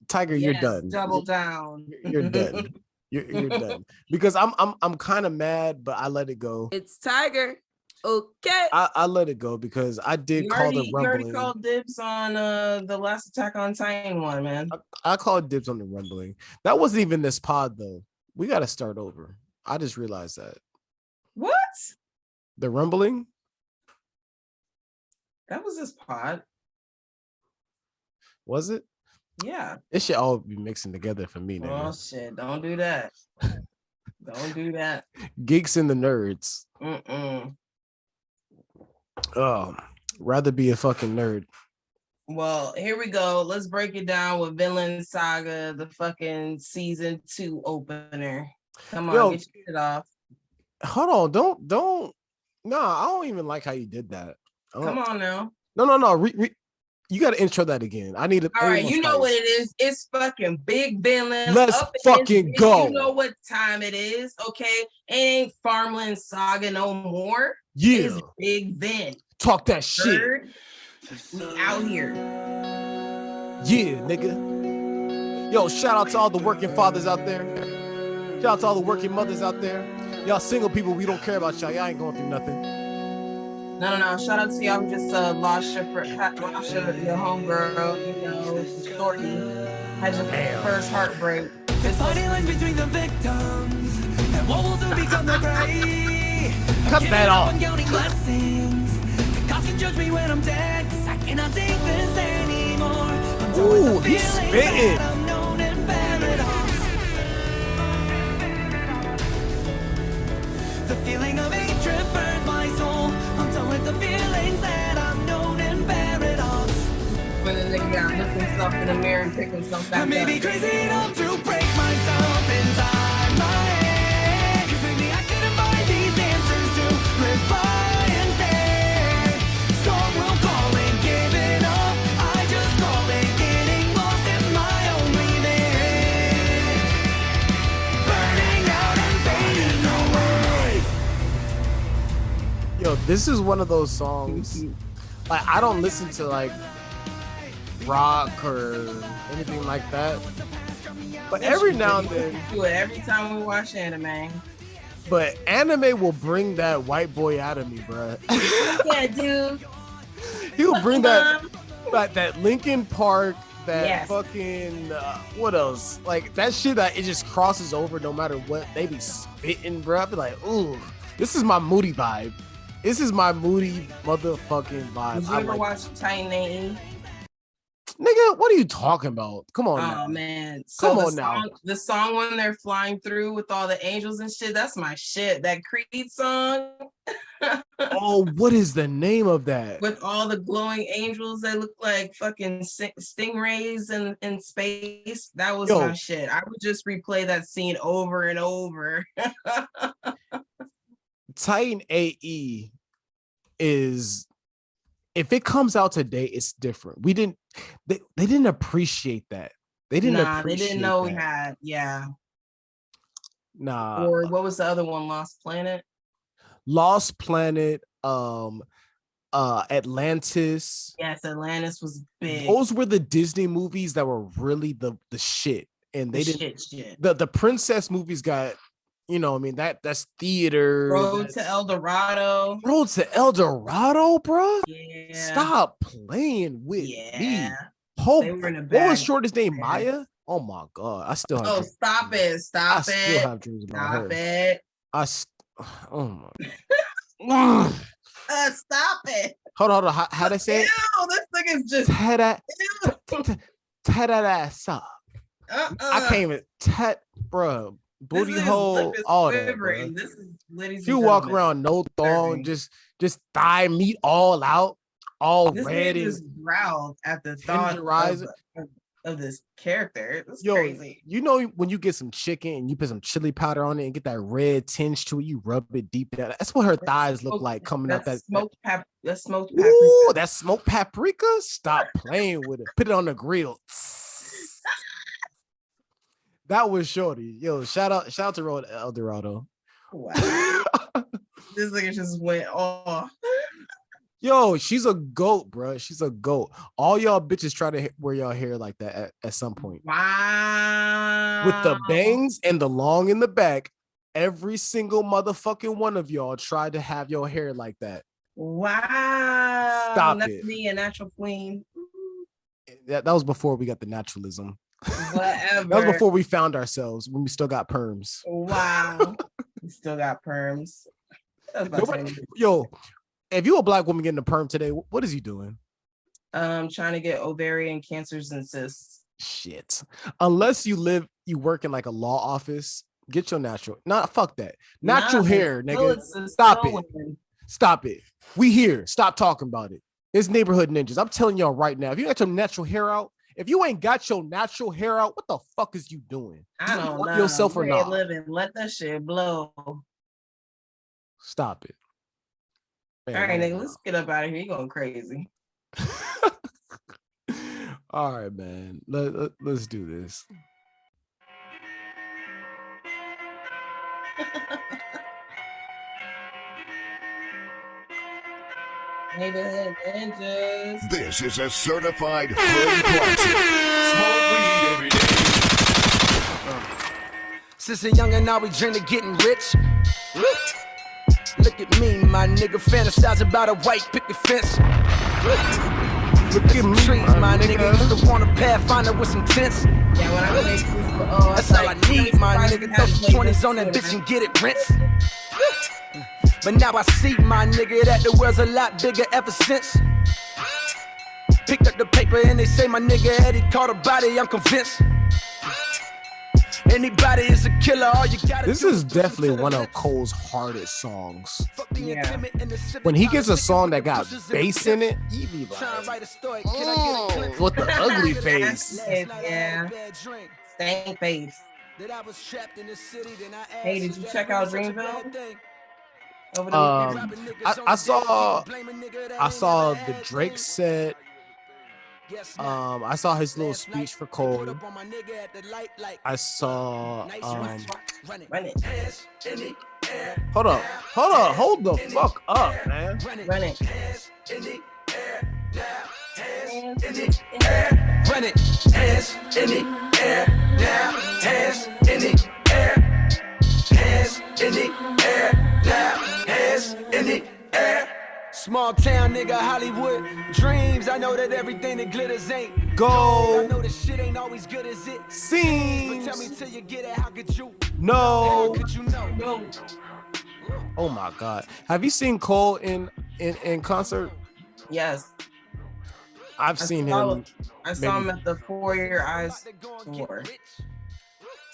Thaiger, you're done. Double down. You're done. You're done. Because I'm kind of mad, but I let it go. It's Thaiger. Okay. I let it go because I did call the rumbling. You already called dibs on the last Attack on Titan one, man. I called dibs on the rumbling. That wasn't even this pod though. We got to start over. I just realized that. What? The rumbling? That was this pod. Was it? Yeah. It should all be mixing together for me now. Oh shit! Don't do that. Don't do that. Geeks and the nerds. Oh, rather be a fucking nerd. Well, here we go. Let's break it down with Vinland Saga, the fucking season 2 opener. Come on, get your shit off. Hold on, don't. No, I don't even like how you did that. Come on now. No. You got to intro that again. I need to. All right, you know what it is. It's fucking Big Vinland. Let's fucking go. You know what time it is, okay? It ain't Farmland Saga no more. Yeah. It's Big Vin. Talk that shit. We out here. Yeah, nigga. Yo, shout out to all the working fathers out there. Shout out to all the working mothers out there. Y'all single people, we don't care about y'all. Y'all ain't going through nothing. No. Shout out to y'all who just lost your homegirl, you know, Shorty. Had your first heartbreak. The party lines between the victims and what will soon become the prey. Cut that off. Blessings. The cops can judge me when I'm dead, 'cause I cannot take this anymore. Ooh, he's spitting. I'm known in paradise. The feeling of hatred burns my soul. I'm done with the feelings that I'm known in paradise. When the nigga got look himself in the mirror and pick himself back I may up. be crazy enough to break myself inside my head. You think me I couldn't find these answers to live by instead. Some will call it giving up. I just call it getting lost in my own breathing. Burning out and fading away. Yo, this is one of those songs. Like, I don't listen to like rock or anything like that. But every now and then, do it every time we watch anime. but anime will bring that white boy out of me, bruh. Yeah, dude. He'll bring that Linkin Park, that Yes. fucking what else? Like that shit that it just crosses over no matter what. They be spitting, bruh. I be like, ooh, this is my moody vibe. This is my moody motherfucking vibe. Did you ever watch Titan AE? Nigga, what are you talking about? Come on Oh now. man. Come the on now. song, the song when they're flying through with all the angels and shit, that's my shit. That Creed song Oh, what is the name of that? with all the glowing angels that look like fucking stingrays in space. That was Yo. my shit. I would just replay that scene over and over. Titan AE is, if it comes out today, it's different. They didn't appreciate that. They didn't They appreciate didn't know we that. had, yeah. Nah. Or what was the other one? Lost Planet? Lost Planet, Atlantis. Yes, Atlantis was big. Those were the Disney movies that were really the shit. And they The didn't shit. the princess movies got, you know, I mean, that's theater. Road that's- to El Dorado. Road to El Dorado, bro. Yeah. Stop playing with me. Yeah. Hope. They were in a What was bag. Shorty's name? Yeah. Maya? Oh my god. I still have Oh, dreams. stop it. I Stop still it. have dreams about Stop her. it. Oh my. Stop it. Hold on. How they say it? Ew, this nigga's just. Tie that Ew. ass up. I can't even bro. Booty hole, all that. Bro. This is ladies. You and walk gentlemen, around no thong, disturbing. just thigh meat all out, all This red nigga and just growled at the thought tenderized. of this character. It's Yo, crazy. you know when you get some chicken and you put some chili powder on it and get that red tinge to it, you rub it deep down. That's what her thighs look like coming out that. That's smoked paprika. Ooh, that smoked paprika. Stop playing with it. Put it on the grill. That was Shorty. Yo, shout out to Road El Dorado. Wow. This nigga just went off. Yo, she's a goat, bro. She's a goat. All y'all bitches try to wear y'all hair like that at some point. Wow. With the bangs and the long in the back, every single motherfucking one of y'all tried to have your hair like that. Wow. Stop That's it. me, a natural queen. That was before we got the naturalism. Whatever. That was before we found ourselves when we still got perms. Wow. We still got perms. I was about to say, Yo, if you a black woman getting a perm today, what is you doing? trying to get ovarian cancers and cysts. Shit. Unless you work in like a law office, get your natural. Fuck that. Natural Nah, hair, no, nigga. it's a Stop snow it. one. Stop it. We here. Stop talking about it. It's neighborhood ninjas. I'm telling y'all right now, if you got your natural hair out, if you ain't got your natural hair out, what the fuck is you doing? I You don't want know. yourself or You ain't not? living. Let that shit blow. All Stop it. Man, right, no, nigga, no. let's get up out of here. You going crazy. All right, man. Let's do this. Neighborhood ninjas. This is a certified hood classic. Smoke weed every day. since a young and now we dream of getting rich. Look at me, my nigga, fantasize about a white picket fence. Look at me, Trees, my nigga, used to want a pathfinder with some tents. Yeah, when I was That's all I need, my nigga. Throw some 20s on that bitch and get it rinsed. But now I see, my nigga, that the world's a lot bigger ever since. Picked up the paper and they say my nigga Eddie caught a body, I'm convinced. Anybody is a killer, all you gotta This do is definitely one of Cole's hardest songs. Yeah. When he gets a song that got bass in it, he be like, with the ugly face. Yeah. Same face. Hey, did you check out Dreamville? Over the I saw the Drake set. I saw his little speech for Cole. I saw Run it. hold the fuck up, man. Run it. Run it, hands in the air, now, hands in the air, hands in the air, now, hands in the air. Small town nigga, Hollywood dreams. I know that everything that glitters ain't gold. I know this shit ain't always good as it seems. But tell me till you get it, how could you? No. How could you know? No. Oh my God. Have you seen Cole in concert? Yes. I've seen him. I saw him at the For Your Eyes tour.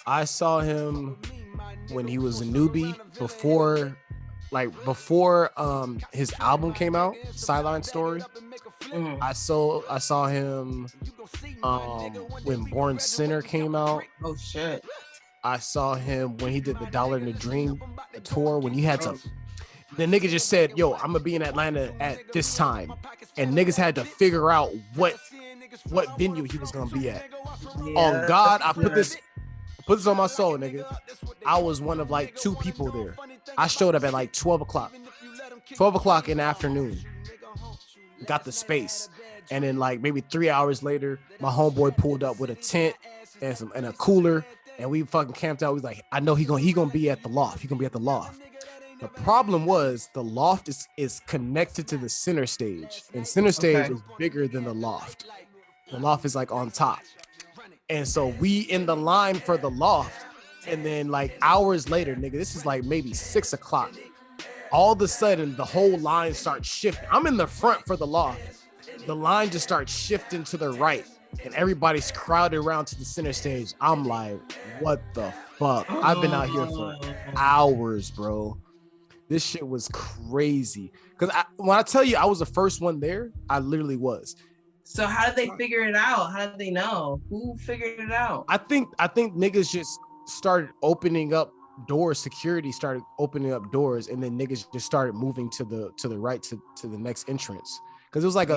I saw him when he was a newbie before his album came out, Sideline Story. I saw him when Born Sinner came out. Oh shit. I saw him when he did the Dollar in the Dream tour, when you had to the nigga just said, yo, I'm gonna be in Atlanta at this time, and niggas had to figure out what venue he was gonna be at. Yeah, On God, I put this on my soul, nigga. I was one of like 2 people there. I showed up at like 12 o'clock in the afternoon, got the space, and then like maybe 3 hours later, my homeboy pulled up with a tent and a cooler, and we fucking camped out. We was like, I know he gonna be at the loft. He gonna be at the loft. The problem was the loft is connected to the center stage, and center stage is bigger than the loft. The loft is like on top. And so we in the line for the loft, and then like hours later, nigga, this is like maybe 6 o'clock. All of a sudden, the whole line starts shifting. I'm in the front for the loft. The line just starts shifting to the right, and everybody's crowded around to the center stage. I'm like, what the fuck? I've been out here for hours, bro. This shit was crazy. Because when I tell you I was the first one there, I literally was. So how did they figure it out? How did they know? Who figured it out? I think niggas just started opening up doors. Security started opening up doors, and then niggas just started moving to the right to the next entrance. Because it was like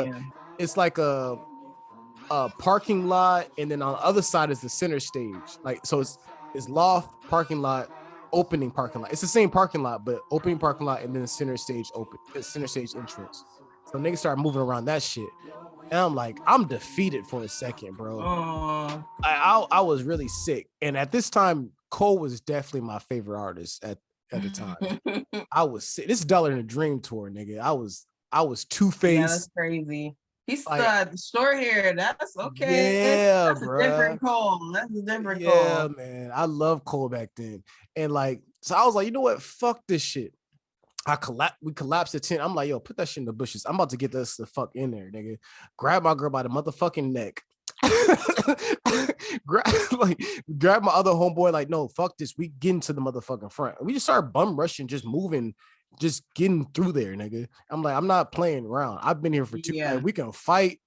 it's like a parking lot, and then on the other side is the center stage. Like, so it's loft, parking lot, opening parking lot. It's the same parking lot, but opening parking lot and then the center stage entrance. So niggas started moving around that shit. And I'm like, I'm defeated for a second, bro. I was really sick. And at this time, Cole was definitely my favorite artist at the time. I was sick. This is Dollar in a Dream tour, nigga. I was Two-Faced. Yeah, that's crazy. He's the short hair. That's okay. Yeah, that's bro. A different Cole. That's a different Cole. Yeah, man. I love Cole back then. And like, so I was like, you know what? Fuck this shit. We collapsed the tent. I'm like, yo, put that shit in the bushes. I'm about to get this the fuck in there, nigga. Grab my girl by the motherfucking neck. grab my other homeboy, like, no, fuck this. We get into the motherfucking front. We just started bum rushing, just moving, just getting through there, nigga. I'm like, I'm not playing around. I've been here for 2 years. Like, we can fight.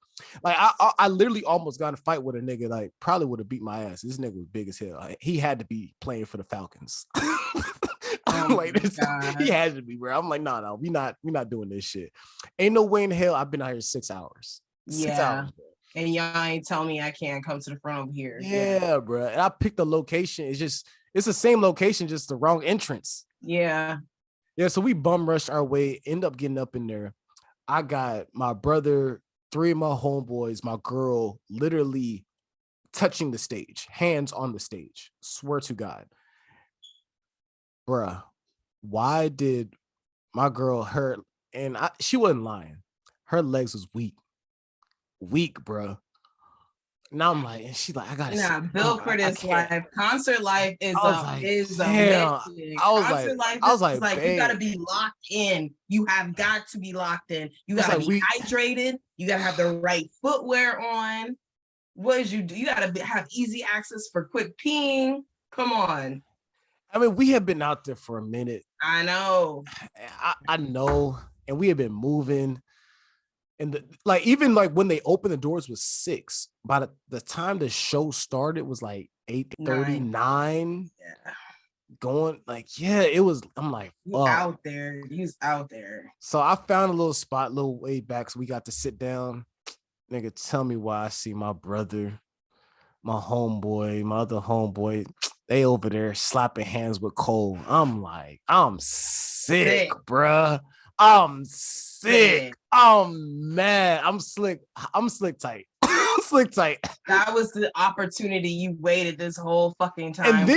Like, I literally almost got in a fight with a nigga, like, probably would have beat my ass. This nigga was big as hell. Like, he had to be playing for the Falcons. Like, he had to be, bro. I'm like, no, we not doing this shit. Ain't no way in hell I've been out here 6 hours. 6 hours, bro. And y'all ain't tell me I can't come to the front over here. Yeah, bro. And I picked the location. It's the same location, just the wrong entrance. Yeah. Yeah, so we bum rushed our way, end up getting up in there. I got my brother, 3 of my homeboys, my girl, literally touching the stage, hands on the stage. Swear to God. bruh, why did my girl she wasn't lying. Her legs was weak, bruh. Now I'm like, and she's like, I gotta built for this life. Concert life is a mission. I was Concert life is like you gotta be locked in. You have got to be locked in. You gotta be hydrated. You gotta have the right footwear on. What did you do? You gotta have easy access for quick peeing. Come on. I mean, we have been out there for a minute. I know. I know, and we have been moving. And even when they opened the doors was 6. By the time the show started, it was like 8:39. Yeah. Going it was. I'm like, fuck. Out there. He's out there. So I found a little spot, a little way back, so we got to sit down. Nigga, tell me why I see my brother, my homeboy, my other homeboy, they over there slapping hands with Cole. I'm like, I'm sick, bruh. I'm sick. I'm mad. I'm slick tight. Slick tight. That was the opportunity you waited this whole fucking time.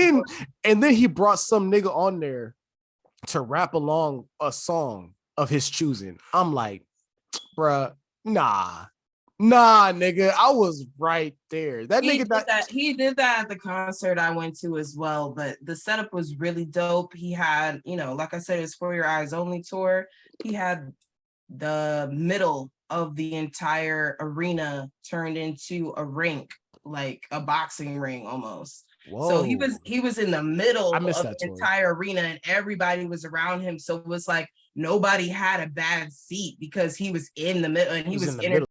And then he brought some nigga on there to rap along a song of his choosing. I'm like, bruh, nah, nigga. I was right there. He did that at the concert I went to as well, but the setup was really dope. He had, like I said, his For Your Eyes Only tour. He had the middle of the entire arena turned into a rink, like a boxing ring almost. Whoa. So he was in the middle of the entire arena and everybody was around him. So it was like nobody had a bad seat because he was in the middle and he was entertaining